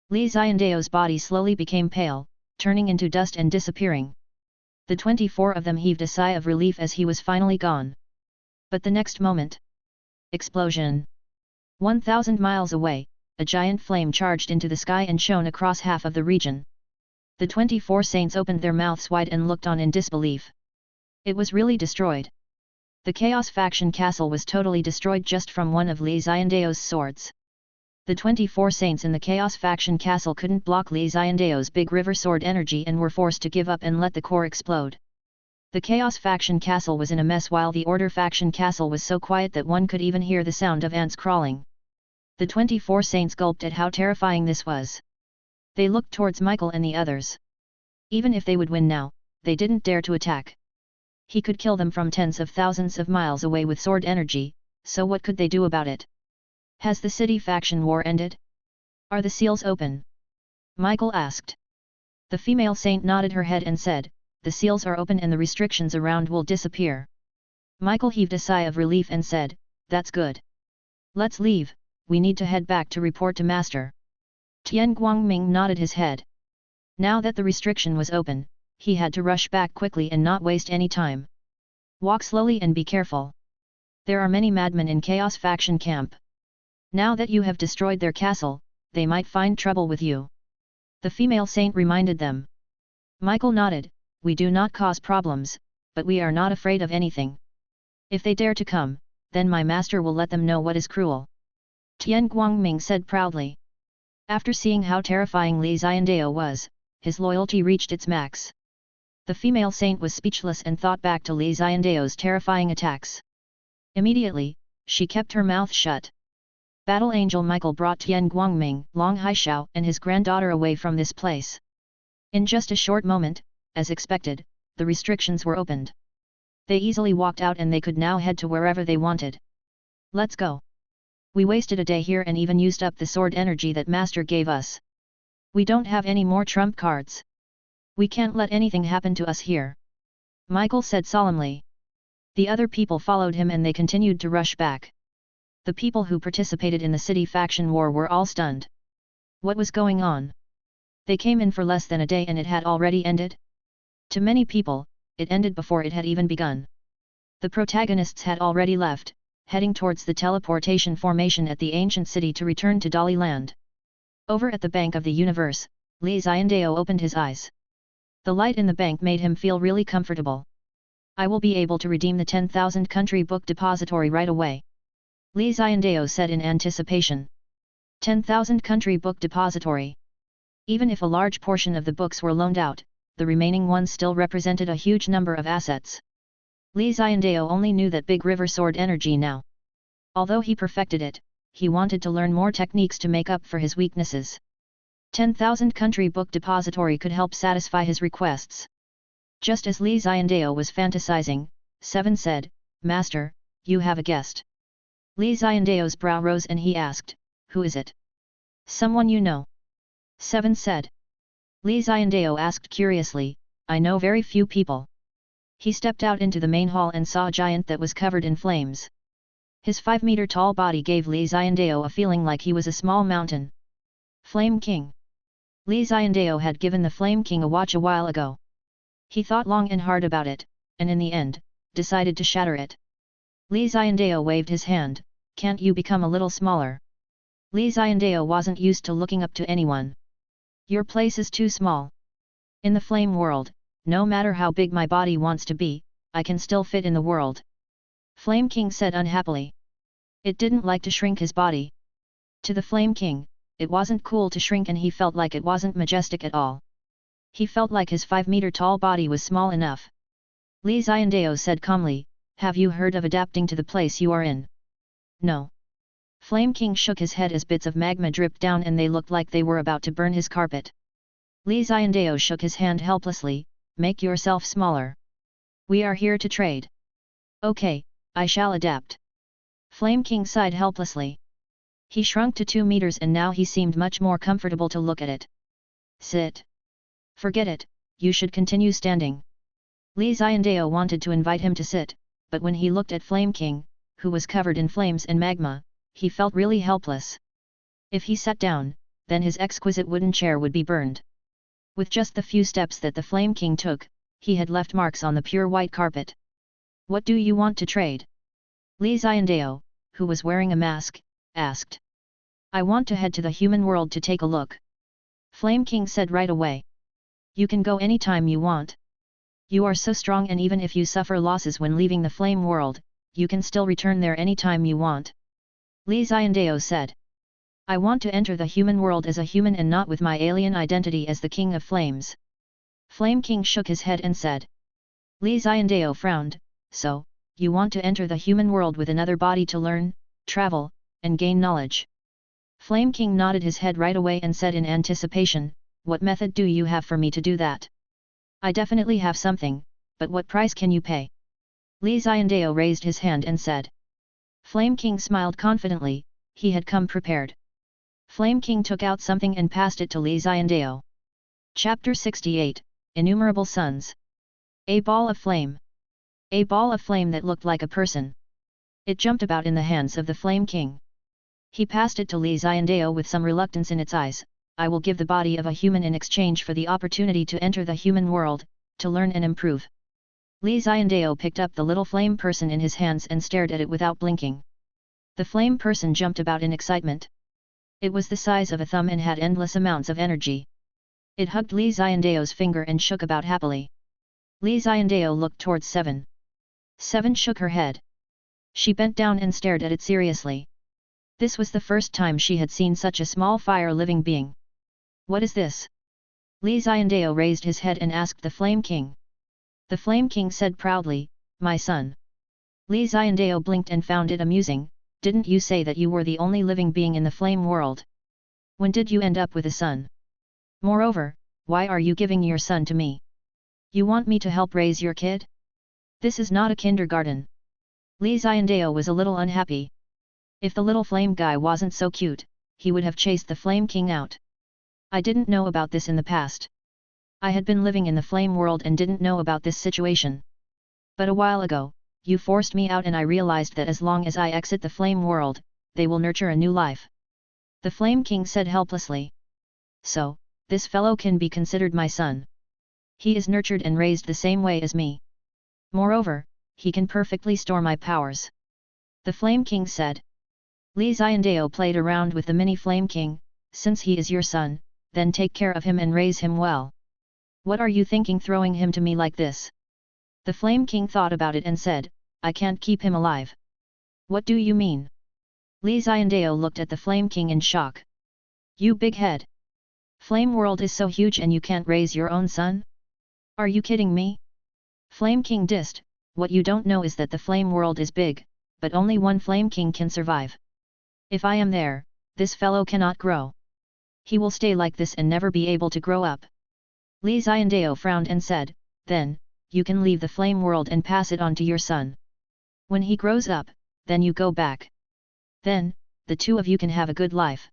Li Xiandao's body slowly became pale, turning into dust and disappearing. The 24 of them heaved a sigh of relief as he was finally gone. But the next moment... explosion! 1,000 miles away, a giant flame charged into the sky and shone across half of the region. The 24 saints opened their mouths wide and looked on in disbelief. It was really destroyed. The Chaos faction castle was totally destroyed just from one of Li Xiandao's swords. The 24 saints in the Chaos faction castle couldn't block Li Xiandao's big river sword energy and were forced to give up and let the core explode. The Chaos faction castle was in a mess while the Order faction castle was so quiet that one could even hear the sound of ants crawling. The 24 saints gulped at how terrifying this was. They looked towards Michael and the others. Even if they would win now, they didn't dare to attack. He could kill them from tens of thousands of miles away with sword energy, so what could they do about it? Has the city faction war ended? Are the seals open? Michael asked. The female saint nodded her head and said, "The seals are open and the restrictions around will disappear." Michael heaved a sigh of relief and said, "That's good. Let's leave, we need to head back to report to Master." Tian Guangming nodded his head. Now that the restriction was open, he had to rush back quickly and not waste any time. "Walk slowly and be careful. There are many madmen in Chaos faction camp. Now that you have destroyed their castle, they might find trouble with you." The female saint reminded them. Michael nodded, "We do not cause problems, but we are not afraid of anything. If they dare to come, then my master will let them know what is cruel." Tian Guangming said proudly. After seeing how terrifying Li Xiandao was, his loyalty reached its max. The female saint was speechless and thought back to Li Xiandao's terrifying attacks. Immediately, she kept her mouth shut. Battle Angel Michael brought Tian Guangming, Long Haishao and his granddaughter away from this place. In just a short moment, as expected, the restrictions were opened. They easily walked out and they could now head to wherever they wanted. "Let's go. We wasted a day here and even used up the sword energy that Master gave us. We don't have any more trump cards. We can't let anything happen to us here," Michael said solemnly. The other people followed him and they continued to rush back. The people who participated in the city faction war were all stunned. What was going on? They came in for less than a day and it had already ended? To many people, it ended before it had even begun. The protagonists had already left, heading towards the teleportation formation at the ancient city to return to Dali land. Over at the bank of the universe, Li Xiandao opened his eyes. The light in the bank made him feel really comfortable. I will be able to redeem the 10,000 country book depository right away. Li Xiandao said in anticipation. 10,000 country book depository. Even if a large portion of the books were loaned out, the remaining ones still represented a huge number of assets. Li Xiandao only knew that big river sword energy now. Although he perfected it, he wanted to learn more techniques to make up for his weaknesses. 10,000 country book depository could help satisfy his requests. Just as Li Xiandao was fantasizing, Seven said, Master, you have a guest. Li Xiandao's brow rose and he asked, who is it? Someone you know. Seven said. Li Xiandao asked curiously, I know very few people. He stepped out into the main hall and saw a giant that was covered in flames. His 5-meter-tall body gave Li Xiandao a feeling like he was a small mountain. Flame King. Li Xiandao had given the Flame King a watch a while ago. He thought long and hard about it, and in the end, decided to shatter it. Li Xiandao waved his hand, can't you become a little smaller? Li Xiandao wasn't used to looking up to anyone. Your place is too small. In the flame world, no matter how big my body wants to be, I can still fit in the world. Flame King said unhappily. It didn't like to shrink his body. To the Flame King, it wasn't cool to shrink and he felt like it wasn't majestic at all. He felt like his 5-meter-tall body was small enough. Li Xiandao said calmly, have you heard of adapting to the place you are in? No. Flame King shook his head as bits of magma dripped down and they looked like they were about to burn his carpet. Li Xiandao shook his hand helplessly, make yourself smaller. We are here to trade. Okay, I shall adapt. Flame King sighed helplessly. He shrunk to 2 meters and now he seemed much more comfortable to look at it. Sit. Forget it, you should continue standing. Li Xiandao wanted to invite him to sit, but when he looked at Flame King, who was covered in flames and magma, he felt really helpless. If he sat down, then his exquisite wooden chair would be burned. With just the few steps that the Flame King took, he had left marks on the pure white carpet. What do you want to trade? Li Xiandao, who was wearing a mask, asked. I want to head to the human world to take a look. Flame King said right away. You can go anytime you want. You are so strong and even if you suffer losses when leaving the flame world, you can still return there anytime you want. Li Xiandao said. I want to enter the human world as a human and not with my alien identity as the King of Flames. Flame King shook his head and said. Li Xiandao frowned, so, you want to enter the human world with another body to learn, travel, and gain knowledge. Flame King nodded his head right away and said in anticipation, what method do you have for me to do that? I definitely have something, but what price can you pay? Li Xiandao raised his hand and said. Flame King smiled confidently, he had come prepared. Flame King took out something and passed it to Li Xiandao. Chapter 68, Innumerable Suns. A ball of flame. A ball of flame that looked like a person. It jumped about in the hands of the Flame King. He passed it to Li Xiandao with some reluctance in its eyes. I will give the body of a human in exchange for the opportunity to enter the human world, to learn and improve. Li Xiandao picked up the little flame person in his hands and stared at it without blinking. The flame person jumped about in excitement. It was the size of a thumb and had endless amounts of energy. It hugged Li Xiandao's finger and shook about happily. Li Xiandao looked towards Seven. Seven shook her head. She bent down and stared at it seriously. This was the first time she had seen such a small fire-living being. What is this? Li Xiandao raised his head and asked the Flame King. The Flame King said proudly, my son. Li Xiandao blinked and found it amusing, didn't you say that you were the only living being in the flame world? When did you end up with a son? Moreover, why are you giving your son to me? You want me to help raise your kid? This is not a kindergarten. Li Xiandao was a little unhappy. If the little flame guy wasn't so cute, he would have chased the Flame King out. I didn't know about this in the past. I had been living in the flame world and didn't know about this situation. But a while ago, you forced me out and I realized that as long as I exit the flame world, they will nurture a new life. The Flame King said helplessly. So, this fellow can be considered my son. He is nurtured and raised the same way as me. Moreover, he can perfectly store my powers. The Flame King said. Li Xiandao played around with the mini Flame King. Since he is your son, then take care of him and raise him well. What are you thinking throwing him to me like this? The Flame King thought about it and said, I can't keep him alive. What do you mean? Li Xiandao looked at the Flame King in shock. You big head! Flame world is so huge and you can't raise your own son? Are you kidding me? Flame King dissed, what you don't know is that the flame world is big, but only one Flame King can survive. If I am there, this fellow cannot grow. He will stay like this and never be able to grow up. Li Xiandao frowned and said, then, you can leave the flame world and pass it on to your son. When he grows up, then you go back. Then, the two of you can have a good life.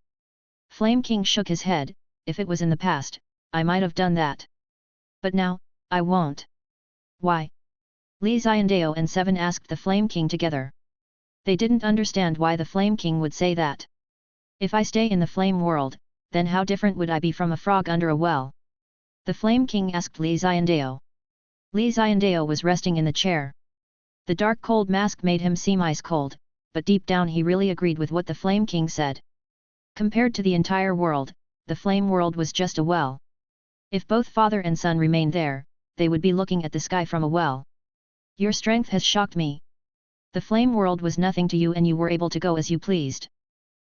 Flame King shook his head, if it was in the past, I might have done that. But now, I won't. Why? Li Xiandao and Seven asked the Flame King together. They didn't understand why the Flame King would say that. If I stay in the flame world, then how different would I be from a frog under a well? The Flame King asked Li Xiandao. Li Xiandao was resting in the chair. The dark cold mask made him seem ice cold, but deep down he really agreed with what the Flame King said. Compared to the entire world, the flame world was just a well. If both father and son remained there, they would be looking at the sky from a well. Your strength has shocked me. The flame world was nothing to you and you were able to go as you pleased.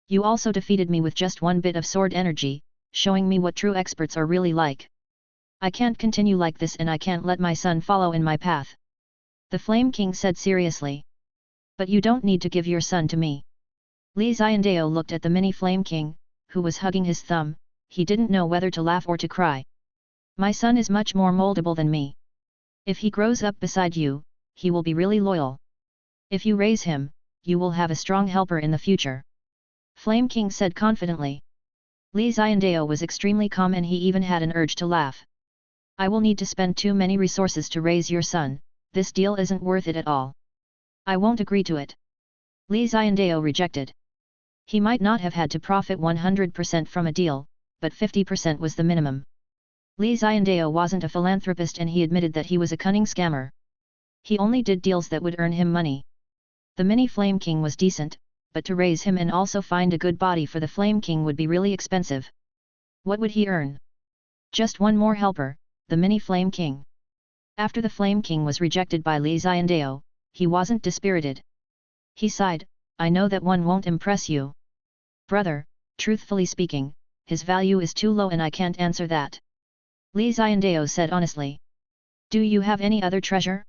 You also defeated me with just one bit of sword energy, showing me what true experts are really like. I can't continue like this and I can't let my son follow in my path. The Flame King said seriously. But you don't need to give your son to me. Li Xiandao looked at the mini Flame King, who was hugging his thumb. He didn't know whether to laugh or to cry. My son is much more moldable than me. If he grows up beside you, he will be really loyal. If you raise him, you will have a strong helper in the future. Flame King said confidently. Li Xiandao was extremely calm and he even had an urge to laugh. I will need to spend too many resources to raise your son, this deal isn't worth it at all. I won't agree to it. Li Xiandao rejected. He might not have had to profit 100% from a deal, but 50% was the minimum. Li Xiandao wasn't a philanthropist and he admitted that he was a cunning scammer. He only did deals that would earn him money. The mini Flame King was decent, but to raise him and also find a good body for the Flame King would be really expensive. What would he earn? Just one more helper, the mini Flame King. After the Flame King was rejected by Li Xiandao, he wasn't dispirited. He sighed, I know that one won't impress you. Brother, truthfully speaking, his value is too low and I can't answer that. Li Xiandao said honestly. Do you have any other treasure?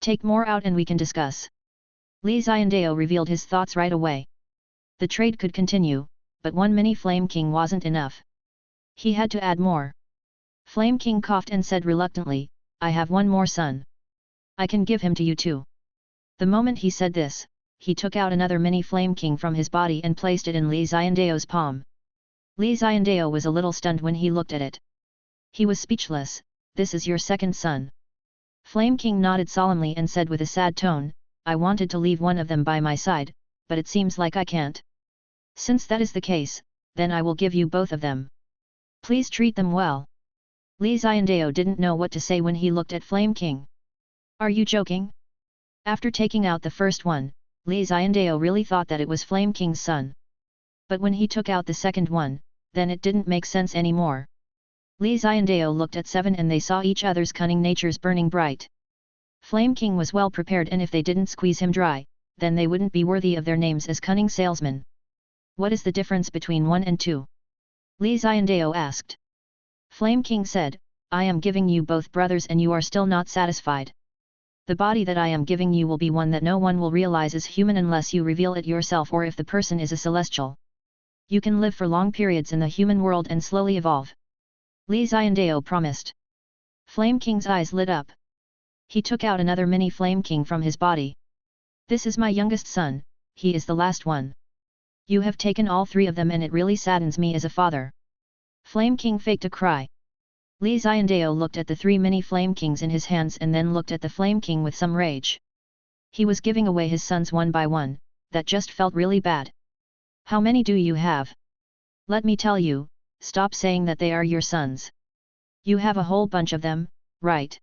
Take more out and we can discuss. Li Xiandao revealed his thoughts right away. The trade could continue, but one mini Flame King wasn't enough. He had to add more. Flame King coughed and said reluctantly, I have one more son. I can give him to you too. The moment he said this, he took out another mini Flame King from his body and placed it in Li Xiandao's palm. Li Xiandao was a little stunned when he looked at it. He was speechless, this is your second son. Flame King nodded solemnly and said with a sad tone, I wanted to leave one of them by my side, but it seems like I can't. Since that is the case, then I will give you both of them. Please treat them well. Li Xiandao didn't know what to say when he looked at Flame King. Are you joking? After taking out the first one, Li Xiandao really thought that it was Flame King's son. But when he took out the second one, then it didn't make sense anymore. Li Xiandao looked at Seven and they saw each other's cunning natures burning bright. Flame King was well prepared and if they didn't squeeze him dry, then they wouldn't be worthy of their names as cunning salesmen. What is the difference between 1 and 2? Li Xiandao asked. Flame King said, I am giving you both brothers and you are still not satisfied. The body that I am giving you will be one that no one will realize is human unless you reveal it yourself or if the person is a celestial. You can live for long periods in the human world and slowly evolve. Li Xiandao promised. Flame King's eyes lit up. He took out another mini Flame King from his body. This is my youngest son, he is the last one. You have taken all 3 of them and it really saddens me as a father. Flame King faked a cry. Li Xiandao looked at the 3 mini Flame Kings in his hands and then looked at the Flame King with some rage. He was giving away his sons one by one, that just felt really bad. How many do you have? Let me tell you, stop saying that they are your sons. You have a whole bunch of them, right?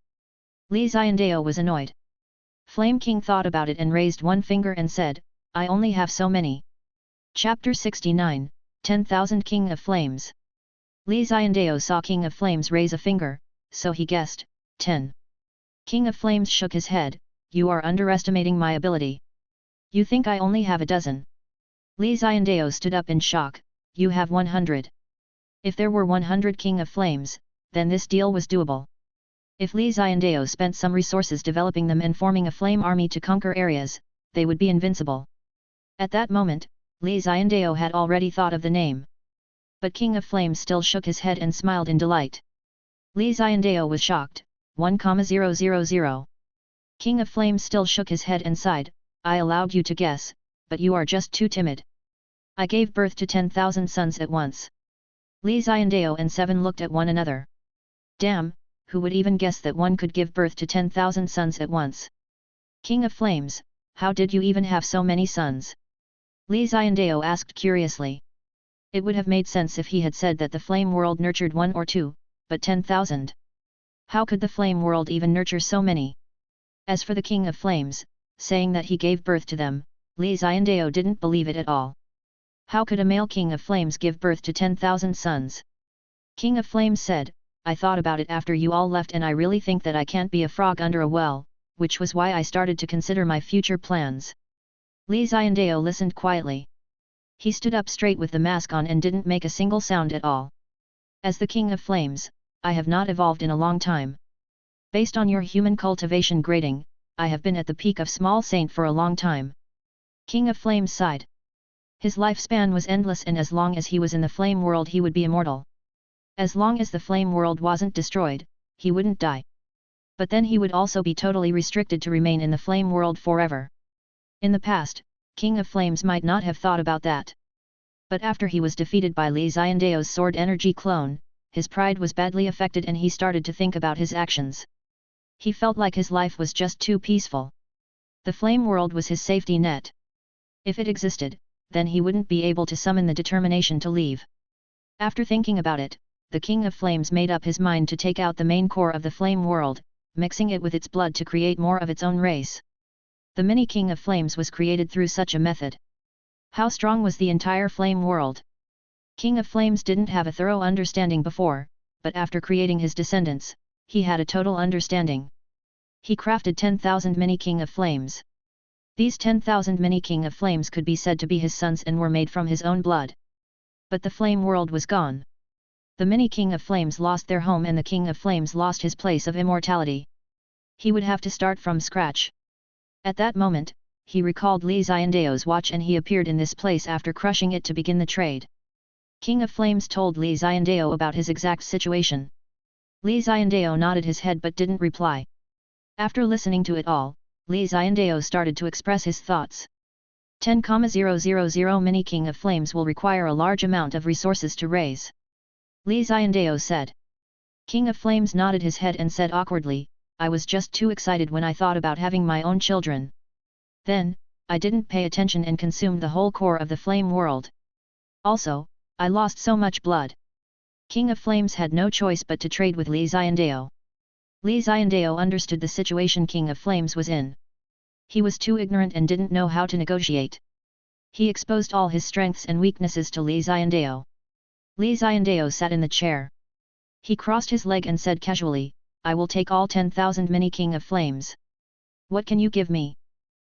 Li Xiandao was annoyed. Flame King thought about it and raised one finger and said, I only have so many. Chapter 69, 10,000 King of Flames. Li Xiandao saw King of Flames raise a finger, so he guessed, 10. King of Flames shook his head, you are underestimating my ability. You think I only have a dozen? Li Xiandao stood up in shock, you have 100. If there were 100 King of Flames, then this deal was doable. If Li Xiandao spent some resources developing them and forming a flame army to conquer areas, they would be invincible. At that moment, Li Xiandao had already thought of the name. But King of Flames still shook his head and smiled in delight. Li Xiandao was shocked, 1,000. King of Flames still shook his head and sighed, I allowed you to guess, but you are just too timid. I gave birth to 10,000 sons at once. Li Xiandao and Seven looked at one another. Damn, who would even guess that one could give birth to 10,000 sons at once? King of Flames, how did you even have so many sons? Li Xiandao asked curiously. It would have made sense if he had said that the flame world nurtured 1 or 2, but 10,000. How could the flame world even nurture so many? As for the King of Flames, saying that he gave birth to them, Li Xiandao didn't believe it at all. How could a male King of Flames give birth to 10,000 sons? King of Flames said, I thought about it after you all left and I really think that I can't be a frog under a well, which was why I started to consider my future plans. Li Xiandao listened quietly. He stood up straight with the mask on and didn't make a single sound at all. As the King of Flames, I have not evolved in a long time. Based on your human cultivation grading, I have been at the peak of small saint for a long time. King of Flames sighed. His lifespan was endless and as long as he was in the flame world he would be immortal. As long as the flame world wasn't destroyed, he wouldn't die. But then he would also be totally restricted to remain in the flame world forever. In the past, King of Flames might not have thought about that. But after he was defeated by Li Xiandao's sword energy clone, his pride was badly affected and he started to think about his actions. He felt like his life was just too peaceful. The flame world was his safety net. If it existed, then he wouldn't be able to summon the determination to leave. After thinking about it, the King of Flames made up his mind to take out the main core of the flame world, mixing it with its blood to create more of its own race. The mini King of Flames was created through such a method. How strong was the entire flame world? King of Flames didn't have a thorough understanding before, but after creating his descendants, he had a total understanding. He crafted 10,000 mini King of Flames. These 10,000 mini King of Flames could be said to be his sons and were made from his own blood. But the flame world was gone. The mini King of Flames lost their home and the King of Flames lost his place of immortality. He would have to start from scratch. At that moment, he recalled Li Xiandao's watch and he appeared in this place after crushing it to begin the trade. King of Flames told Li Xiandao about his exact situation. Li Xiandao nodded his head but didn't reply. After listening to it all, Li Xiandao started to express his thoughts. 10,000 mini King of Flames will require a large amount of resources to raise. Li Xiandao said. King of Flames nodded his head and said awkwardly, I was just too excited when I thought about having my own children. Then, I didn't pay attention and consumed the whole core of the flame world. Also, I lost so much blood. King of Flames had no choice but to trade with Li Xiandao. Li Xiandao understood the situation King of Flames was in. He was too ignorant and didn't know how to negotiate. He exposed all his strengths and weaknesses to Li Xiandao. Li Xiandao sat in the chair. He crossed his leg and said casually, I will take all 10,000 mini King of Flames. What can you give me?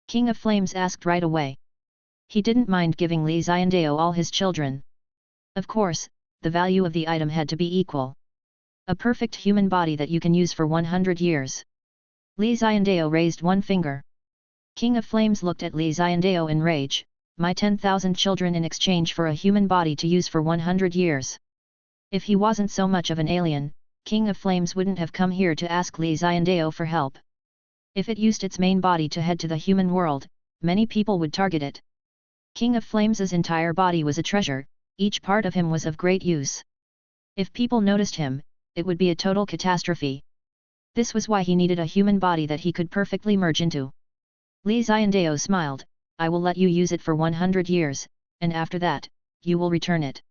King of Flames asked right away. He didn't mind giving Li Xiandao all his children. Of course, the value of the item had to be equal. A perfect human body that you can use for 100 years. Li Xiandao raised one finger. King of Flames looked at Li Xiandao in rage, my 10,000 children in exchange for a human body to use for 100 years. If he wasn't so much of an alien, King of Flames wouldn't have come here to ask Li Xiandao for help. If it used its main body to head to the human world, many people would target it. King of Flames' entire body was a treasure, each part of him was of great use. If people noticed him, it would be a total catastrophe. This was why he needed a human body that he could perfectly merge into. Li Xiandao smiled, I will let you use it for 100 years, and after that, you will return it.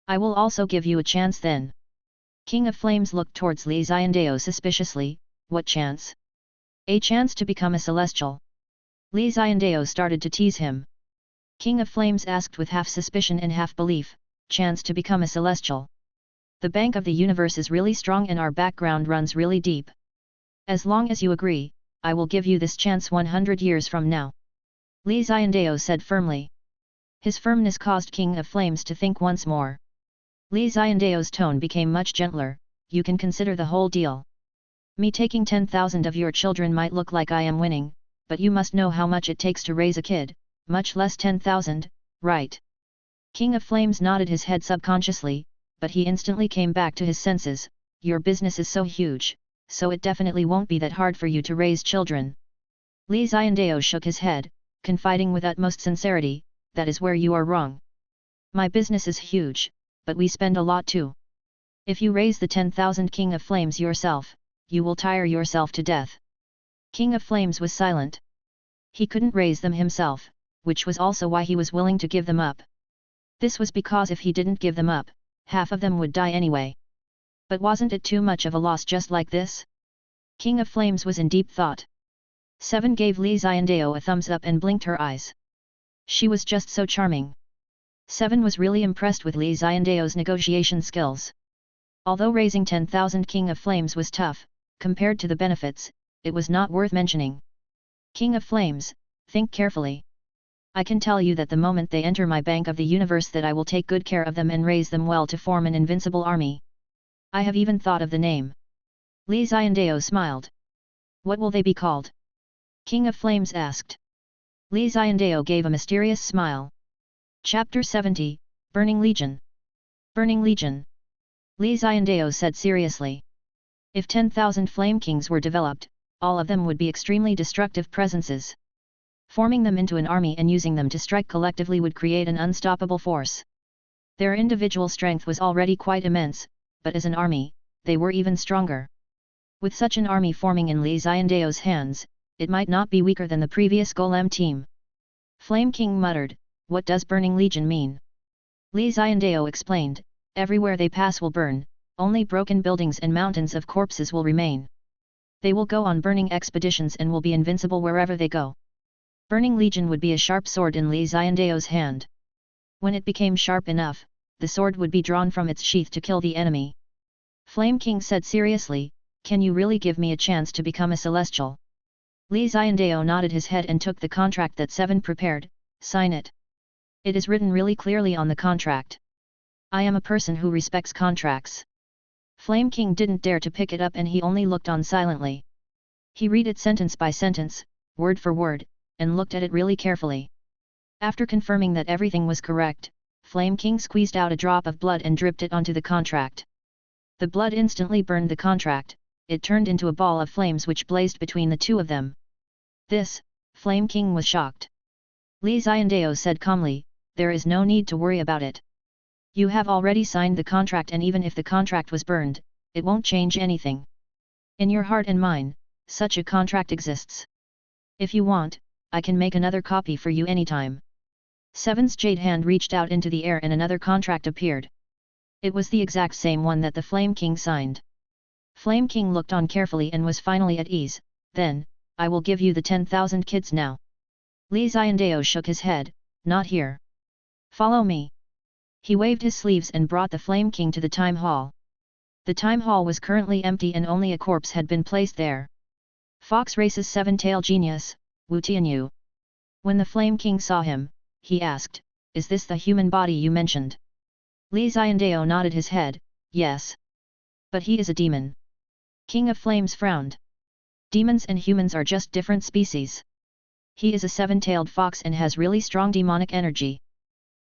I will also give you a chance then. King of Flames looked towards Li Xiandao suspiciously, what chance? A chance to become a celestial. Li Xiandao started to tease him. King of Flames asked with half suspicion and half belief, chance to become a celestial. The bank of the universe is really strong and our background runs really deep. As long as you agree, I will give you this chance 100 years from now. Li Xiandao said firmly. His firmness caused King of Flames to think once more. Li Xiandao's tone became much gentler, you can consider the whole deal. Me taking 10,000 of your children might look like I am winning, but you must know how much it takes to raise a kid, much less 10,000, right? King of Flames nodded his head subconsciously, but he instantly came back to his senses, your business is so huge, so it definitely won't be that hard for you to raise children. Li Xiandao shook his head, confiding with utmost sincerity, that is where you are wrong. My business is huge, but we spend a lot too. If you raise the 10,000 King of Flames yourself, you will tire yourself to death. King of Flames was silent. He couldn't raise them himself, which was also why he was willing to give them up. This was because if he didn't give them up, half of them would die anyway. But wasn't it too much of a loss just like this? King of Flames was in deep thought. Seven gave Li Xiandao a thumbs up and blinked her eyes. She was just so charming. Seven was really impressed with Li Xiandao's negotiation skills. Although raising 10,000 King of Flames was tough, compared to the benefits, it was not worth mentioning. King of Flames, think carefully. I can tell you that the moment they enter my bank of the universe that I will take good care of them and raise them well to form an invincible army. I have even thought of the name. Li Xiandao smiled. What will they be called? King of Flames asked. Li Xiandao gave a mysterious smile. Chapter 70, Burning Legion. Burning Legion. Li Xiandao said seriously. If 10,000 Flame Kings were developed, all of them would be extremely destructive presences. Forming them into an army and using them to strike collectively would create an unstoppable force. Their individual strength was already quite immense, but as an army, they were even stronger. With such an army forming in Li Xiandao's hands, it might not be weaker than the previous Golem team. Flame King muttered, what does Burning Legion mean? Li Xiandao explained, everywhere they pass will burn, only broken buildings and mountains of corpses will remain. They will go on burning expeditions and will be invincible wherever they go. Burning Legion would be a sharp sword in Li Xiandao's hand. When it became sharp enough, the sword would be drawn from its sheath to kill the enemy. Flame King said seriously, can you really give me a chance to become a celestial? Li Xiandao nodded his head and took the contract that Seven prepared, sign it. It is written really clearly on the contract. I am a person who respects contracts. Flame King didn't dare to pick it up and he only looked on silently. He read it sentence by sentence, word for word, and looked at it really carefully. After confirming that everything was correct, Flame King squeezed out a drop of blood and dripped it onto the contract. The blood instantly burned the contract, it turned into a ball of flames which blazed between the two of them. This, Flame King was shocked. Li Xiandao said calmly, there is no need to worry about it. You have already signed the contract and even if the contract was burned, it won't change anything. In your heart and mine, such a contract exists. If you want, I can make another copy for you anytime. Seven's jade hand reached out into the air and another contract appeared. It was the exact same one that the Flame King signed. Flame King looked on carefully and was finally at ease, then, I will give you the 10,000 kids now. Li Xiandao shook his head, not here. Follow me. He waved his sleeves and brought the Flame King to the time hall. The time hall was currently empty and only a corpse had been placed there. Fox Race's seven-tailed genius, Wu Tianyu. When the Flame King saw him, he asked, is this the human body you mentioned? Li Xiandao nodded his head, yes. But he is a demon. King of Flames frowned. Demons and humans are just different species. He is a seven-tailed fox and has really strong demonic energy.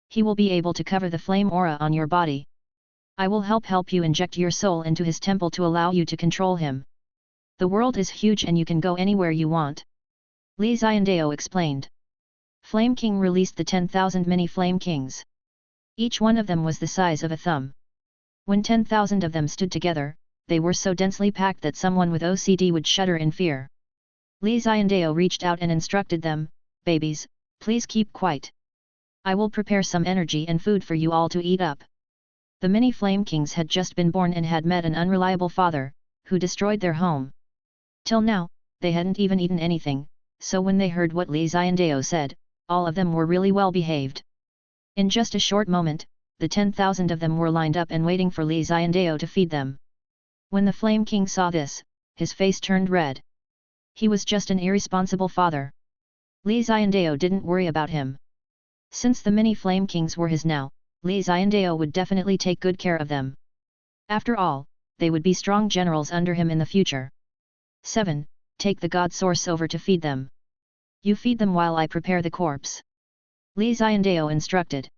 He will be able to cover the flame aura on your body. I will help you inject your soul into his temple to allow you to control him. The world is huge and you can go anywhere you want. Li Xiandao explained. Flame King released the 10,000 mini Flame Kings. Each one of them was the size of a thumb. When 10,000 of them stood together, they were so densely packed that someone with OCD would shudder in fear. Li Xiandao reached out and instructed them, babies, please keep quiet. I will prepare some energy and food for you all to eat up. The mini Flame Kings had just been born and had met an unreliable father, who destroyed their home. Till now, they hadn't even eaten anything, so when they heard what Li Xiandao said, all of them were really well behaved. In just a short moment, the 10,000 of them were lined up and waiting for Li Xiandao to feed them. When the Flame King saw this, his face turned red. He was just an irresponsible father. Li Xiandao didn't worry about him. Since the many Flame Kings were his now, Li Xiandao would definitely take good care of them. After all, they would be strong generals under him in the future. 7. Take the God Source over to feed them. You feed them while I prepare the corpse. Li Xiandao instructed.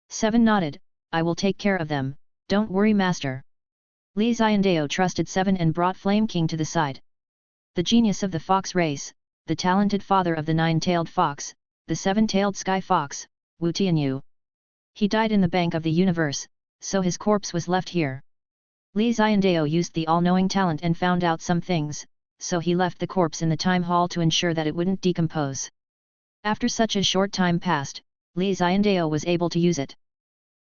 7 nodded, I will take care of them, don't worry master. Li Xiandao trusted 7 and brought Flame King to the side. The genius of the fox race, the talented father of the 9-tailed fox, the 7-tailed sky fox, Wu Tianyu. He died in the bank of the universe, so his corpse was left here. Li Xiandao used the all-knowing talent and found out some things, so he left the corpse in the time hall to ensure that it wouldn't decompose. After such a short time passed, Li Xiandao was able to use it.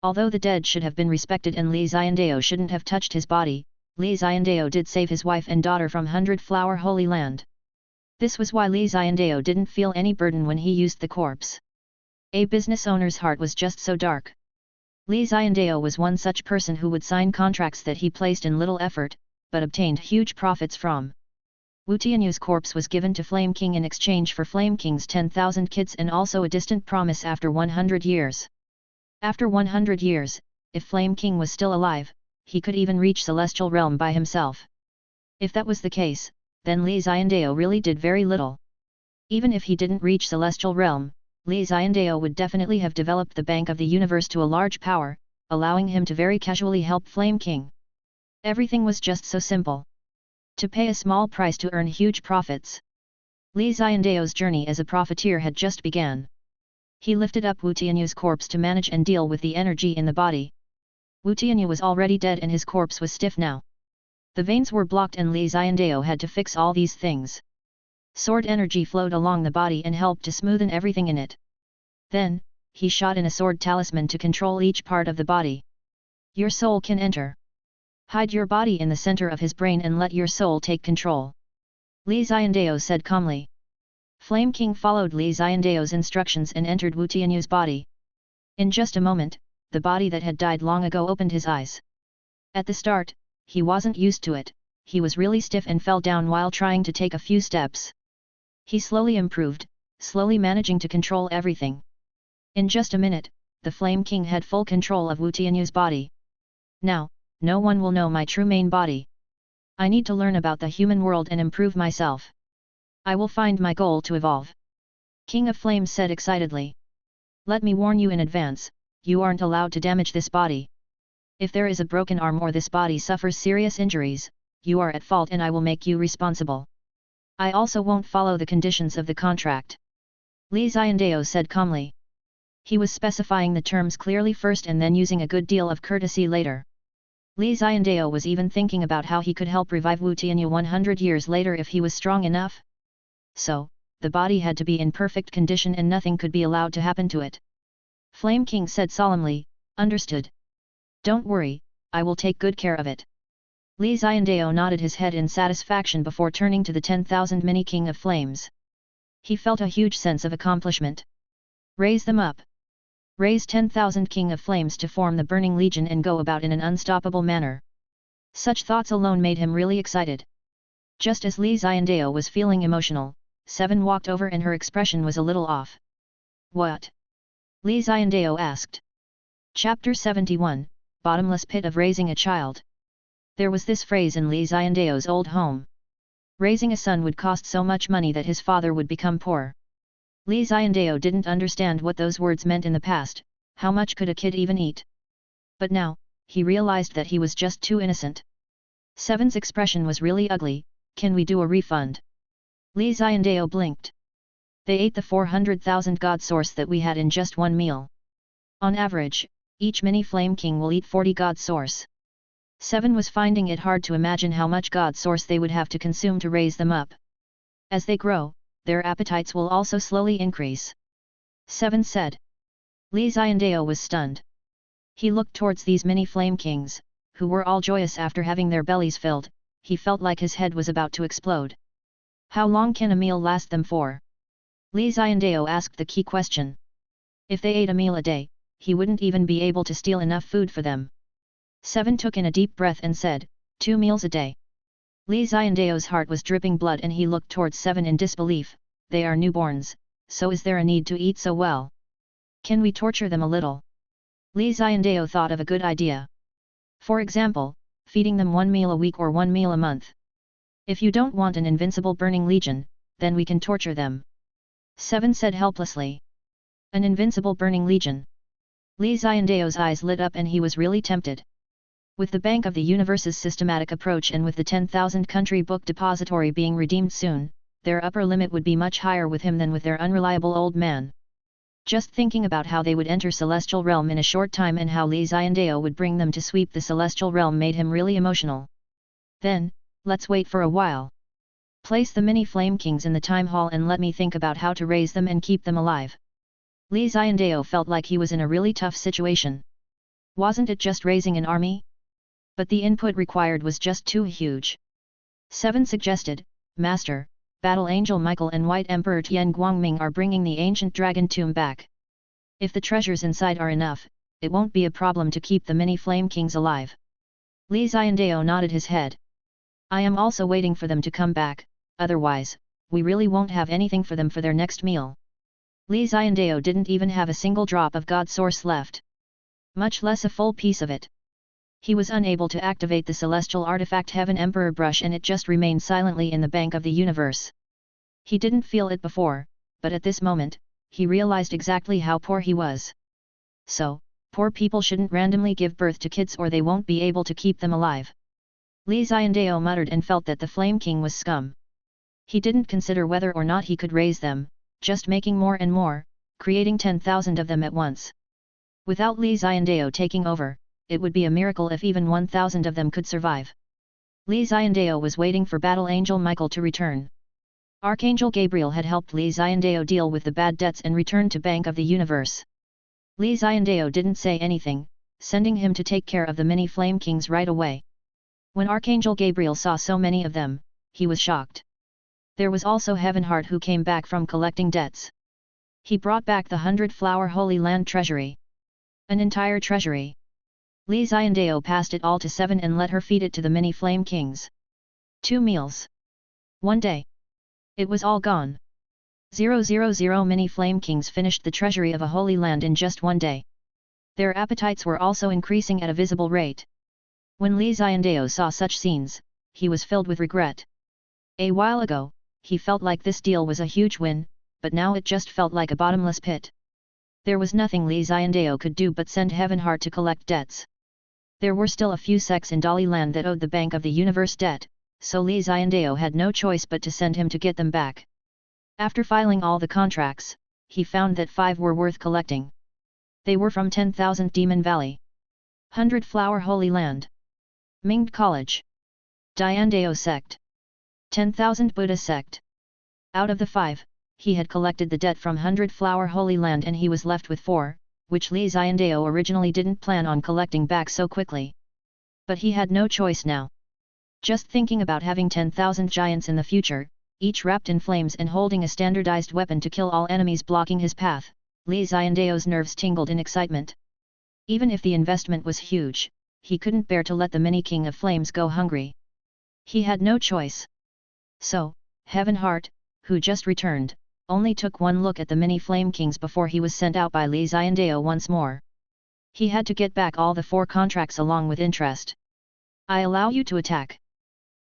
Although the dead should have been respected and Li Xiandao shouldn't have touched his body, Li Xiandao did save his wife and daughter from 100 Flower Holy Land. This was why Li Xiandao didn't feel any burden when he used the corpse. A business owner's heart was just so dark. Li Xiandao was one such person who would sign contracts that he placed in little effort, but obtained huge profits from. Wu Tianyu's corpse was given to Flame King in exchange for Flame King's 10,000 kids and also a distant promise after 100 years. After 100 years, if Flame King was still alive, he could even reach Celestial Realm by himself. If that was the case, then Li Xiandao really did very little. Even if he didn't reach Celestial Realm, Li Xiandao would definitely have developed the Bank of the Universe to a large power, allowing him to very casually help Flame King. Everything was just so simple. To pay a small price to earn huge profits. Li Xiandao's journey as a profiteer had just begun. He lifted up Wu Tianyu's corpse to manage and deal with the energy in the body. Wu Tianyu was already dead and his corpse was stiff now. The veins were blocked and Li Xiandao had to fix all these things. Sword energy flowed along the body and helped to smoothen everything in it. Then, he shot in a sword talisman to control each part of the body. Your soul can enter. Hide your body in the center of his brain and let your soul take control. Li Xiandao said calmly. Flame King followed Li Xiandao's instructions and entered Wu Tianyu's body. In just a moment, the body that had died long ago opened his eyes. At the start, he wasn't used to it, he was really stiff and fell down while trying to take a few steps. He slowly improved, slowly managing to control everything. In just a minute, the Flame King had full control of Wu Tianyu's body. Now, no one will know my true main body. I need to learn about the human world and improve myself. I will find my goal to evolve. King of Flames said excitedly. Let me warn you in advance, you aren't allowed to damage this body. If there is a broken arm or this body suffers serious injuries, you are at fault and I will make you responsible. I also won't follow the conditions of the contract. Li Xiandao said calmly. He was specifying the terms clearly first and then using a good deal of courtesy later. Li Xiandao was even thinking about how he could help revive Wu Tianyu 100 years later if he was strong enough. So, the body had to be in perfect condition and nothing could be allowed to happen to it. Flame King said solemnly, understood. Don't worry, I will take good care of it. Li Xiandao nodded his head in satisfaction before turning to the 10,000 mini King of Flames. He felt a huge sense of accomplishment. Raise them up. Raise 10,000 King of Flames to form the Burning Legion and go about in an unstoppable manner. Such thoughts alone made him really excited. Just as Li Xiandao was feeling emotional, 7 walked over and her expression was a little off. What? Li Xiandao asked. Chapter 71, Bottomless Pit of Raising a Child. There was this phrase in Li Xiandao's old home. Raising a son would cost so much money that his father would become poor. Li Xiandao didn't understand what those words meant in the past, how much could a kid even eat? But now, he realized that he was just too innocent. 7's expression was really ugly, can we do a refund? Li Xiandao blinked. They ate the 400,000 God Source that we had in just one meal. On average, each mini Flame King will eat 40 God Source. 7 was finding it hard to imagine how much God Source they would have to consume to raise them up. As they grow, their appetites will also slowly increase. 7 said. Li Xiandao was stunned. He looked towards these mini Flame Kings, who were all joyous after having their bellies filled, he felt like his head was about to explode. How long can a meal last them for? Li Xiandao asked the key question. If they ate a meal a day, he wouldn't even be able to steal enough food for them. 7 took in a deep breath and said, 2 meals a day. Li Xiandao's heart was dripping blood and he looked towards 7 in disbelief. They are newborns, so is there a need to eat so well? Can we torture them a little? Li Xiandao thought of a good idea. For example, feeding them 1 meal a week or 1 meal a month. If you don't want an invincible burning legion, then we can torture them. 7 said helplessly. An invincible burning legion. Li Xiandao's eyes lit up and he was really tempted. With the Bank of the Universe's systematic approach and with the 10,000 country book depository being redeemed soon, their upper limit would be much higher with him than with their unreliable old man. Just thinking about how they would enter Celestial Realm in a short time and how Li Xiandao would bring them to sweep the Celestial Realm made him really emotional. Then, let's wait for a while. Place the mini Flame Kings in the Time Hall and let me think about how to raise them and keep them alive. Li Xiandao felt like he was in a really tough situation. Wasn't it just raising an army? But the input required was just too huge. 7 suggested, Master, Battle Angel Michael and White Emperor Tian Guangming are bringing the ancient dragon tomb back. If the treasures inside are enough, it won't be a problem to keep the mini Flame Kings alive. Li Xiandao nodded his head. I am also waiting for them to come back, otherwise, we really won't have anything for them for their next meal. Li Xiandao didn't even have a single drop of God Source left. Much less a full piece of it. He was unable to activate the celestial artifact Heaven Emperor Brush and it just remained silently in the Bank of the Universe. He didn't feel it before, but at this moment, he realized exactly how poor he was. So, poor people shouldn't randomly give birth to kids or they won't be able to keep them alive. Li Xiandao muttered and felt that the Flame King was scum. He didn't consider whether or not he could raise them, just making more and more, creating 10,000 of them at once. Without Li Xiandao taking over, it would be a miracle if even 1,000 of them could survive. Li Xiandao was waiting for Battle Angel Michael to return. Archangel Gabriel had helped Li Xiandao deal with the bad debts and returned to Bank of the Universe. Li Xiandao didn't say anything, sending him to take care of the mini Flame Kings right away. When Archangel Gabriel saw so many of them, he was shocked. There was also Heavenheart who came back from collecting debts. He brought back the 100-flower Holy Land treasury. An entire treasury. Li Xiandao passed it all to 7 and let her feed it to the mini Flame Kings. 2 meals. 1 day. It was all gone. 000 mini Flame Kings finished the treasury of a Holy Land in just 1 day. Their appetites were also increasing at a visible rate. When Li Xiandao saw such scenes, he was filled with regret. A while ago, he felt like this deal was a huge win, but now it just felt like a bottomless pit. There was nothing Li Xiandao could do but send Heavenheart to collect debts. There were still a few sects in Dali Land that owed the Bank of the Universe debt, so Li Xiandao had no choice but to send him to get them back. After filing all the contracts, he found that 5 were worth collecting. They were from 10,000 Demon Valley, 100 Flower Holy Land, Minged College, Diandao Sect, 10,000 Buddha Sect. Out of the 5, he had collected the debt from 100 Flower Holy Land and he was left with 4, which Li Xiandao originally didn't plan on collecting back so quickly. But he had no choice now. Just thinking about having 10,000 giants in the future, each wrapped in flames and holding a standardized weapon to kill all enemies blocking his path, Li Xiandao's nerves tingled in excitement. Even if the investment was huge, he couldn't bear to let the mini King of Flames go hungry. He had no choice. So, Heavenheart, who just returned, only took one look at the mini Flame Kings before he was sent out by Li Xiandao once more. He had to get back all the 4 contracts along with interest. I allow you to attack.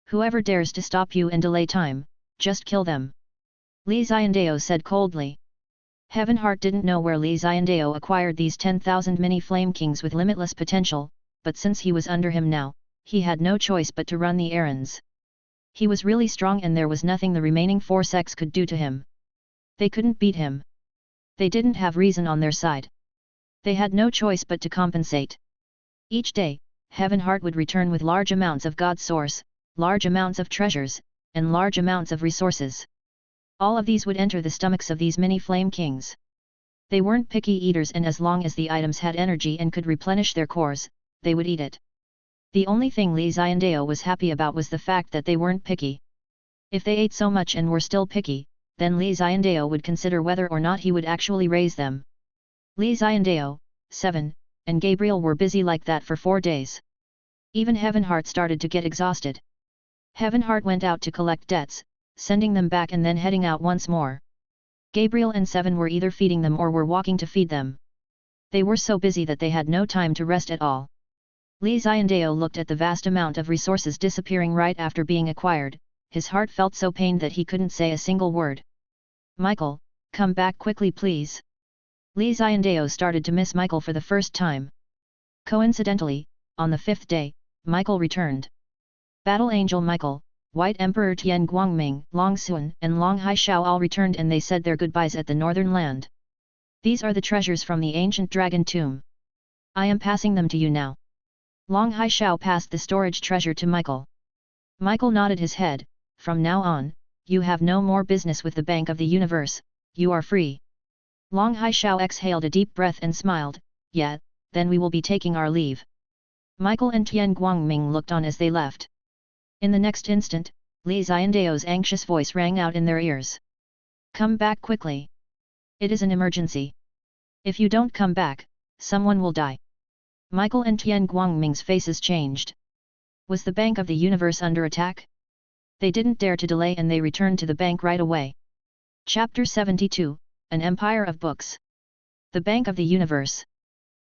Whoever dares to stop you and delay time, just kill them. Li Xiandao said coldly. Heavenheart didn't know where Li Xiandao acquired these 10,000 mini Flame Kings with limitless potential, but since he was under him now, he had no choice but to run the errands. He was really strong and there was nothing the remaining 4 sects could do to him. They couldn't beat him. They didn't have reason on their side. They had no choice but to compensate. Each day, Heavenheart would return with large amounts of God Source, large amounts of treasures, and large amounts of resources. All of these would enter the stomachs of these mini Flame Kings. They weren't picky eaters and as long as the items had energy and could replenish their cores, they would eat it. The only thing Li Xiandao was happy about was the fact that they weren't picky. If they ate so much and were still picky, then Li Xiandao would consider whether or not he would actually raise them. Li Xiandao, 7, and Gabriel were busy like that for 4 days. Even Heavenheart started to get exhausted. Heavenheart went out to collect debts, sending them back and then heading out once more. Gabriel and 7 were either feeding them or were walking to feed them. They were so busy that they had no time to rest at all. Li Xiandao looked at the vast amount of resources disappearing right after being acquired. His heart felt so pained that he couldn't say a single word. Michael, come back quickly please. Li Xiandao started to miss Michael for the first time. Coincidentally, on the 5th day, Michael returned. Battle Angel Michael, White Emperor Tian Guangming, Long Xuan and Long Haishao all returned and they said their goodbyes at the northern land. These are the treasures from the ancient dragon tomb. I am passing them to you now. Long Haishao passed the storage treasure to Michael. Michael nodded his head. From now on, you have no more business with the Bank of the Universe, you are free. Long Haishao exhaled a deep breath and smiled, yeah, then we will be taking our leave. Michael and Tian Guangming looked on as they left. In the next instant, Li Xiandao's anxious voice rang out in their ears. Come back quickly. It is an emergency. If you don't come back, someone will die. Michael and Tian Guangming's faces changed. Was the Bank of the Universe under attack? They didn't dare to delay and they returned to the bank right away. Chapter 72, An Empire of Books. The Bank of the Universe.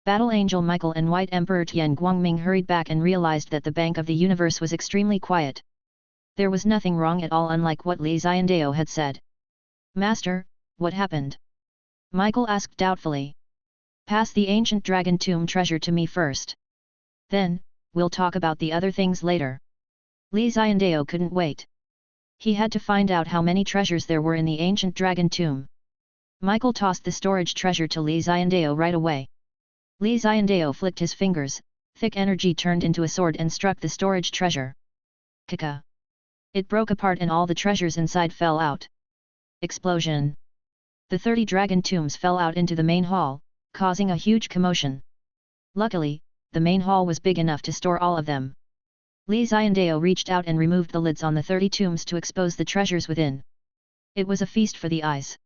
Battle Angel Michael and White Emperor Tian Guangming hurried back and realized that the Bank of the Universe was extremely quiet. There was nothing wrong at all, unlike what Li Xiandao had said. Master, what happened? Michael asked doubtfully. Pass the ancient dragon tomb treasure to me first. Then, we'll talk about the other things later. Li Xiandao couldn't wait. He had to find out how many treasures there were in the ancient dragon tomb. Michael tossed the storage treasure to Li Xiandao right away. Li Xiandao flicked his fingers, thick energy turned into a sword and struck the storage treasure. Kaka! It broke apart and all the treasures inside fell out. Explosion! The 30 dragon tombs fell out into the main hall, causing a huge commotion. Luckily, the main hall was big enough to store all of them. Li Xiandao reached out and removed the lids on the 30 tombs to expose the treasures within. It was a feast for the eyes.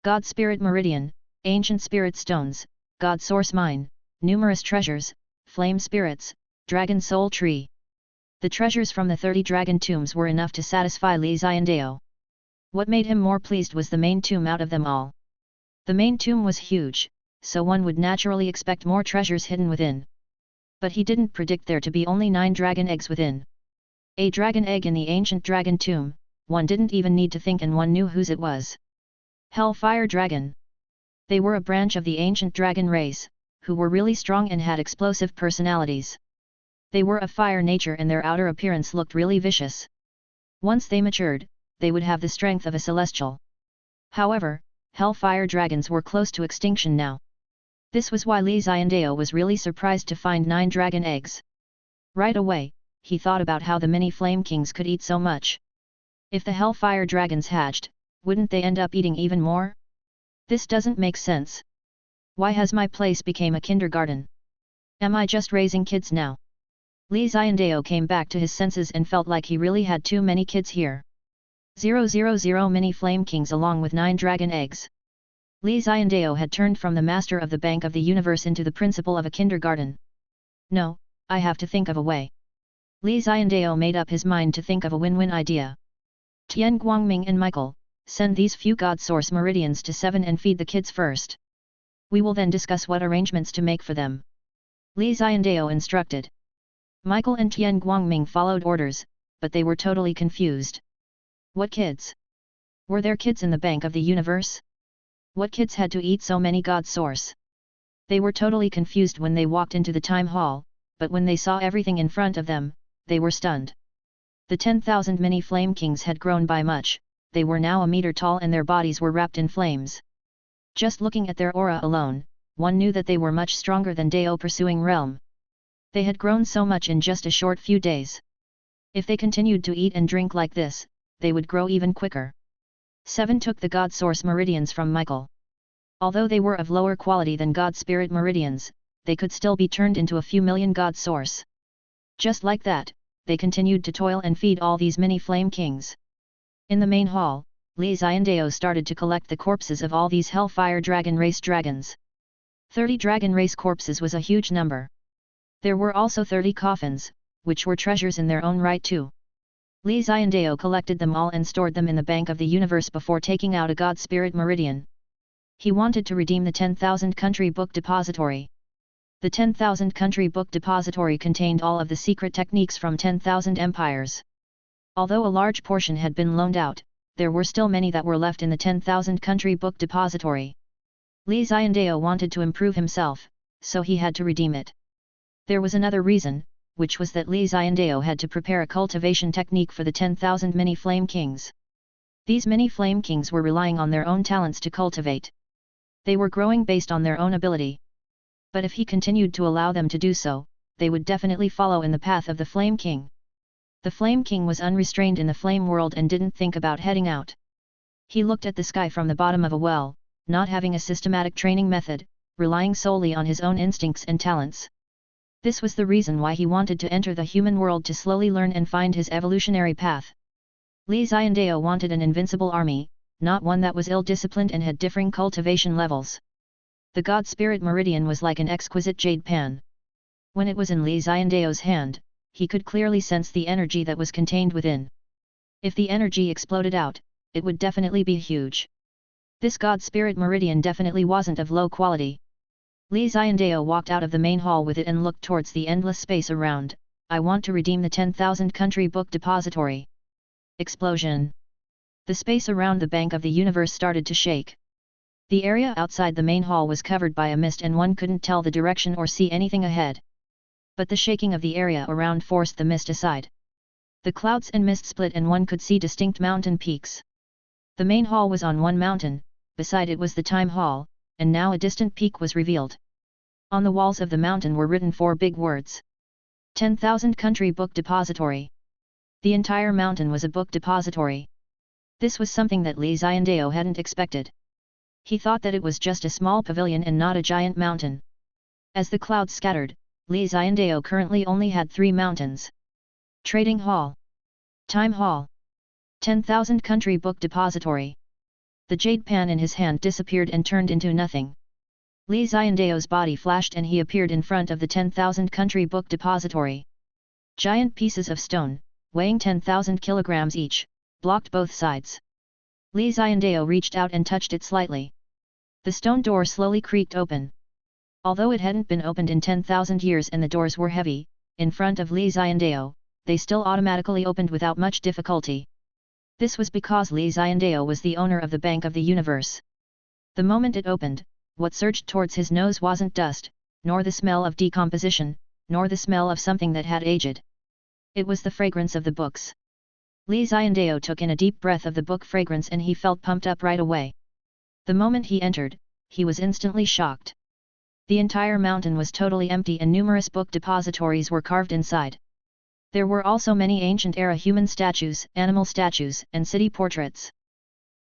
God Spirit Meridian, Ancient Spirit Stones, God Source Mine, numerous treasures, Flame Spirits, Dragon Soul Tree. The treasures from the 30 dragon tombs were enough to satisfy Li Xiandao. What made him more pleased was the main tomb out of them all. The main tomb was huge, so one would naturally expect more treasures hidden within. But he didn't predict there to be only 9 dragon eggs within. A dragon egg in the ancient dragon tomb, one didn't even need to think and one knew whose it was. Hellfire Dragon. They were a branch of the ancient dragon race, who were really strong and had explosive personalities. They were of fire nature and their outer appearance looked really vicious. Once they matured, they would have the strength of a celestial. However, Hellfire Dragons were close to extinction now. This was why Li Xiandao was really surprised to find 9 dragon eggs. Right away, he thought about how the many Flame Kings could eat so much. If the Hellfire Dragons hatched, wouldn't they end up eating even more? This doesn't make sense. Why has my place become a kindergarten? Am I just raising kids now? Li Xiandao came back to his senses and felt like he really had too many kids here. 000 many Flame Kings along with 9 dragon eggs. Li Xiandao had turned from the master of the Bank of the Universe into the principal of a kindergarten. No, I have to think of a way. Li Xiandao made up his mind to think of a win-win idea. Tian Guangming and Michael, send these few God Source Meridians to 7 and feed the kids first. We will then discuss what arrangements to make for them. Li Xiandao instructed. Michael and Tian Guangming followed orders, but they were totally confused. What kids? Were there kids in the Bank of the Universe? What kids had to eat so many God Source? They were totally confused when they walked into the time hall, but when they saw everything in front of them, they were stunned. The 10,000 mini Flame Kings had grown by much, they were now a meter tall and their bodies were wrapped in flames. Just looking at their aura alone, one knew that they were much stronger than Dao Pursuing Realm. They had grown so much in just a short few days. If they continued to eat and drink like this, they would grow even quicker. 7 took the God Source Meridians from Michael. Although they were of lower quality than God Spirit Meridians, they could still be turned into a few million God Source. Just like that, they continued to toil and feed all these mini Flame Kings. In the main hall, Li Xiandao started to collect the corpses of all these Hellfire Dragon race dragons. 30 dragon race corpses was a huge number. There were also 30 coffins, which were treasures in their own right too. Li Xiandao collected them all and stored them in the Bank of the Universe before taking out a God Spirit Meridian. He wanted to redeem the 10,000 Country Book Depository. The 10,000 Country Book Depository contained all of the secret techniques from 10,000 empires. Although a large portion had been loaned out, there were still many that were left in the 10,000 Country Book Depository. Li Xiandao wanted to improve himself, so he had to redeem it. There was another reason, which was that Li Xiandao had to prepare a cultivation technique for the 10,000 mini flame kings. These mini flame kings were relying on their own talents to cultivate. They were growing based on their own ability. But if he continued to allow them to do so, they would definitely follow in the path of the Flame King. The Flame King was unrestrained in the flame world and didn't think about heading out. He looked at the sky from the bottom of a well, not having a systematic training method, relying solely on his own instincts and talents. This was the reason why he wanted to enter the human world to slowly learn and find his evolutionary path. Li Xiandao wanted an invincible army, not one that was ill-disciplined and had differing cultivation levels. The God Spirit Meridian was like an exquisite jade pan. When it was in Li Xiandao's hand, he could clearly sense the energy that was contained within. If the energy exploded out, it would definitely be huge. This God Spirit Meridian definitely wasn't of low quality. Li Xiandao walked out of the main hall with it and looked towards the endless space around. I want to redeem the 10,000 Country Book Depository. Explosion. The space around the Bank of the Universe started to shake. The area outside the main hall was covered by a mist and one couldn't tell the direction or see anything ahead. But the shaking of the area around forced the mist aside. The clouds and mist split and one could see distinct mountain peaks. The main hall was on one mountain, beside it was the Time Hall, and now a distant peak was revealed. On the walls of the mountain were written 4 big words. 10,000 Country Book Depository. The entire mountain was a book depository. This was something that Li Xiandao hadn't expected. He thought that it was just a small pavilion and not a giant mountain. As the clouds scattered, Li Xiandao currently only had 3 mountains. Trading Hall. Time Hall. 10,000 Country Book Depository. The jade pan in his hand disappeared and turned into nothing. Li Xiandao's body flashed and he appeared in front of the 10,000 Country Book Depository. Giant pieces of stone, weighing 10,000 kilograms each, blocked both sides. Li Xiandao reached out and touched it slightly. The stone door slowly creaked open. Although it hadn't been opened in 10,000 years and the doors were heavy, in front of Li Xiandao, they still automatically opened without much difficulty. This was because Li Xiandao was the owner of the Bank of the Universe. The moment it opened, what surged towards his nose wasn't dust, nor the smell of decomposition, nor the smell of something that had aged. It was the fragrance of the books. Li Xiandao took in a deep breath of the book fragrance and he felt pumped up right away. The moment he entered, he was instantly shocked. The entire mountain was totally empty and numerous book depositories were carved inside. There were also many ancient-era human statues, animal statues, and city portraits.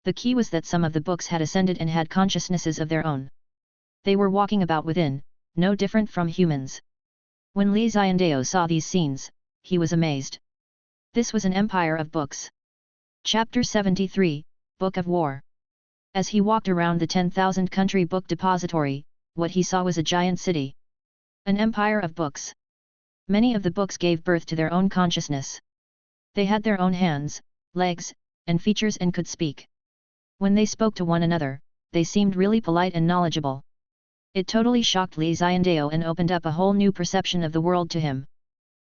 The key was that some of the books had ascended and had consciousnesses of their own. They were walking about within, no different from humans. When Li Xiandao saw these scenes, he was amazed. This was an empire of books. Chapter 73, Book of War. As he walked around the 10,000 Country Book Depository, what he saw was a giant city. An empire of books. Many of the books gave birth to their own consciousness. They had their own hands, legs, and features and could speak. When they spoke to one another, they seemed really polite and knowledgeable. It totally shocked Li Xiandao and opened up a whole new perception of the world to him.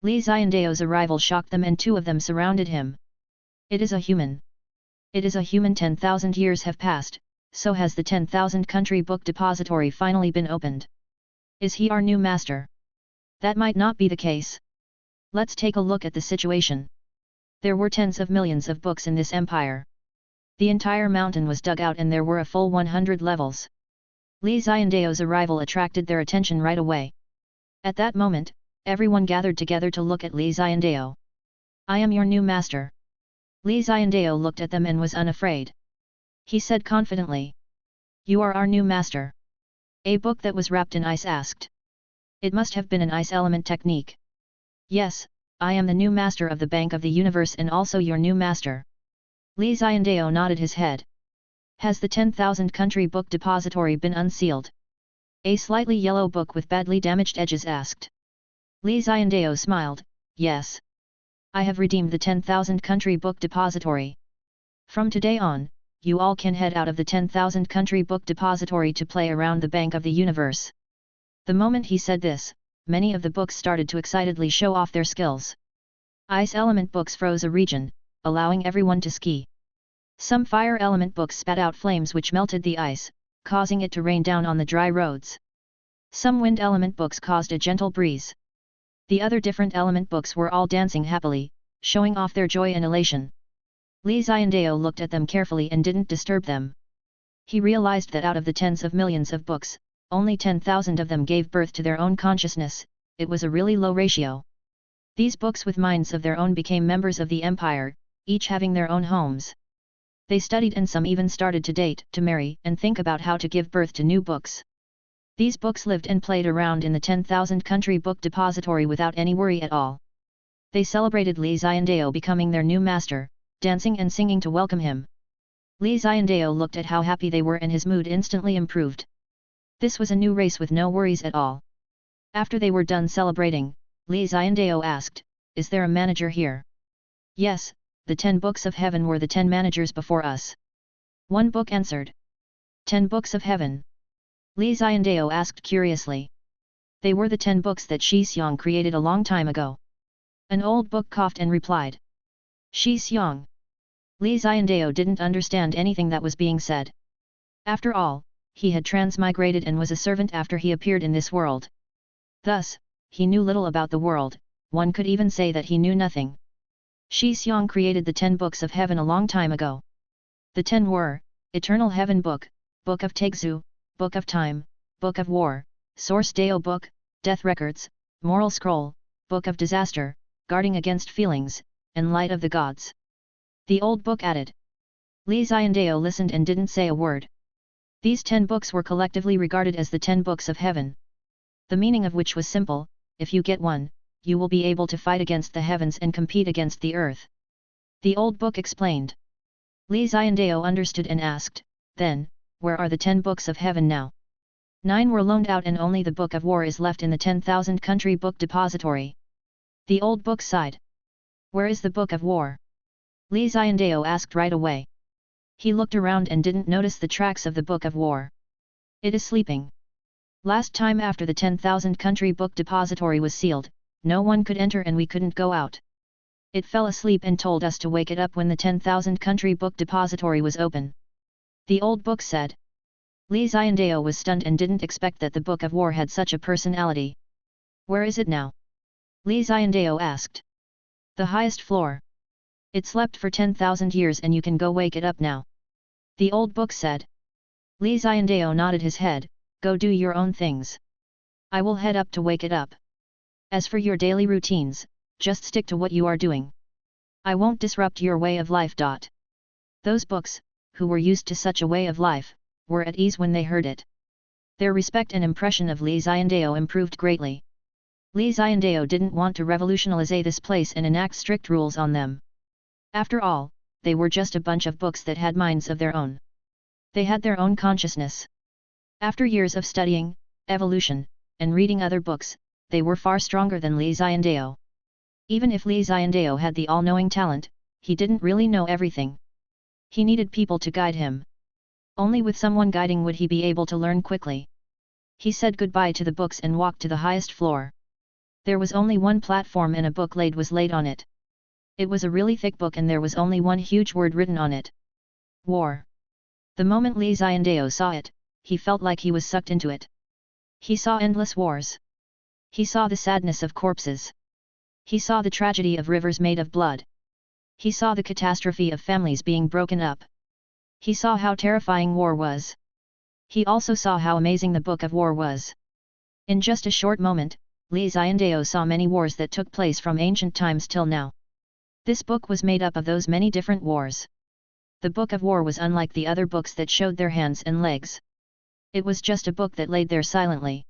Li Xiandao's arrival shocked them and 2 of them surrounded him. It is a human. It is a human. 10,000 years have passed, so has the 10,000 Country Book Depository finally been opened. Is he our new master? That might not be the case. Let's take a look at the situation. There were tens of millions of books in this empire. The entire mountain was dug out and there were a full 100 levels. Li Xiandao's arrival attracted their attention right away. At that moment, everyone gathered together to look at Li Xiandao. I am your new master. Li Xiandao looked at them and was unafraid. He said confidently. You are our new master. A book that was wrapped in ice asked. It must have been an ice element technique. Yes, I am the new master of the Bank of the Universe and also your new master. Li Xiandao nodded his head. Has the 10,000 country book depository been unsealed? A slightly yellow book with badly damaged edges asked. Li Xiandao smiled, yes. I have redeemed the 10,000 country book depository. From today on, you all can head out of the 10,000 country book depository to play around the bank of the universe. The moment he said this, many of the books started to excitedly show off their skills. Ice element books froze a region, allowing everyone to ski. Some fire element books spat out flames which melted the ice, causing it to rain down on the dry roads. Some wind element books caused a gentle breeze. The other different element books were all dancing happily, showing off their joy and elation. Li Xiandao looked at them carefully and didn't disturb them. He realized that out of the tens of millions of books, only 10,000 of them gave birth to their own consciousness. It was a really low ratio. These books with minds of their own became members of the empire, each having their own homes. They studied and some even started to date, to marry, and think about how to give birth to new books. These books lived and played around in the 10,000 country book depository without any worry at all. They celebrated Li Xiandao becoming their new master, dancing and singing to welcome him. Li Xiandao looked at how happy they were and his mood instantly improved. This was a new race with no worries at all. After they were done celebrating, Li Xiandao asked, "Is there a manager here?" "Yes, the 10 books of heaven were the 10 managers before us." One book answered. 10 books of heaven? Li Xiandao asked curiously. They were the 10 books that Xiandao created a long time ago. An old book coughed and replied. Xiandao. Li Xiandao didn't understand anything that was being said. After all, he had transmigrated and was a servant after he appeared in this world. Thus, he knew little about the world, one could even say that he knew nothing. Xiandao created the 10 books of heaven a long time ago. The 10 were, Eternal Heaven Book, Book of Taixu, Book of Time, Book of War, Source Dao Book, Death Records, Moral Scroll, Book of Disaster, Guarding Against Feelings, and Light of the Gods. The old book added. Li Xiandao listened and didn't say a word. These 10 books were collectively regarded as the 10 books of heaven. The meaning of which was simple: if you get one, you will be able to fight against the heavens and compete against the earth. The old book explained. Li Xiandao understood and asked, "Then, where are the 10 books of heaven now?" 9 were loaned out and only the Book of War is left in the 10,000 country book depository. The old book sighed. "Where is the Book of War?" Li Xiandao asked right away. He looked around and didn't notice the tracks of the Book of War. "It is sleeping. Last time after the 10,000 country book depository was sealed, no one could enter and we couldn't go out. It fell asleep and told us to wake it up when the 10,000 country book depository was open." The old book said. Li Xiandao was stunned and didn't expect that the Book of War had such a personality. "Where is it now?" Li Xiandao asked. "The highest floor. It slept for 10,000 years and you can go wake it up now." The old book said. Li Xiandao nodded his head, "Go do your own things. I will head up to wake it up. As for your daily routines, just stick to what you are doing. I won't disrupt your way of life." Those books, who were used to such a way of life, were at ease when they heard it. Their respect and impression of Li Xiandao improved greatly. Li Xiandao didn't want to revolutionize this place and enact strict rules on them. After all, they were just a bunch of books that had minds of their own. They had their own consciousness. After years of studying, evolution, and reading other books, they were far stronger than Li Xiandao. Even if Li Xiandao had the all-knowing talent, he didn't really know everything. He needed people to guide him. Only with someone guiding would he be able to learn quickly. He said goodbye to the books and walked to the highest floor. There was only one platform and a book was laid on it. It was a really thick book and there was only one huge word written on it. War. The moment Li Xiandao saw it, he felt like he was sucked into it. He saw endless wars. He saw the sadness of corpses. He saw the tragedy of rivers made of blood. He saw the catastrophe of families being broken up. He saw how terrifying war was. He also saw how amazing the Book of War was. In just a short moment, Li Xiandao saw many wars that took place from ancient times till now. This book was made up of those many different wars. The Book of War was unlike the other books that showed their hands and legs. It was just a book that laid there silently.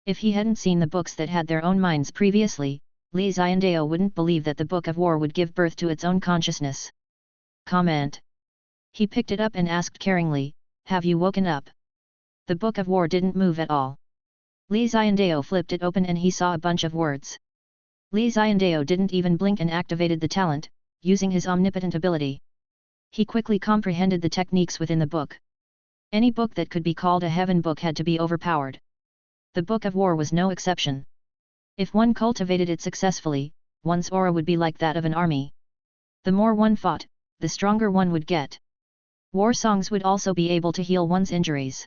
If he hadn't seen the books that had their own minds previously, Li Xiandao wouldn't believe that the Book of War would give birth to its own consciousness. Comment. He picked it up and asked caringly, "Have you woken up?" The Book of War didn't move at all. Li Xiandao flipped it open and he saw a bunch of words. Li Xiandao didn't even blink and activated the talent, using his omnipotent ability. He quickly comprehended the techniques within the book. Any book that could be called a heaven book had to be overpowered. The Book of War was no exception. If one cultivated it successfully, one's aura would be like that of an army. The more one fought, the stronger one would get. War songs would also be able to heal one's injuries.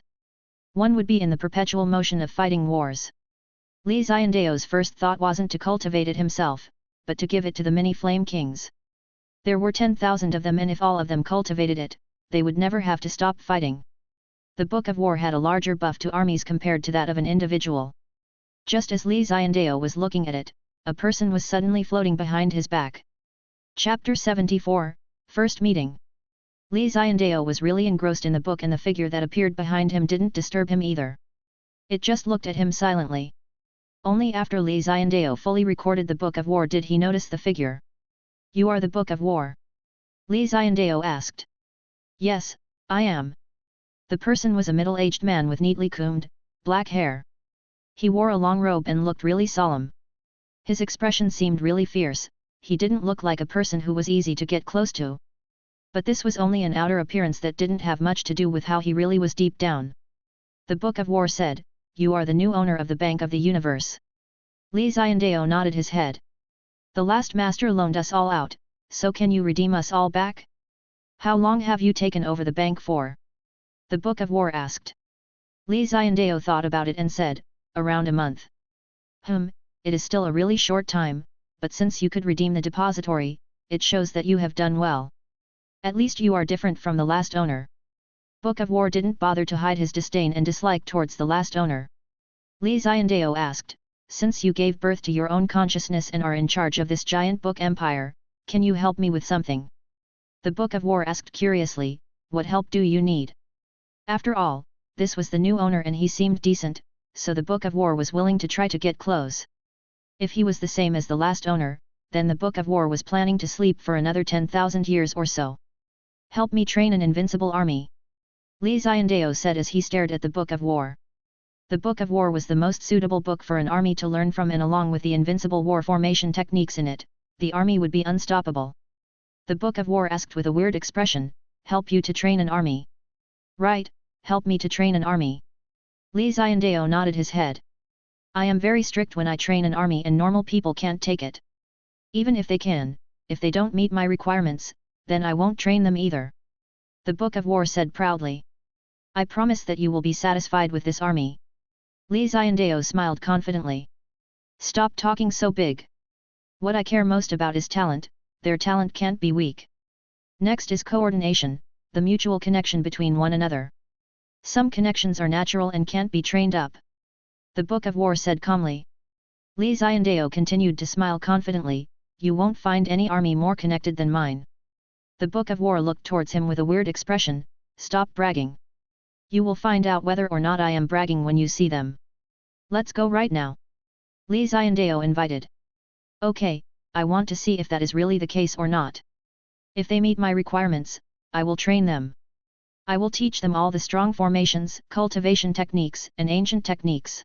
One would be in the perpetual motion of fighting wars. Li Xiandao's first thought wasn't to cultivate it himself, but to give it to the many flame kings. There were 10,000 of them, and if all of them cultivated it, they would never have to stop fighting. The Book of War had a larger buff to armies compared to that of an individual. Just as Li Xiandao was looking at it, a person was suddenly floating behind his back. Chapter 74, First Meeting. Li Xiandao was really engrossed in the book, and the figure that appeared behind him didn't disturb him either. It just looked at him silently. Only after Li Xiandao fully recorded the Book of War did he notice the figure. "You are the Book of War?" Li Xiandao asked. "Yes, I am." The person was a middle-aged man with neatly combed, black hair. He wore a long robe and looked really solemn. His expression seemed really fierce. He didn't look like a person who was easy to get close to. But this was only an outer appearance that didn't have much to do with how he really was deep down. The Book of War said, "You are the new owner of the Bank of the Universe." Li Xiandao nodded his head. "The last master loaned us all out, so can you redeem us all back? How long have you taken over the bank for?" The Book of War asked. Li Xiandao thought about it and said, "Around a month." It is still a really short time, but since you could redeem the depository, it shows that you have done well. At least you are different from the last owner." Book of War didn't bother to hide his disdain and dislike towards the last owner. Li Xiandao asked, "Since you gave birth to your own consciousness and are in charge of this giant book empire, can you help me with something?" The Book of War asked curiously, "What help do you need?" After all, this was the new owner and he seemed decent, so the Book of War was willing to try to get close. If he was the same as the last owner, then the Book of War was planning to sleep for another 10,000 years or so. "Help me train an invincible army," Li Xiandao said as he stared at the Book of War. The Book of War was the most suitable book for an army to learn from, and along with the invincible war formation techniques in it, the army would be unstoppable. The Book of War asked with a weird expression, "Help you to train an army?" "Right, help me to train an army." Li Xiandao nodded his head. "I am very strict when I train an army and normal people can't take it. Even if they can, if they don't meet my requirements, then I won't train them either." The Book of War said proudly. "I promise that you will be satisfied with this army." Li Xiandao smiled confidently. "Stop talking so big. What I care most about is talent, their talent can't be weak. Next is coordination, the mutual connection between one another. Some connections are natural and can't be trained up." The Book of War said calmly. Li Xiandao continued to smile confidently, "You won't find any army more connected than mine." The Book of War looked towards him with a weird expression, "Stop bragging. You will find out whether or not I am bragging when you see them. Let's go right now." Li Xiandao invited. "Okay, I want to see if that is really the case or not. If they meet my requirements, I will train them. I will teach them all the strong formations, cultivation techniques, and ancient techniques."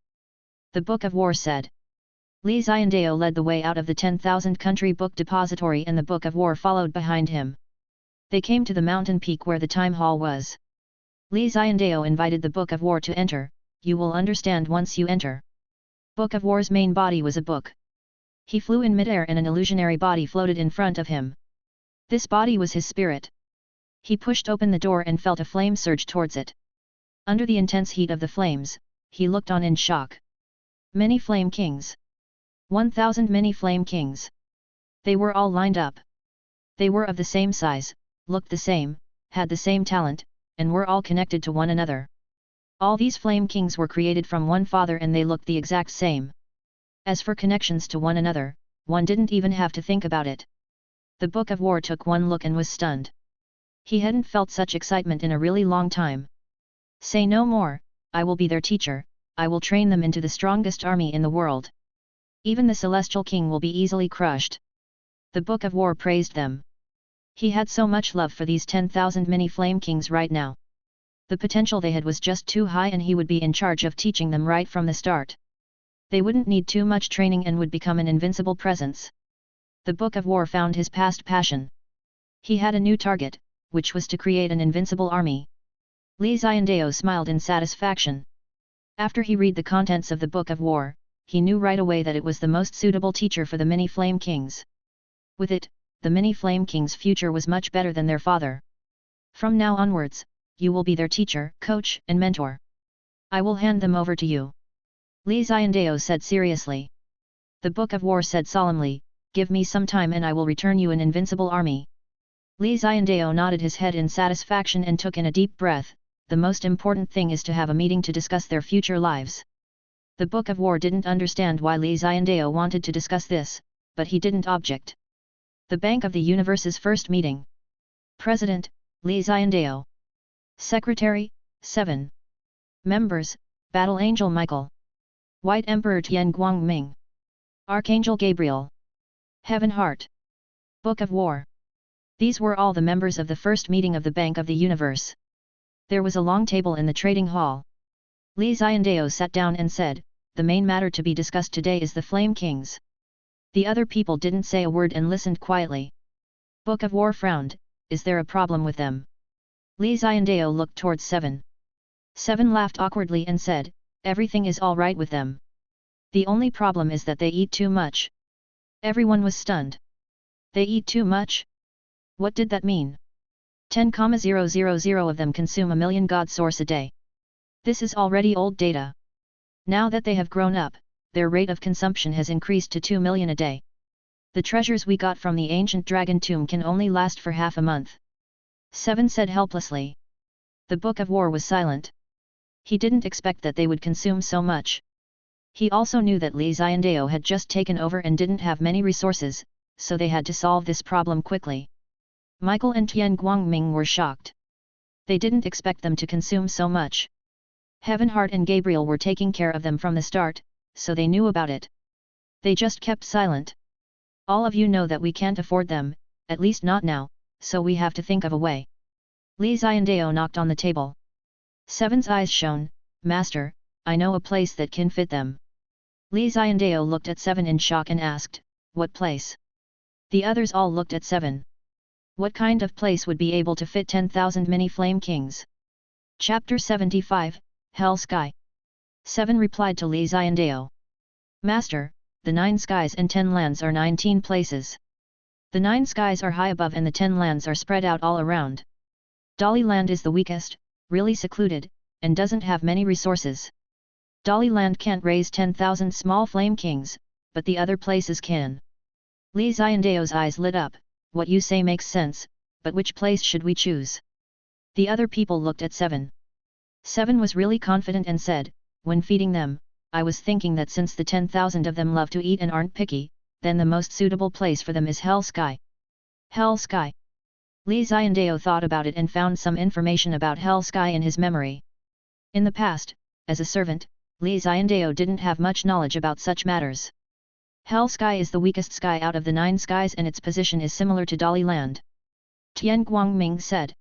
The Book of War said. Li Xiandao led the way out of the 10,000 country book depository and the Book of War followed behind him. They came to the mountain peak where the time hall was. Li Xiandao invited the Book of War to enter. "You will understand once you enter." Book of War's main body was a book. He flew in midair and an illusionary body floated in front of him. This body was his spirit. He pushed open the door and felt a flame surge towards it. Under the intense heat of the flames, he looked on in shock. Many flame kings. 1,000 many flame kings. They were all lined up. They were of the same size, looked the same, had the same talent, and were all connected to one another. All these flame kings were created from one father and they looked the exact same. As for connections to one another, one didn't even have to think about it. The Book of War took one look and was stunned. He hadn't felt such excitement in a really long time. "Say no more, I will be their teacher, I will train them into the strongest army in the world. Even the Celestial King will be easily crushed." The Book of War praised them. He had so much love for these 10,000 mini flame kings right now. The potential they had was just too high and he would be in charge of teaching them right from the start. They wouldn't need too much training and would become an invincible presence. The Book of War found his past passion. He had a new target, which was to create an invincible army. Li Xiandao smiled in satisfaction. After he read the contents of the Book of War, he knew right away that it was the most suitable teacher for the mini flame kings. With it, the mini flame kings' future was much better than their father. From now onwards, you will be their teacher, coach, and mentor. I will hand them over to you. Li Xiandao said seriously. The Book of War said solemnly, give me some time and I will return you an invincible army. Li Xiandao nodded his head in satisfaction and took in a deep breath. The most important thing is to have a meeting to discuss their future lives. The Book of War didn't understand why Li Xiandao wanted to discuss this, but he didn't object. The Bank of the Universe's first meeting. President, Li Xiandao. Secretary, 7. Members, Battle Angel Michael. White Emperor Tian Guangming. Archangel Gabriel. Heaven Heart. Book of War. These were all the members of the first meeting of the Bank of the Universe. There was a long table in the trading hall. Li Xiandao sat down and said, the main matter to be discussed today is the Flame Kings. The other people didn't say a word and listened quietly. Book of War frowned, is there a problem with them? Li Xiandao looked towards 7. 7 laughed awkwardly and said, everything is all right with them. The only problem is that they eat too much. Everyone was stunned. They eat too much? What did that mean? 10,000 of them consume a million god source a day. This is already old data. Now that they have grown up, their rate of consumption has increased to 2 million a day. The treasures we got from the ancient dragon tomb can only last for half a month. 7 said helplessly. The Book of War was silent. He didn't expect that they would consume so much. He also knew that Li Xiandao had just taken over and didn't have many resources, so they had to solve this problem quickly. Michael and Tian Guangming were shocked. They didn't expect them to consume so much. Heaven Heart and Gabriel were taking care of them from the start, so they knew about it. They just kept silent. All of you know that we can't afford them, at least not now, so we have to think of a way. Li Xiandao knocked on the table. 7's eyes shone, Master, I know a place that can fit them. Li Xiandao looked at 7 in shock and asked, what place? The others all looked at 7. What kind of place would be able to fit 10,000 mini flame kings? Chapter 75, Hell Sky. 7 replied to Li Xiandao. Master, the 9 skies and 10 lands are 19 places. The 9 skies are high above and the 10 lands are spread out all around. Dali Land is the weakest, really secluded, and doesn't have many resources. Dali Land can't raise 10,000 small flame kings, but the other places can. Li Xiandao's eyes lit up, what you say makes sense, but which place should we choose? The other people looked at 7. 7 was really confident and said, when feeding them, I was thinking that since the 10,000 of them love to eat and aren't picky, then the most suitable place for them is Hell Sky. Hell Sky. Li Xiandao thought about it and found some information about Hell Sky in his memory. In the past, as a servant, Li Xiandao didn't have much knowledge about such matters. Hell Sky is the weakest sky out of the 9 skies and its position is similar to Dali Land. Tian Guangming said.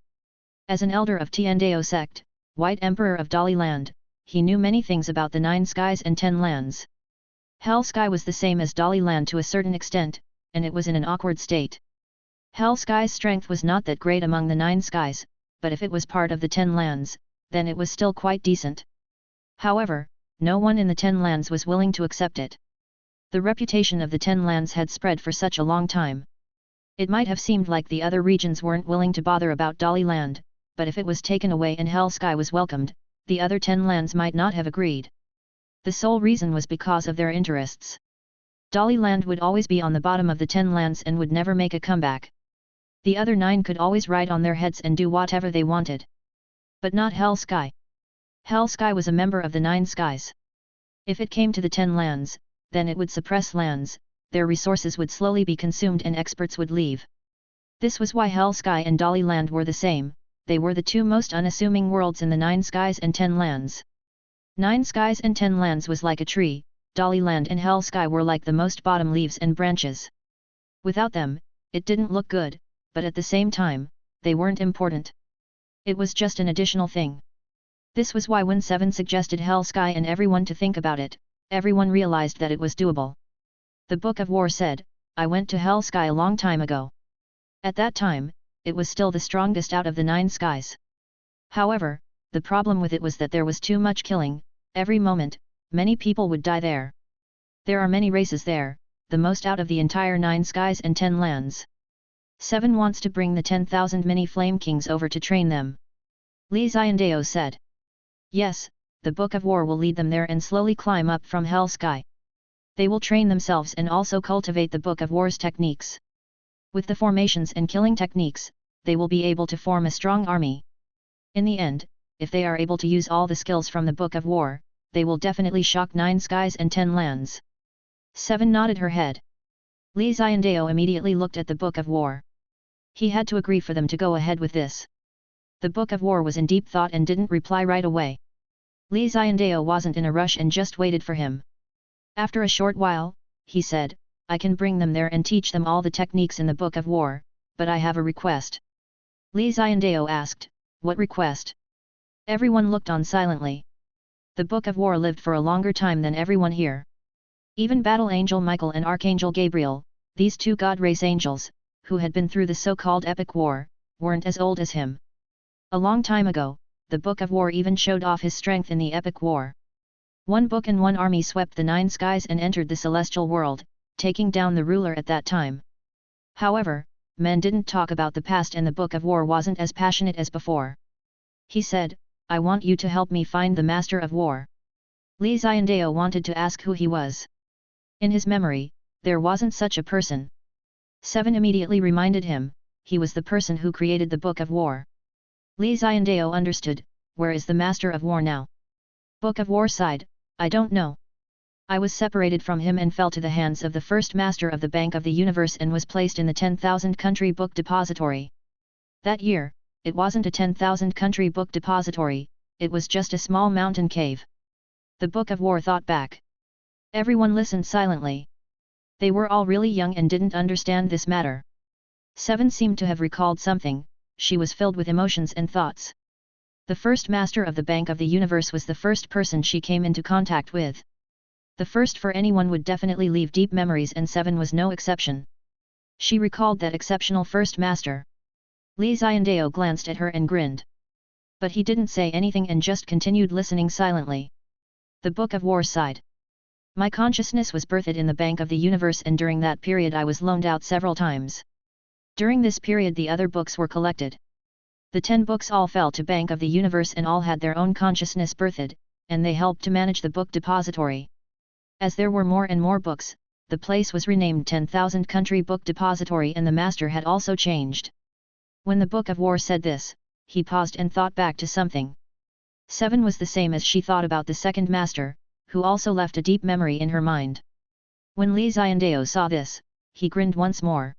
As an elder of Xiandao sect, White Emperor of Dali Land, he knew many things about the 9 skies and 10 lands. Hell Sky was the same as Dali Land to a certain extent, and it was in an awkward state. Hell Sky's strength was not that great among the 9 skies, but if it was part of the 10 lands, then it was still quite decent. However, no one in the 10 lands was willing to accept it. The reputation of the 10 lands had spread for such a long time. It might have seemed like the other regions weren't willing to bother about Dali Land, but if it was taken away and Hell Sky was welcomed, the other 10 lands might not have agreed. The sole reason was because of their interests. Dali Land would always be on the bottom of the 10 lands and would never make a comeback. The other 9 could always ride on their heads and do whatever they wanted. But not Hell Sky. Hell Sky was a member of the 9 skies. If it came to the 10 lands, then it would suppress lands, their resources would slowly be consumed and experts would leave. This was why Hell Sky and Dali Land were the same, they were the 2 most unassuming worlds in the 9 skies and 10 lands. 9 skies and 10 lands was like a tree, Dali Land and Hell Sky were like the most bottom leaves and branches. Without them, it didn't look good, but at the same time, they weren't important. It was just an additional thing. This was why when Seven suggested Hell Sky and everyone to think about it, everyone realized that it was doable. The Book of War said, I went to Hell Sky a long time ago. At that time, it was still the strongest out of the 9 skies. However, the problem with it was that there was too much killing, every moment, many people would die there. There are many races there, the most out of the entire 9 skies and 10 lands. 7 wants to bring the 10,000 mini flame kings over to train them. Li Xiandao said. Yes, the Book of War will lead them there and slowly climb up from Hell Sky. They will train themselves and also cultivate the Book of War's techniques. With the formations and killing techniques, they will be able to form a strong army. In the end, if they are able to use all the skills from the Book of War, they will definitely shock 9 skies and 10 lands. 7 nodded her head. Li Xiandao immediately looked at the Book of War. He had to agree for them to go ahead with this. The Book of War was in deep thought and didn't reply right away. Li Xiandao wasn't in a rush and just waited for him. After a short while, he said, I can bring them there and teach them all the techniques in the Book of War, but I have a request. Li Xiandao asked, what request? Everyone looked on silently. The Book of War lived for a longer time than everyone here. Even Battle Angel Michael and Archangel Gabriel, these 2 God race angels, who had been through the so-called epic war, weren't as old as him. A long time ago, the Book of War even showed off his strength in the epic war. 1 book and 1 army swept the 9 skies and entered the celestial world, taking down the ruler at that time. However, men didn't talk about the past and the Book of War wasn't as passionate as before. He said, I want you to help me find the Master of War. Li Xiandao wanted to ask who he was. In his memory, there wasn't such a person. 7 immediately reminded him, he was the person who created the Book of War. Li Xiandao understood, where is the Master of War now? Book of War sighed, I don't know. I was separated from him and fell to the hands of the first master of the Bank of the Universe and was placed in the 10,000 country book depository. That year, it wasn't a 10,000 country book depository, it was just a small mountain cave. The Book of War thought back. Everyone listened silently. They were all really young and didn't understand this matter. 7 seemed to have recalled something, she was filled with emotions and thoughts. The first master of the Bank of the Universe was the first person she came into contact with. The first for anyone would definitely leave deep memories and 7 was no exception. She recalled that exceptional first master. Li Xiandao glanced at her and grinned. But he didn't say anything and just continued listening silently. The Book of War sighed. My consciousness was birthed in the Bank of the Universe and during that period I was loaned out several times. During this period the other books were collected. The 10 books all fell to Bank of the Universe and all had their own consciousness birthed, and they helped to manage the book depository. As there were more and more books, the place was renamed 10,000 Country Book Depository and the master had also changed. When the Book of War said this, he paused and thought back to something. 7 was the same as she thought about the second master, who also left a deep memory in her mind. When Li Xiandao saw this, he grinned once more.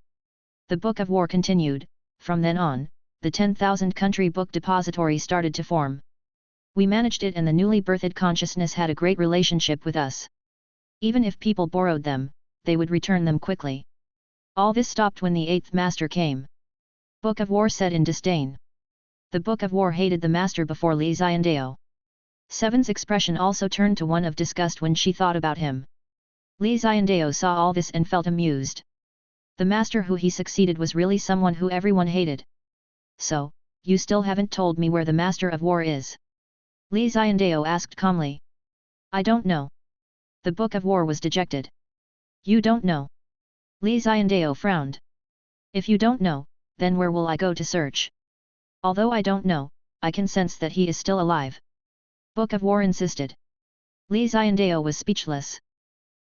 The Book of War continued, from then on, the 10,000 Country Book Depository started to form. We managed it and the newly birthed consciousness had a great relationship with us. Even if people borrowed them, they would return them quickly. All this stopped when the 8th master came. Book of War said in disdain. The Book of War hated the master before Li Xiandao. 7's expression also turned to one of disgust when she thought about him. Li Xiandao saw all this and felt amused. The master who he succeeded was really someone who everyone hated. So, you still haven't told me where the Master of War is? Li Xiandao asked calmly. I don't know. The Book of War was dejected. You don't know? Li Xiandao frowned. If you don't know, then where will I go to search? Although I don't know, I can sense that he is still alive. Book of War insisted. Li Xiandao was speechless.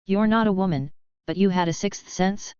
You're not a woman, but you had a sixth sense?